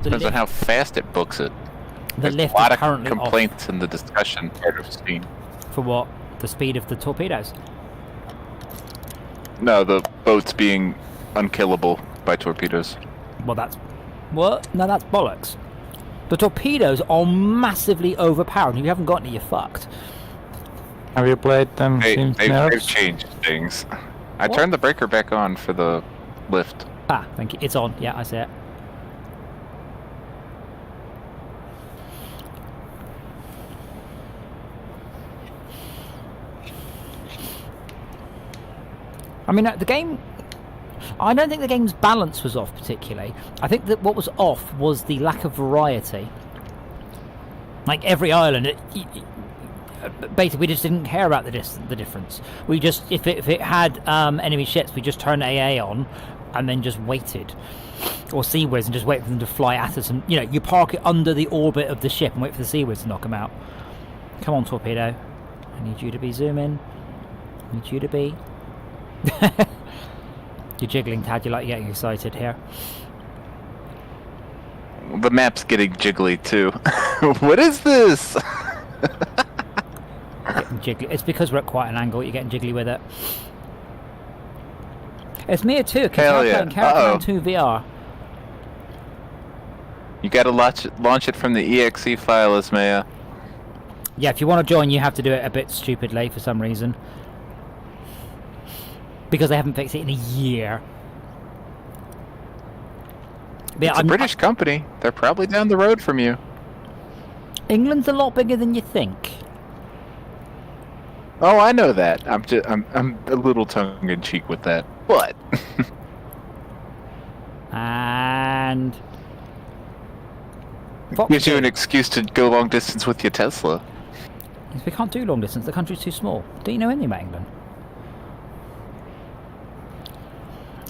Depends on how fast it books it. The There's lift a lot is of currently complaints in the discussion part of Steam. off. For what? The speed of the torpedoes? No, the boats being unkillable by torpedoes. Well, that's... What? No, that's bollocks. The torpedoes are massively overpowered. If you haven't got any, you're fucked. Have you played them since They've nerfs? changed things. I What? turned the breaker back on for the lift. Ah, thank you. It's on. Yeah, I see it. I mean, the game... I don't think the game's balance was off particularly. I think that what was off was the lack of variety. Like every island, basically we just didn't care about the difference. We just, if it had enemy ships, we just turned AA on and then just waited. Or Seawards and just wait for them to fly at us. And, you know, you park it under the orbit of the ship and wait for the Seawards to knock them out. Come on, torpedo. I need you to be zooming. I need you to be... You're jiggling, Tad. You're like getting excited here. The map's getting jiggly too. What is this? Getting jiggly. It's because we're at quite an angle. You're getting jiggly with it. It's me too. Hell yeah. Uh-oh. 2 VR. You gotta launch it from the exe file, Ismaya. Yeah, if you want to join, you have to do it a bit stupidly for some reason. Because they haven't fixed it in a year. But yeah, It's a British company. They're probably down the road from you. England's a lot bigger than you think. Oh, I know that. I'm a little tongue in cheek with that. But And... gives you an excuse to go long distance with your Tesla. We can't do long distance. The country's too small. Do you know anything about England?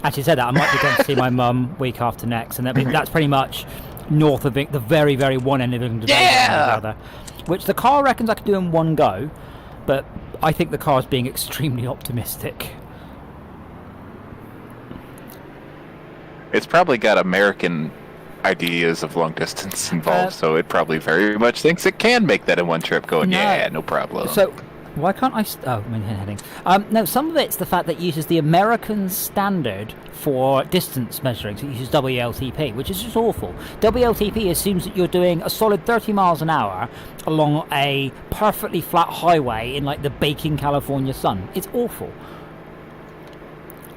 Actually, said that I might be going to see my mum week after next, and that's pretty much north of the very, very one end of England, Yeah! which the car reckons I could do in one go, but I think the car's being extremely optimistic. It's probably got American ideas of long distance involved, so it probably very much thinks it can make that in one trip. Going, No. yeah, no problem. So, why can't I... heading. No, some of it's the fact that it uses the American standard for distance measuring, so it uses WLTP, which is just awful. WLTP assumes that you're doing a solid 30 miles an hour along a perfectly flat highway in, like, the baking California sun. It's awful.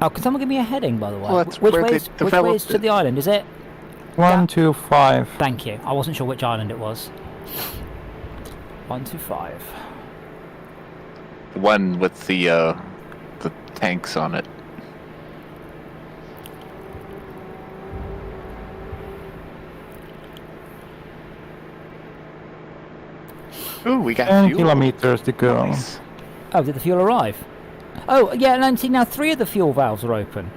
Oh, can someone give me a heading, by the way? Well, that's which where way they is developed to the island? Is it... 125. Thank you. I wasn't sure which island it was. 125. The one with the tanks on it. Ooh, we got 10 fuel. kilometers to go. Nice. Oh, did the fuel arrive? Oh, yeah, and see, now 3 of the fuel valves are open.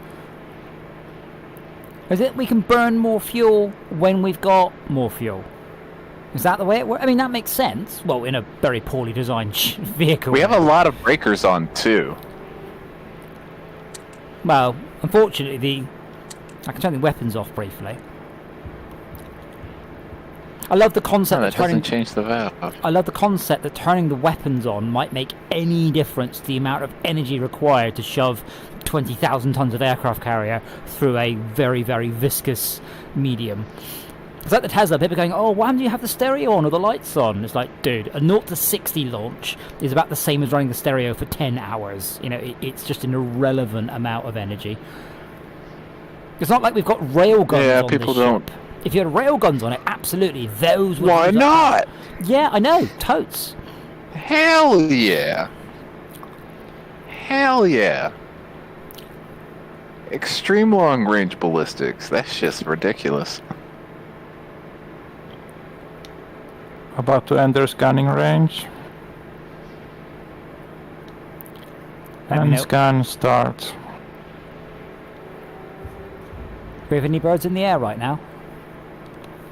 Is it we can burn more fuel when we've got more fuel? Is that the way it works? I mean, that makes sense. Well, in a very poorly designed vehicle. We have a lot of breakers on too. Well, unfortunately, I can turn the weapons off briefly. I love the concept No, of that turning... doesn't change the valve. I love the concept that turning the weapons on might make any difference to the amount of energy required to shove 20,000 tons of aircraft carrier through a very, very viscous medium. It's like the Tesla, people going, oh, why don't you have the stereo on or the lights on? It's like, dude, a 0 to 60 launch is about the same as running the stereo for 10 hours. You know, it's just an irrelevant amount of energy. It's not like we've got railguns Yeah, on people this don't. ship. If you had railguns on it, absolutely, those would Why use up- not? Yeah, I know, totes. Hell yeah. Hell yeah. Extreme long range ballistics. That's just ridiculous. About to enter scanning range. Let me And know. scan start. Do we have any birds in the air right now?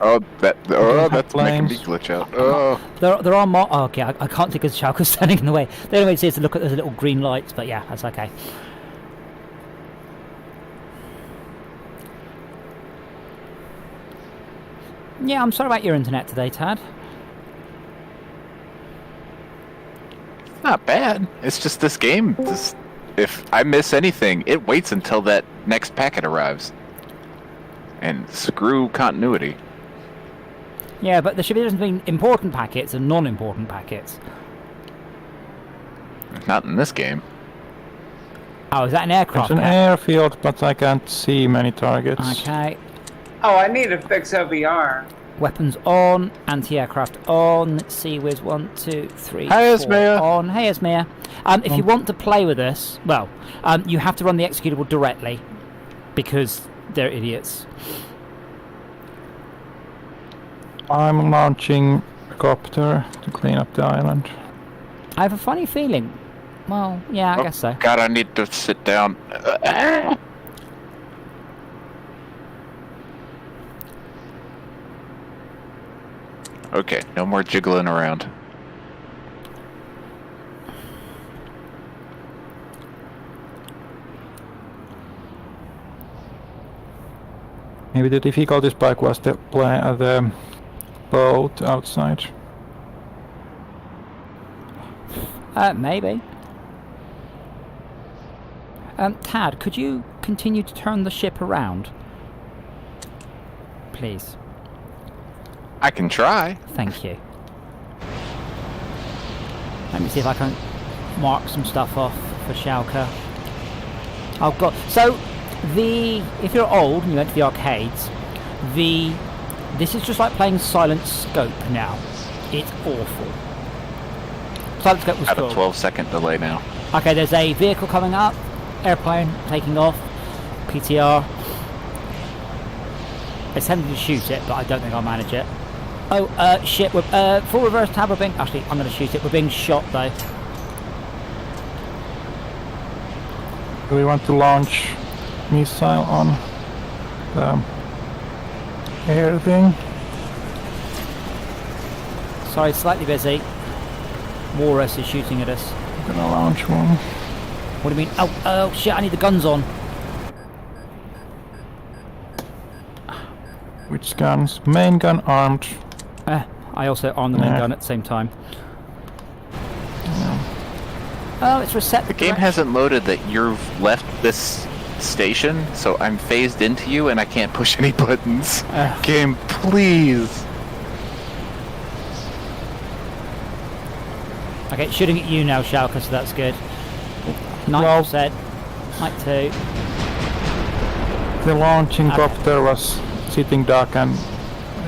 Oh, that's making me Planes. glitch out. Oh, There are more. Oh, okay, I can't think because Chalker's standing in the way. The only way to see is to look at those little green lights, but yeah, that's okay. Yeah, I'm sorry about your internet today, Tad. not bad. It's just this game. If I miss anything, it waits until that next packet arrives. And screw continuity. Yeah, but there should be a difference between important packets and non-important packets. Not in this game. Oh, is that an aircraft? There's an carrier? airfield, but I can't see many targets. Okay. Oh, I need to fix OBR. Weapons on, anti-aircraft on, Sea-Wiz 1, 2, 3, Hey, 4 Esmea. on. Hey, Esmea. If you want to play with us, well, you have to run the executable directly because they're idiots. I'm launching a copter to clean up the island. I have a funny feeling. Well, yeah, I guess so. God, I need to sit down. Okay, no more jiggling around. Maybe the difficulty spike was the the boat outside. Maybe. Tad, could you continue to turn the ship around? Please. I can try. Thank you. Let me see if I can mark some stuff off for Schalke. Oh god. So if you're old and you went to the arcades, this is just like playing Silent Scope now. It's awful. Silent Scope was At a cool. 12-second delay now. Okay, there's a vehicle coming up, airplane taking off, PTR. It's tempting to shoot it, but I don't think I'll manage it. Oh, shit, we're, full reverse tab, we're being, actually, I'm going to shoot it, we're being shot though. Do we want to launch missile on the air thing. Sorry, slightly busy. Walrus is shooting at us. I'm gonna launch one. What do you mean? Oh shit, I need the guns on. Which guns? Main gun armed. I also arm the main Yeah. gun at the same time. Oh, it's reset the The game direction. hasn't loaded that you've left this station, so I'm phased into you and I can't push any buttons. Game, please. Okay, shooting at you now, Schalke, so that's good. Well- 9%. Night 2. The launching Okay. copter was sitting duck and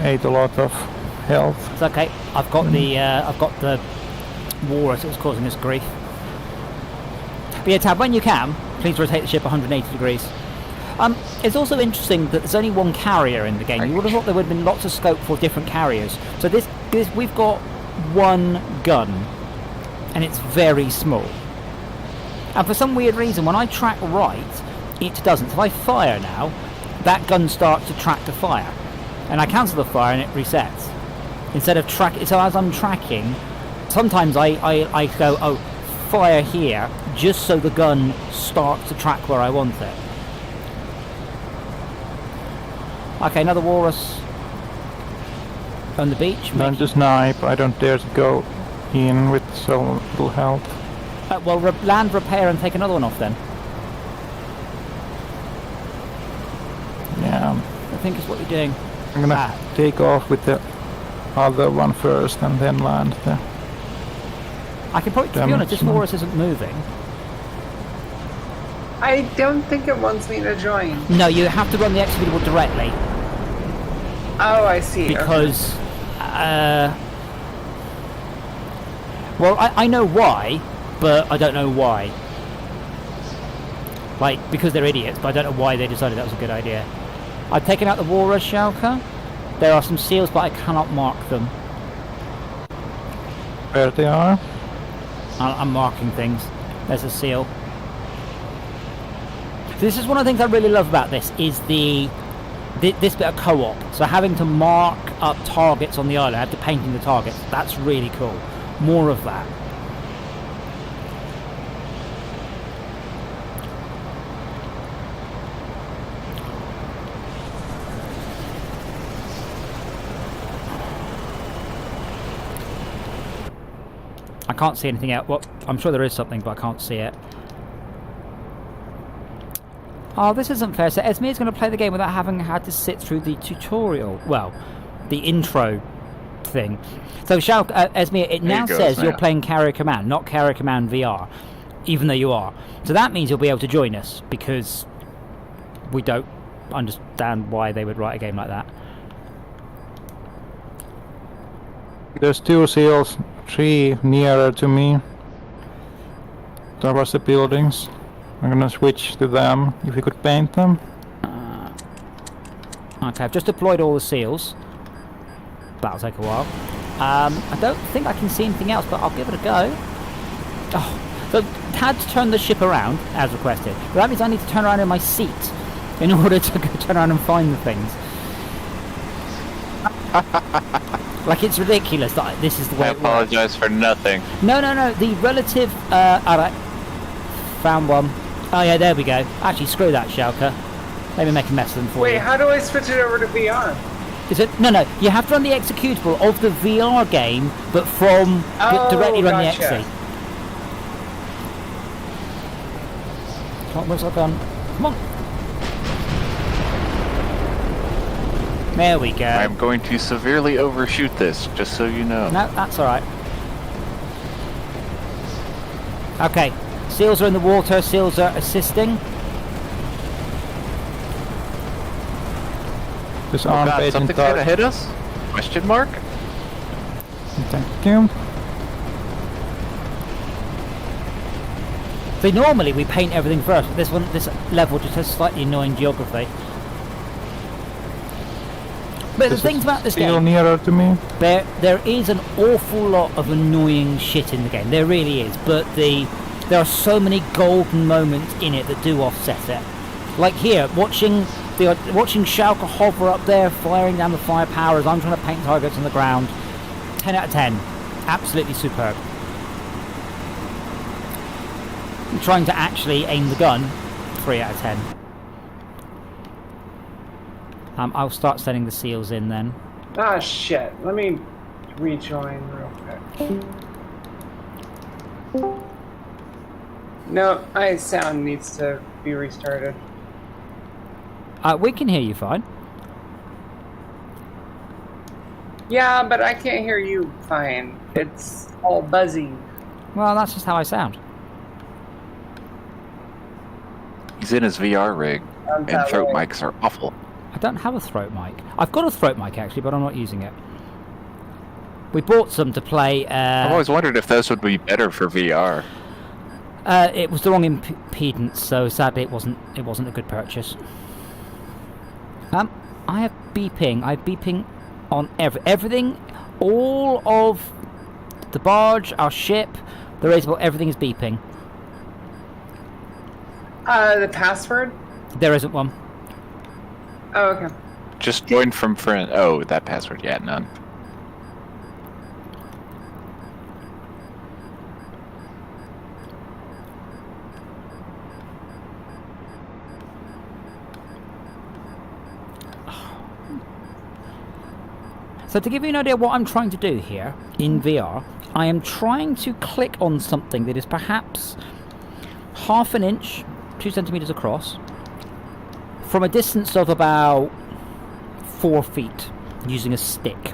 ate a lot of health. It's okay. I've got the walrus that was causing us grief. But yeah, Tab, when you can, please rotate the ship 180 degrees. It's also interesting that there's only one carrier in the game. You would have thought there would have been lots of scope for different carriers. So this we've got one gun, and it's very small. And for some weird reason, when I track right, it doesn't. So if I fire now, that gun starts to track the fire, and I cancel the fire and it resets. Instead of so as I'm tracking, sometimes I go, oh, fire here, just so the gun starts to track where I want it. Okay, another walrus on the beach. Learn to snipe. I don't dare to go in with so little health. Well, land, repair, and take another one off then. Yeah, I think is what you're doing. I'm gonna take off with the other one first and then land there. I can probably, to be honest, this Damage. walrus isn't moving. I don't think it wants me to join. No, you have to run the executable directly Oh, I see. Okay. because, well, I know why, but I don't know why. Like, because they're idiots, but I don't know why they decided that was a good idea. I've taken out the walrus, Schalke. There are some seals, but I cannot mark them. Where they are? I'm marking things. There's a seal. This is one of the things I really love about this, is this bit of co-op. So having to mark up targets on the island, after painting the targets, that's really cool. More of that. I can't see anything else. Well, I'm sure there is something, but I can't see it. Oh, this isn't fair. So Esme is going to play the game without having had to sit through the tutorial. Well, the intro thing. So, Esme, it now you go, says you're Esme. playing Carrier Command, not Carrier Command VR, even though you are. So that means you'll be able to join us, because we don't understand why they would write a game like that. There's 2 seals, 3 nearer to me. Towards the buildings. I'm gonna switch to them, if you could paint them. Okay, I've just deployed all the seals. That'll take a while. I don't think I can see anything else, but I'll give it a go. Oh, so had to turn the ship around, as requested. But that means I need to turn around in my seat in order to go turn around and find the things. Like, it's ridiculous that this is the way I it works. apologize for nothing. No. The relative... alright. Found one. Oh yeah, there we go. Actually, screw that, Schalke. Let me make a mess of them for Wait, you. how do I switch it over to VR? Is it? No. You have to run the executable of the VR game, but from directly run gotcha. the XE. Come on, where's that gone? Come on. There we go. I'm going to severely overshoot this, just so you know. No, that's alright. Okay. Seals are in the water. Seals are assisting. This Oh arm God, painting something's gonna target. hit us? Question mark? Thank you. See, normally we paint everything first, but this level just has slightly annoying geography. But the things about this Seal game, nearer to me. there is an awful lot of annoying shit in the game. There really is, but there are so many golden moments in it that do offset it. Like here, watching Schalke hover up there, firing down the firepower as I'm trying to paint targets on the ground. 10 out of 10. Absolutely superb. I'm trying to actually aim the gun. 3 out of 10. I'll start sending the seals in then. Ah, shit. Let me rejoin real quick. No, my sound needs to be restarted. We can hear you fine. Yeah, but I can't hear you fine. It's all buzzy. Well, that's just how I sound. He's in his VR rig, I'm and throat way. mics are awful. I don't have a throat mic. I've got a throat mic actually, but I'm not using it. We bought some to play. I've always wondered if those would be better for VR. It was the wrong impedance, so sadly it wasn't a good purchase. I have beeping. I have beeping on everything. All of the barge, our ship, the raceable, everything is beeping. The password? There isn't one. Oh, okay. Just join from friend. Oh, that password. Yeah, none. So to give you an idea of what I'm trying to do here in VR, I am trying to click on something that is perhaps half an inch, 2 centimeters across, from a distance of about 4 feet, using a stick.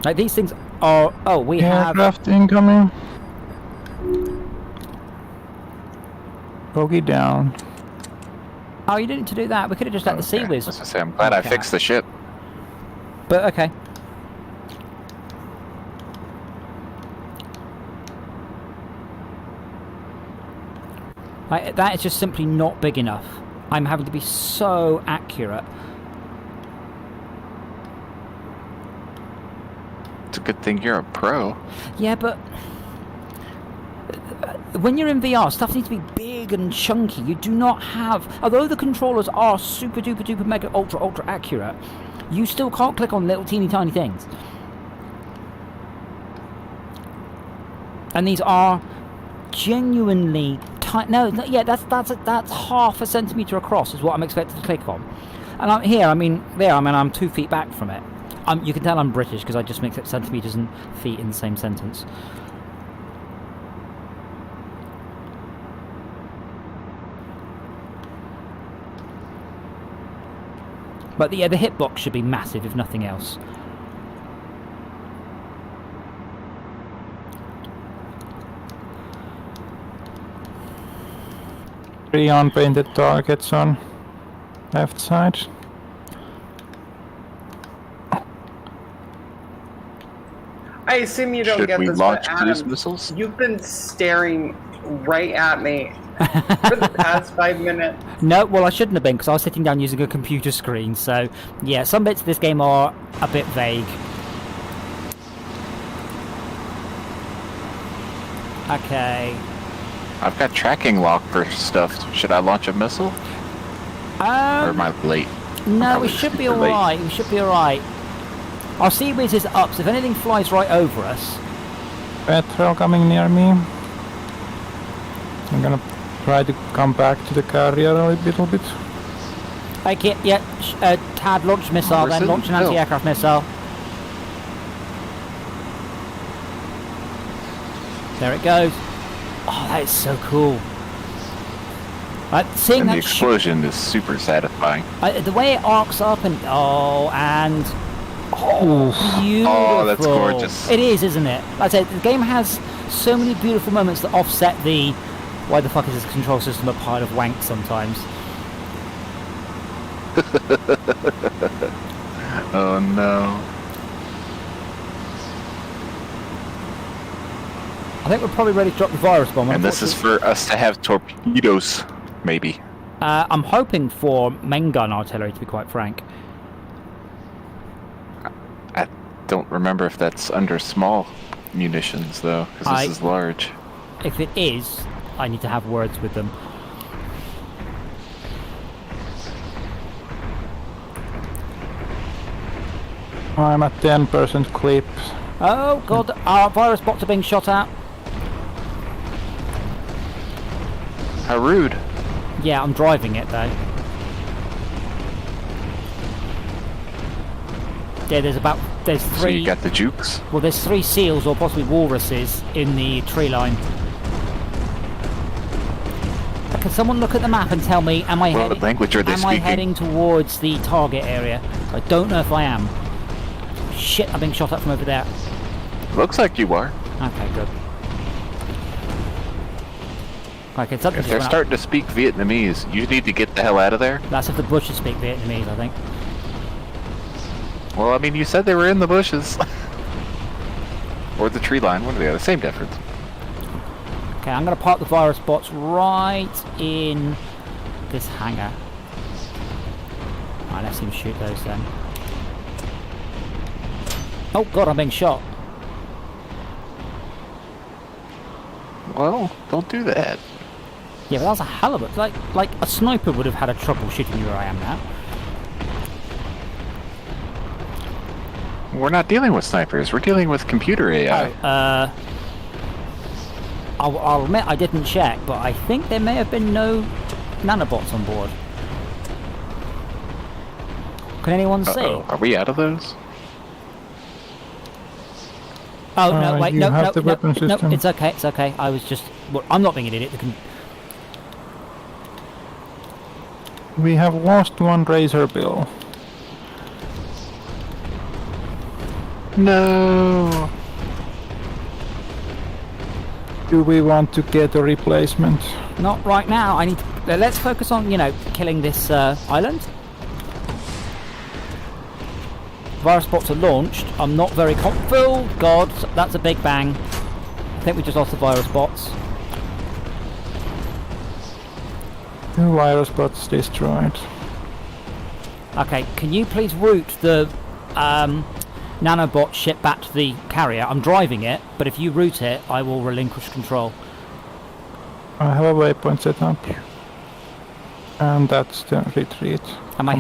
Like these things are. Oh, we have. Aircraft incoming. Bogey down. Oh, you didn't need to do that. We could have just let the sea Okay. whiz. I was gonna say, I'm glad I Okay. fixed the ship. But okay. That is just simply not big enough. I'm having to be so accurate. It's a good thing you're a pro. Yeah, but when you're in VR, stuff needs to be big and chunky. You do not have, although the controllers are super duper duper mega ultra accurate, you still can't click on little teeny tiny things. And these are genuinely tight. No, yeah, that's half a centimeter across is what I'm expected to click on. And I'm here. I mean, I'm 2 feet back from it. You can tell I'm British because I just mix up centimeters and feet in the same sentence. But yeah, the hitbox should be massive, if nothing else. Three unpainted targets on left side. I assume you don't Should get we this, launch but cruise Adam, missiles? you've been staring right at me for the past 5 minutes. No, well, I shouldn't have been because I was sitting down using a computer screen. So, yeah, some bits of this game are a bit vague. Okay. I've got tracking lock for stuff. Should I launch a missile? Or am I late? No, probably we should be super late. alright. We should be alright. Our sea whiz is up, so if anything flies right over us. Petrol coming near me. I'm gonna try to come back to the carrier a little bit. Okay, yeah, TAD launch missile, Where's then it? launch an Oh. anti-aircraft missile. There it goes. Oh, that is so cool. Seeing And the that explosion is super satisfying. the way it arcs up and beautiful. Oh, that's gorgeous. It is, isn't it? Like I said, the game has so many beautiful moments that offset the why the fuck is this control system a pile of wank sometimes. Oh no. I think we're probably ready to drop the virus bomb. And this is for us to have torpedoes, maybe. I'm hoping for main gun artillery, to be quite frank. I don't remember if that's under small munitions, though, because this is large. If it is, I need to have words with them. I'm at 10% clip. Oh god, our virus bots are being shot at. How rude. Yeah, I'm driving it though. Yeah, there's So three. you got the jukes? Well, there's 3 seals or possibly walruses in the tree line. Can someone look at the map and tell me, am I What heading? language are they Am I speaking? heading towards the target area? I don't know if I am. Shit, I'm being shot at from over there. Looks like you are. Okay, good. Okay, something If just they're went up. starting to speak Vietnamese, you need to get the hell out of there. That's if the bushes speak Vietnamese, I think. Well, I mean, you said they were in the bushes. Or the tree line, one or the other. Same difference. Okay, I'm going to park the virus bots right in this hangar. Alright, let's see him shoot those then. Oh god, I'm being shot. Well, don't do that. Yeah, but that was a hell of a... Like a sniper would have had a trouble shooting you where I am now. We're not dealing with snipers. We're dealing with computer AI. I'll admit I didn't check, but I think there may have been no nanobots on board. Can anyone see? Uh-oh. Are we out of those? Oh no! Wait, you no, have no, the no, weapon no! system. It's okay, it's okay. I was just... Well, I'm not being an idiot. We have lost one Razor Bill. No. Do we want to get a replacement? Not right now. I need to... let's focus on, killing this island. Virus bots are launched. I'm not very oh god, that's a big bang. I think we just lost the virus bots. 2 virus bots destroyed. Okay, can you please route the nanobot ship back to the carrier? I'm driving it, but if you route it, I will relinquish control. I have a waypoint set up. And that's the retreat. Am I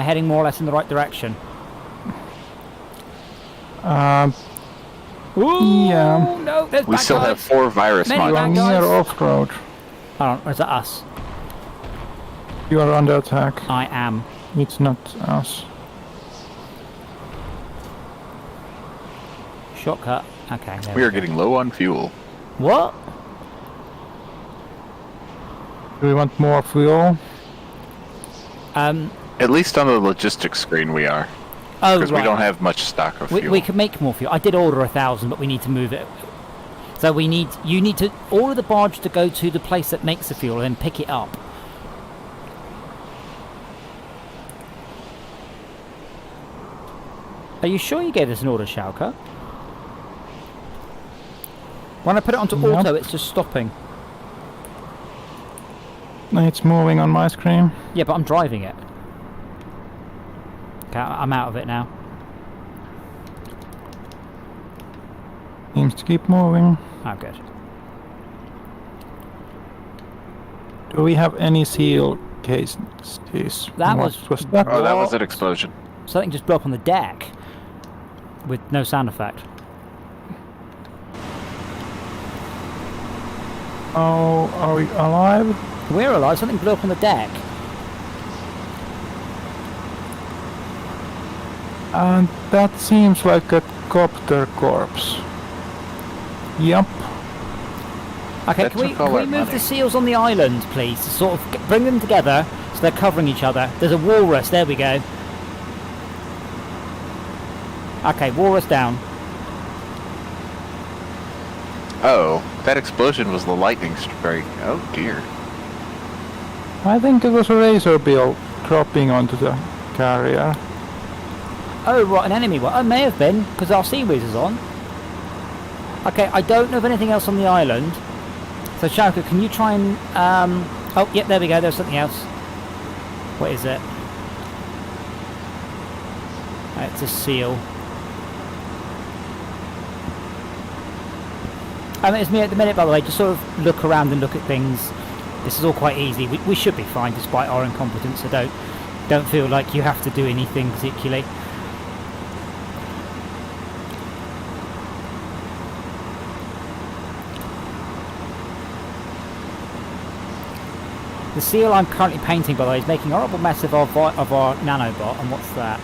heading more or less in the right direction? Ooh, Yeah. no, there's We bad still guys. have 4 virus Many You are bad modules. guys. near off-road. Hold on, or is that us? You are under attack. I am. It's not us. Shortcut. Okay. There We are go. getting low on fuel. What? Do we want more fuel? At least on the logistics screen we are. Oh, Because right. we don't have much stock of fuel. We can make more fuel. I did order 1,000, but we need to move it. So you need to order the barge to go to the place that makes the fuel and then pick it up. Are you sure you gave us an order, Schalke? When I put it onto Yep. auto, it's just stopping. It's moving on my screen. Yeah, but I'm driving it. Okay, I'm out of it now. Seems to keep moving. Oh, good. Do we have any seal cases? That What was- that? Oh, that was an explosion. Something just blew up on the deck with no sound effect. Oh, are we alive? We're alive. Something blew up on the deck. And that seems like a copter corpse. Yup. Okay, That can we took all our move money. the seals on the island, please? To sort of bring them together so they're covering each other. There's a walrus. There we go. Okay, walrus down. Oh, that explosion was the lightning strike. Oh dear. I think it was a Razor Bill dropping onto the carrier. Oh, right, an enemy one. Oh, may have been, because our seaweeds is on. Okay, I don't know of anything else on the island. So, Schalke, can you try and... oh, yep, there we go. There's something else. What is it? It's a seal. It's me at the minute, by the way. Just sort of look around and look at things. This is all quite easy. We should be fine despite our incompetence, so don't feel like you have to do anything particularly. The seal I'm currently painting, by the way, is making a horrible mess of our nanobot. And what's that?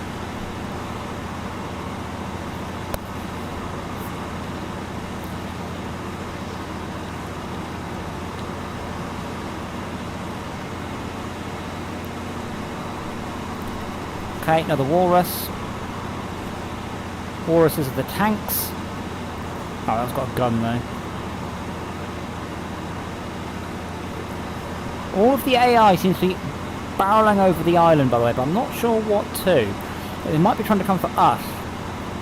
Okay, another walrus. Walruses are the tanks. Oh, that's got a gun though. All of the AI seems to be barreling over the island, by the way, but I'm not sure what to. They might be trying to come for us,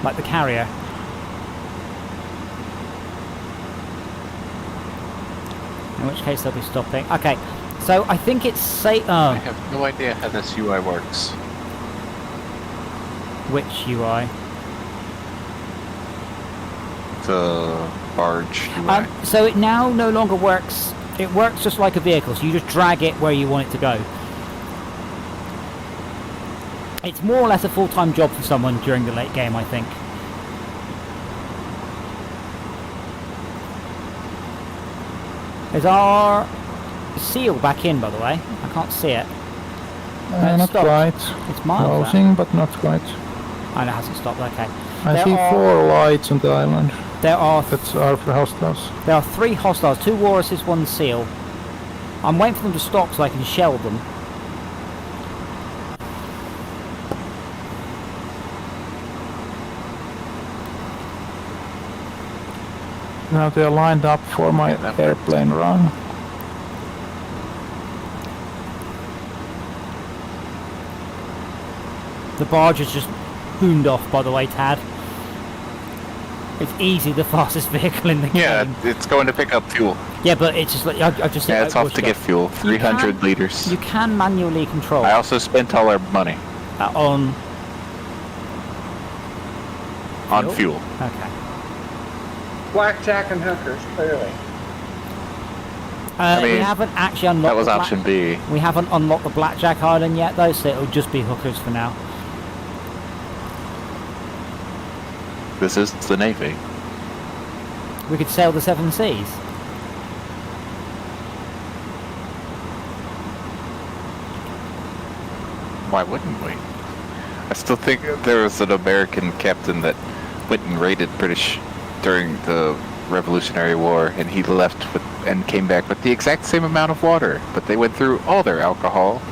like the carrier. In which case they'll be stopping. Okay, so I think it's safe. I Oh, have no idea how this UI works. which UI? The barge UI. So it now no longer works. It works just like a vehicle, so you just drag it where you want it to go. It's more or less a full-time job for someone during the late game, I think. Is our seal back in, by the way? I can't see it. Not stopped. quite. It's miles. Closing, but not quite. Oh, it hasn't stopped. Okay. I There see are- 4 lights on the island. There are That's our hostiles. 3 hostiles, 2 walruses, 1 seal. I'm waiting for them to stop so I can shell them. Now they're lined up for my Yeah, that airplane run. The barge is just boomed off, by the way, Tad. It's easily the fastest vehicle in the Yeah, game. it's going to pick up fuel. Yeah, but it's just like I just Yeah, it's off watched to it. get fuel. 300 can- liters. You can manually control I also spent all our money on. on fuel. Okay. Blackjack and hookers, clearly. I We mean, haven't actually unlocked. That was the black- option B. We haven't unlocked the Blackjack Island yet, though, so it'll just be hookers for now. This is the Navy. We could sail the 7 Seas. Why wouldn't we? I still think there was an American captain that went and raided British during the Revolutionary War, and he left with and came back with the exact same amount of water. But they went through all their alcohol.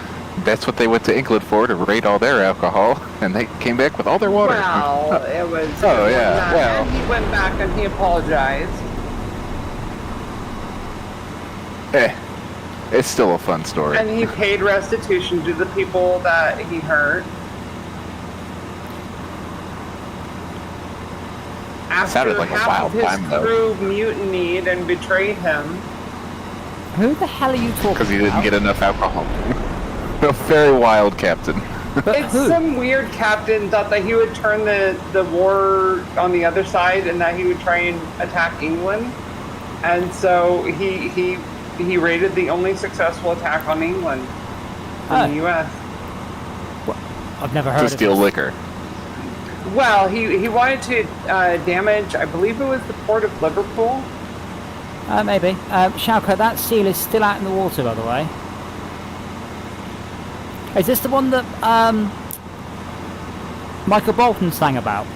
That's what they went to England for, to raid all their alcohol, and they came back with all their water. Well, it was. Oh, it was yeah, not. well. And he went back and he apologized. It's still a fun story. And he paid restitution to the people that he hurt. After Sounded like a half wild of his time, though. crew mutinied and betrayed him. Who the hell are you talking Because he about? didn't get enough alcohol. A very wild captain. But It's who? some weird captain thought that he would turn the war on the other side and that he would try and attack England. And so he raided the only successful attack on England Oh. in the U.S. I've never heard To of steal this. liquor. Well, he wanted to damage, I believe it was the port of Liverpool. Maybe. Shauko, that seal is still out in the water, by the way. Is this the one that Michael Bolton sang about?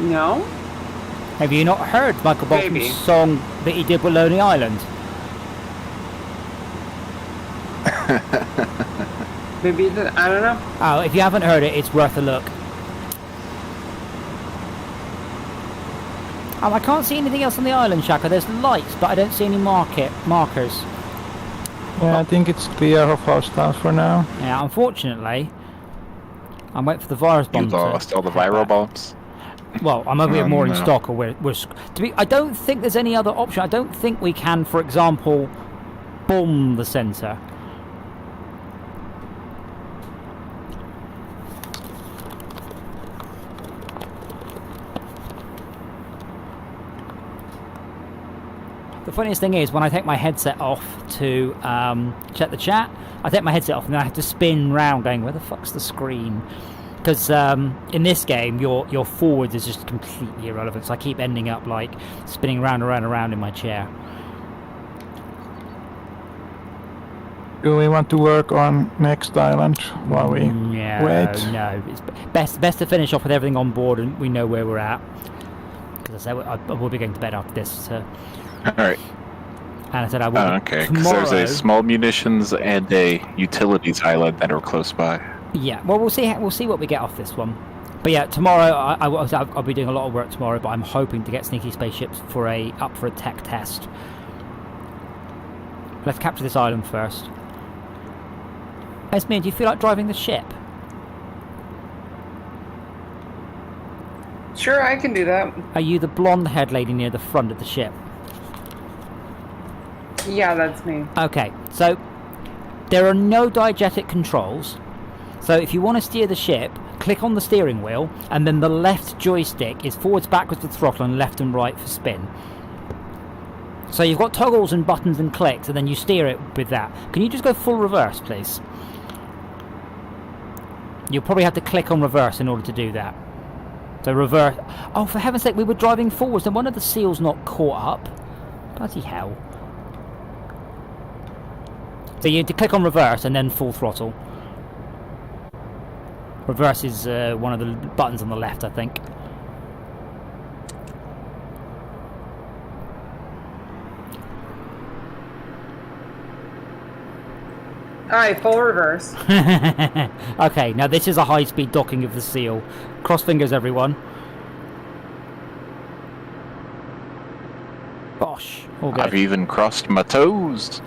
No. Have you not heard Michael Bolton's Maybe. song that he did with Lonely Island? Maybe I don't know. Oh, if you haven't heard it, it's worth a look. I can't see anything else on the island, Shaka. There's lights, but I don't see any markers. Yeah, I think it's clear of hostiles for now. Yeah, unfortunately, I'm waiting for the virus You bomb to lost all the head viral back. bombs. Well, I'm over here more in no. stock, or I don't think there's any other option. I don't think we can, for example, bomb the centre. The funniest thing is when I take my headset off to check the chat, I take my headset off and then I have to spin round going, where the fuck's the screen? Because in this game, your forwards is just completely irrelevant. So I keep ending up like spinning round and round and round in my chair. Do we want to work on next island while we No, wait? no. It's best to finish off with everything on board and we know where we're at. Because I said I will be going to bed after this. So. All right. And I said I will. Okay. Because there's a small munitions and a utilities island that are close by. Yeah. Well, we'll see. We'll see what we get off this one. But yeah, tomorrow I'll be doing a lot of work tomorrow. But I'm hoping to get sneaky spaceships up for a tech test. Let's capture this island first. Esme, do you feel like driving the ship? Sure, I can do that. Are you the blonde-haired lady near the front of the ship? Yeah, that's me. Okay, so there are no diegetic controls. So if you want to steer the ship, click on the steering wheel, and then the left joystick is forwards, backwards for throttle, and left and right for spin. So you've got toggles and buttons and clicks, and then you steer it with that. Can you just go full reverse, please? You'll probably have to click on reverse in order to do that. So reverse. Oh, for heaven's sake, we were driving forwards and one of the seals not caught up. Bloody hell. So you need to click on reverse and then full throttle. Reverse is one of the buttons on the left, I think. Alright, full reverse. Okay, now this is a high-speed docking of the seal. Cross fingers, everyone. Bosh. All good. I've even crossed my toes.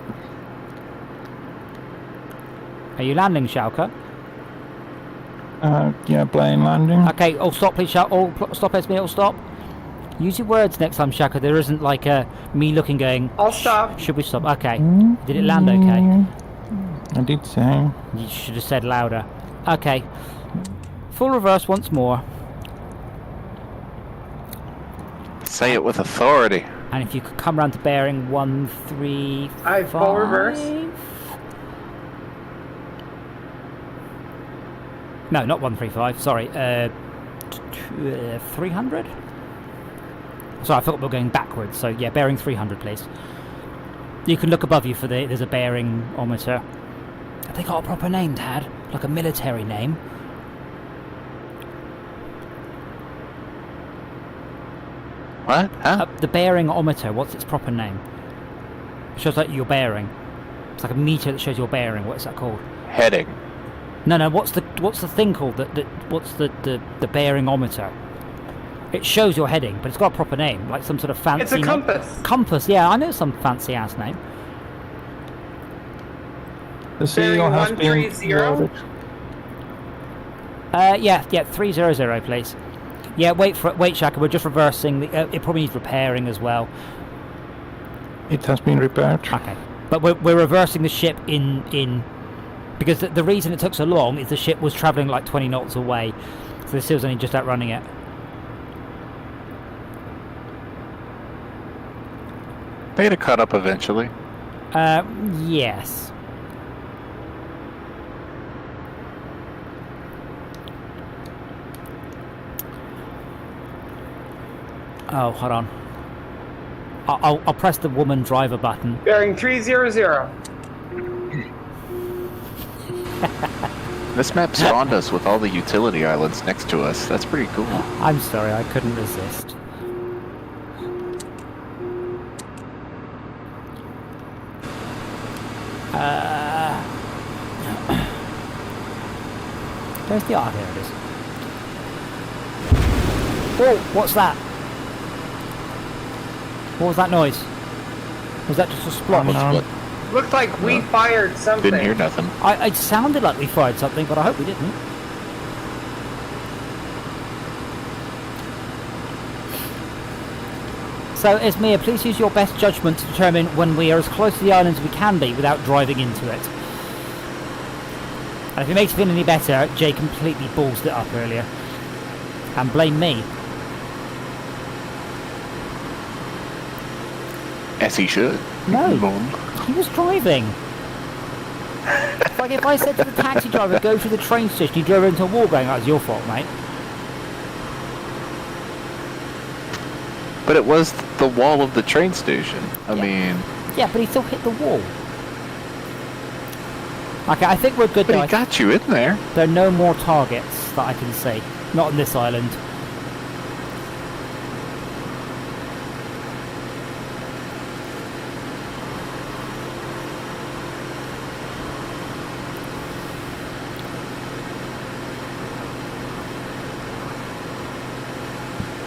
Are you landing, Schalke? Yeah, plane landing. Okay, all stop, please, Schalke. All stop, Esme, all stop. Use your words next time, Schalke. There isn't like me looking going... I'll stop. Should we stop? Okay. Did it land okay? I did say. You should have said louder. Okay. Full reverse once more. Say it with authority. And if you could come round to bearing 135... Alright, full reverse. No, not 135, sorry. 300? Sorry, I thought we were going backwards. So, yeah, bearing 300, please. You can look above you for there's a bearing-ometer. Have they got a proper name, Dad? Like a military name? What? Huh? The bearing-ometer, what's its proper name? It shows like your bearing. It's like a meter that shows your bearing. What is that called? Heading. No. What's the thing called? What's the bearing-ometer? It shows your heading, but it's got a proper name, like some sort of fancy. It's a compass. Compass, yeah, I know some fancy ass name. The seal has been 130? loaded. Yeah, 300, please. Yeah, wait, Shaka. We're just reversing. It probably needs repairing as well. It has been repaired. Okay, but we're reversing the ship in because the reason it took so long is the ship was travelling like 20 knots away, so the seal's only just outrunning it. They'd have caught up eventually. Yes. Oh, hold on. I'll press the woman driver button. Bearing 300. This map spawned us with all the utility islands next to us. That's pretty cool. I'm sorry, I couldn't resist. Where's the... there it is. Whoa, what's that? What was that noise? Was that just a splotch? What? Looked like we fired something. Didn't hear nothing. It sounded like we fired something, but I hope we didn't. So, Esmir, please use your best judgment to determine when we are as close to the island as we can be without driving into it. And if it makes you feel any better, Jay completely ballsed it up earlier. And blame me. As he should. No, Mom. he was driving. Like if I said to the taxi driver, go to the train station, he drove into a wall going, that's your fault, mate. But it was the wall of the train station. I Yeah. mean, Yeah, but he still hit the wall. Okay, I think we're good but though. he got you in there. There are no more targets that I can see. Not on this island.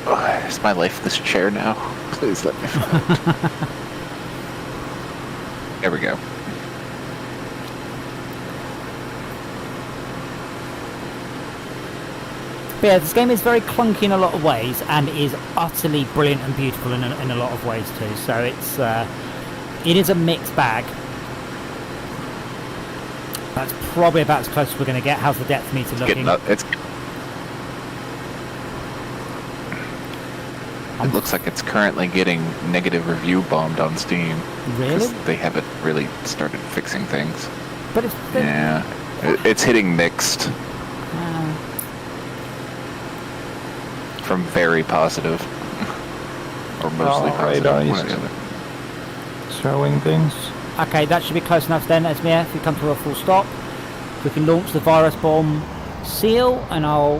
Oh, is my life this chair now? Please let me. There we go. But yeah, this game is very clunky in a lot of ways and is utterly brilliant and beautiful in a lot of ways too. So it is a mixed bag. That's probably about as close as we're going to get. How's the depth meter looking? It looks like it's currently getting negative review bombed on Steam. Really? 'Cause they haven't really started fixing things. But it's Yeah, it's hitting mixed from very positive, or mostly positive. radar one or is the other. showing things. Okay, that should be close enough then, Esmir. If we come to a full stop, we can launch the virus bomb seal, and I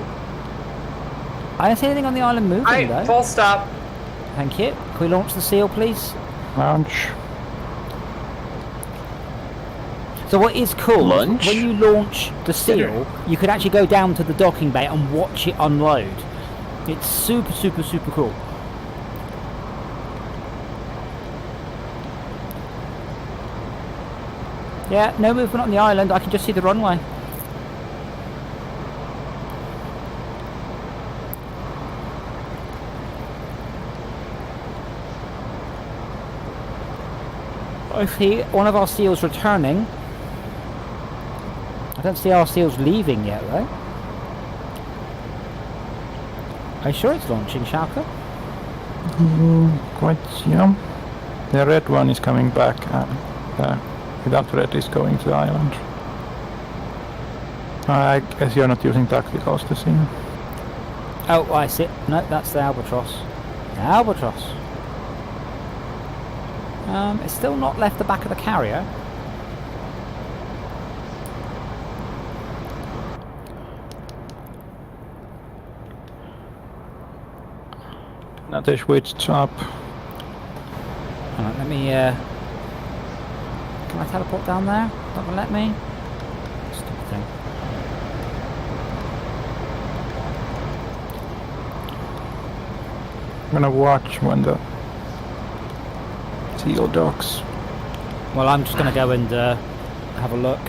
don't see anything on the island moving Alright, though. full stop. Thank you. Can we launch the seal, please? Launch. So what is cool, Lunch? when you launch the seal, you could actually go down to the docking bay and watch it unload. It's super, super, super cool. Yeah, no movement on the island. I can just see the runway. I see one of our seals returning. I don't see our seals leaving yet, though. Are you sure it's launching, Schalke? Quite, yeah. The red one is coming back, and without red is going to the island. I guess you're not using tacticals to see. Oh, I see. No, that's the Albatross. The Albatross. It's still not left the back of the carrier. Now they switched up. Alright, let me, can I teleport down there? Not gonna let me? Stupid thing. I'm gonna watch when the seal docks. Well, I'm just gonna go and have a look.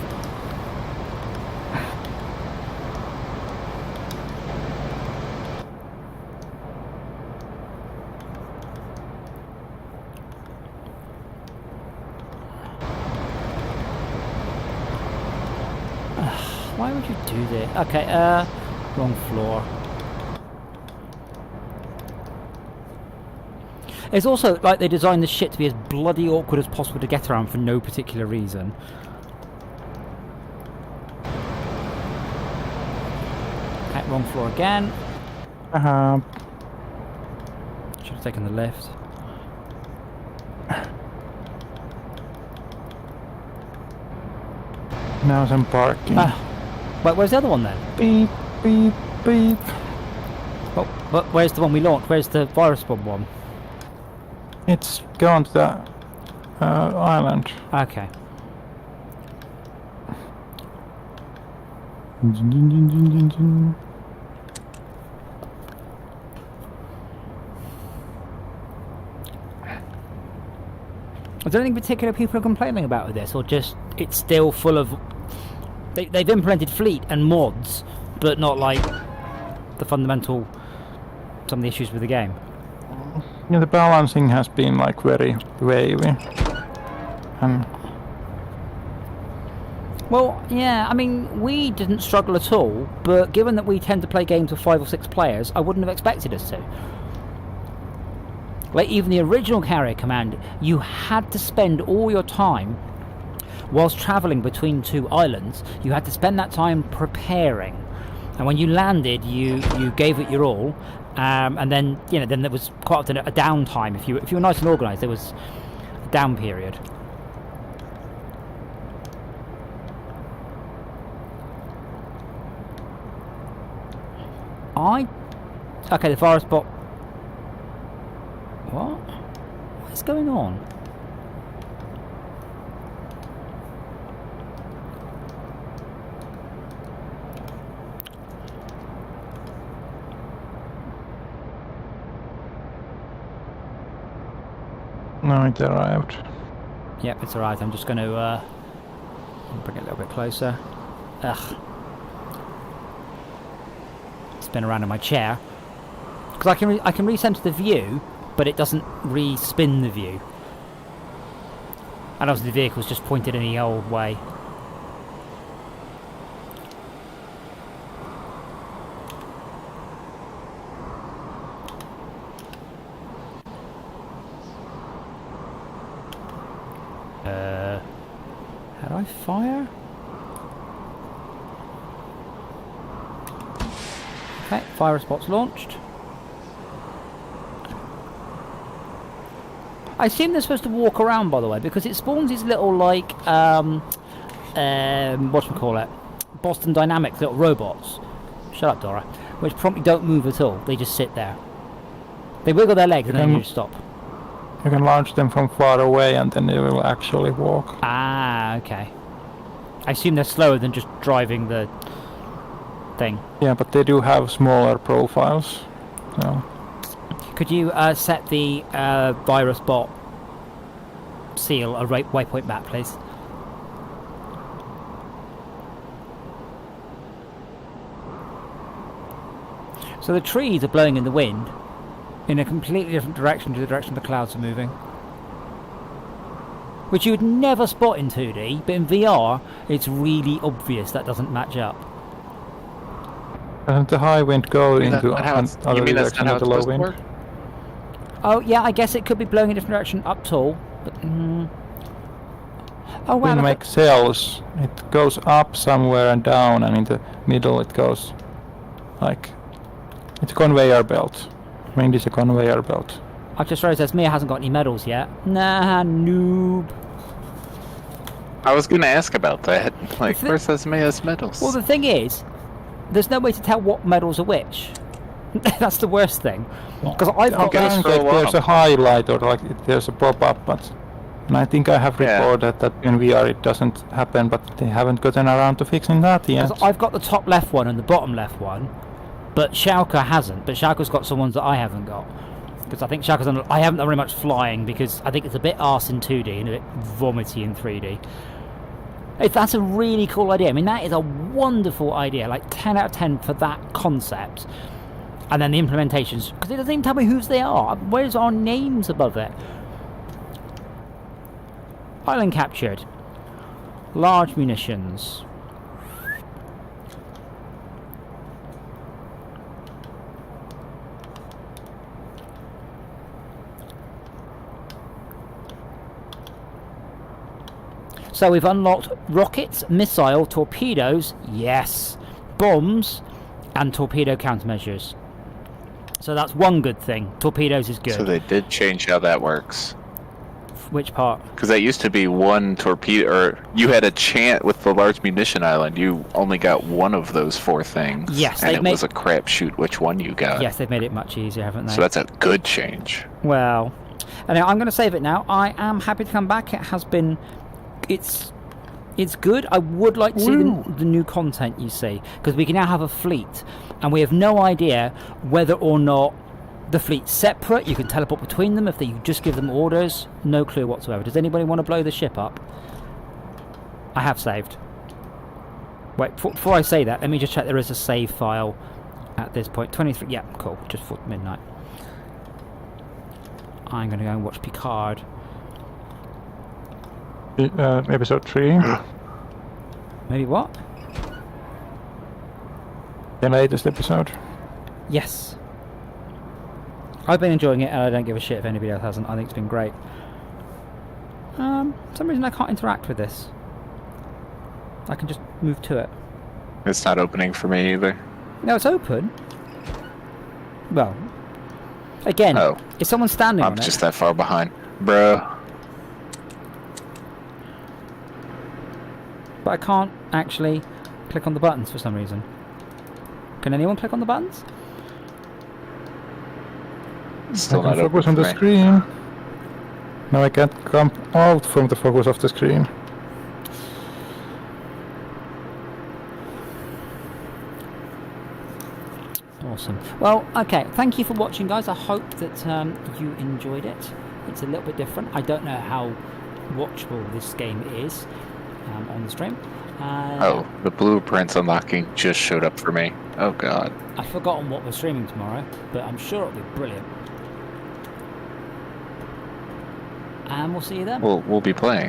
Why would you do this? Okay, wrong floor. It's also like they designed this shit to be as bloody awkward as possible to get around for no particular reason. Okay, wrong floor again. Should have taken the lift. Now I'm parking. Wait, where's the other one then? Beep, beep, beep. Oh, but where's the one we launched? Where's the virus bomb one? It's gone to the island. Okay. Is there anything particular people are complaining about with this, or just it's still full of... They've implemented fleet and mods, but not like the fundamental... some of the issues with the game? Yeah, the balancing has been like very wavy. And Well, yeah, I mean, we didn't struggle at all, but given that we tend to play games with 5 or 6 players, I wouldn't have expected us to. Like, even the original Carrier Command, you had to spend all your time whilst travelling between two islands, you had to spend that time preparing. And when you landed, you gave it your all, and then then there was quite often a downtime. If you were nice and organised, there was a down period. Okay, the virus bot. What? What's going on? No, it arrived. Yep, it's alright. I'm just going to bring it a little bit closer. Ugh. Spin around in my chair. Because I can recenter the view, but it doesn't re-spin the view. And obviously the vehicle's just pointed in the old way. How do I fire? Okay, fire spot's launched. I assume they're supposed to walk around, by the way, because it spawns these little, like, whatchamacallit, Boston Dynamics little robots. Shut up, Dora. Which promptly don't move at all. They just sit there. They wiggle their legs and then you stop. You can launch them from far away and then they will actually walk. Ah, okay. I assume they're slower than just driving the thing. Yeah, but they do have smaller profiles. So. Could you set the virus bot seal a waypoint map, please? So the trees are blowing in the wind in a completely different direction to the direction the clouds are moving. Which you would never spot in 2D, but in VR, it's really obvious that doesn't match up. Doesn't the high wind go into other direction than the low wind? Oh, yeah, I guess it could be blowing in a different direction up tall, but... Oh, wow, Wind makes cells. It goes up somewhere and down, and in the middle it goes like... It's a conveyor belt. Wind is a conveyor belt. I just realised Esmir hasn't got any medals yet. Nah, noob. I was going to ask about that. Like, where's Esmea's medals? Well, the thing is, there's no way to tell what medals are which. That's the worst thing. Because I've got Okay, there's a highlight or like there's a pop-up, but and I think I have reported that in VR it doesn't happen, but they haven't gotten around to fixing that yet. Because I've got the top left one and the bottom left one, but Schalke hasn't. But Schalke's got some ones that I haven't got. Because I think Schalke's on... I haven't done very much flying because I think it's a bit arse in 2D and a bit vomity in 3D. That's a really cool idea. I mean, that is a wonderful idea. Like 10 out of 10 for that concept. And then the implementations, because it doesn't even tell me whose they are. Where's our names above it? Island captured. Large munitions. So we've unlocked rockets, missile, torpedoes, yes, bombs, and torpedo countermeasures. So that's one good thing. Torpedoes is good. So they did change how that works. Which part? Because that used to be one torpedo, or you had a chance with the large munition island. You only got one of those 4 things. Yes, and it was a crapshoot which one you got. Yes, they've made it much easier, haven't they? So that's a good change. Well, anyway, I'm going to save it now. I am happy to come back. It has been... It's good. I would like to see the new content, you see, because we can now have a fleet, and we have no idea whether or not the fleet's separate. You can teleport between them if you just give them orders. No clue whatsoever. Does anybody want to blow the ship up? I have saved. Wait, before I say that, let me just check there is a save file at this point. 23. Yeah, cool. Just for midnight. I'm going to go and watch Picard. Episode 3. Maybe what? The latest episode. Yes. I've been enjoying it and I don't give a shit if anybody else hasn't. I think it's been great. For some reason I can't interact with this. I can just move to it. It's not opening for me either. No, it's open. Well, again, Oh. is someone standing I'm on just it? that far behind. Bro. But I can't actually click on the buttons for some reason. Can anyone click on the buttons? Still I not can open focus on for the me. screen. Now I can't come out from the focus of the screen. Awesome. Well, okay. Thank you for watching, guys. I hope that you enjoyed it. It's a little bit different. I don't know how watchable this game is on the stream. Oh, the blueprints unlocking just showed up for me. Oh god. I've forgotten what we're streaming tomorrow, but I'm sure it'll be brilliant. And we'll see you then. We'll be playing.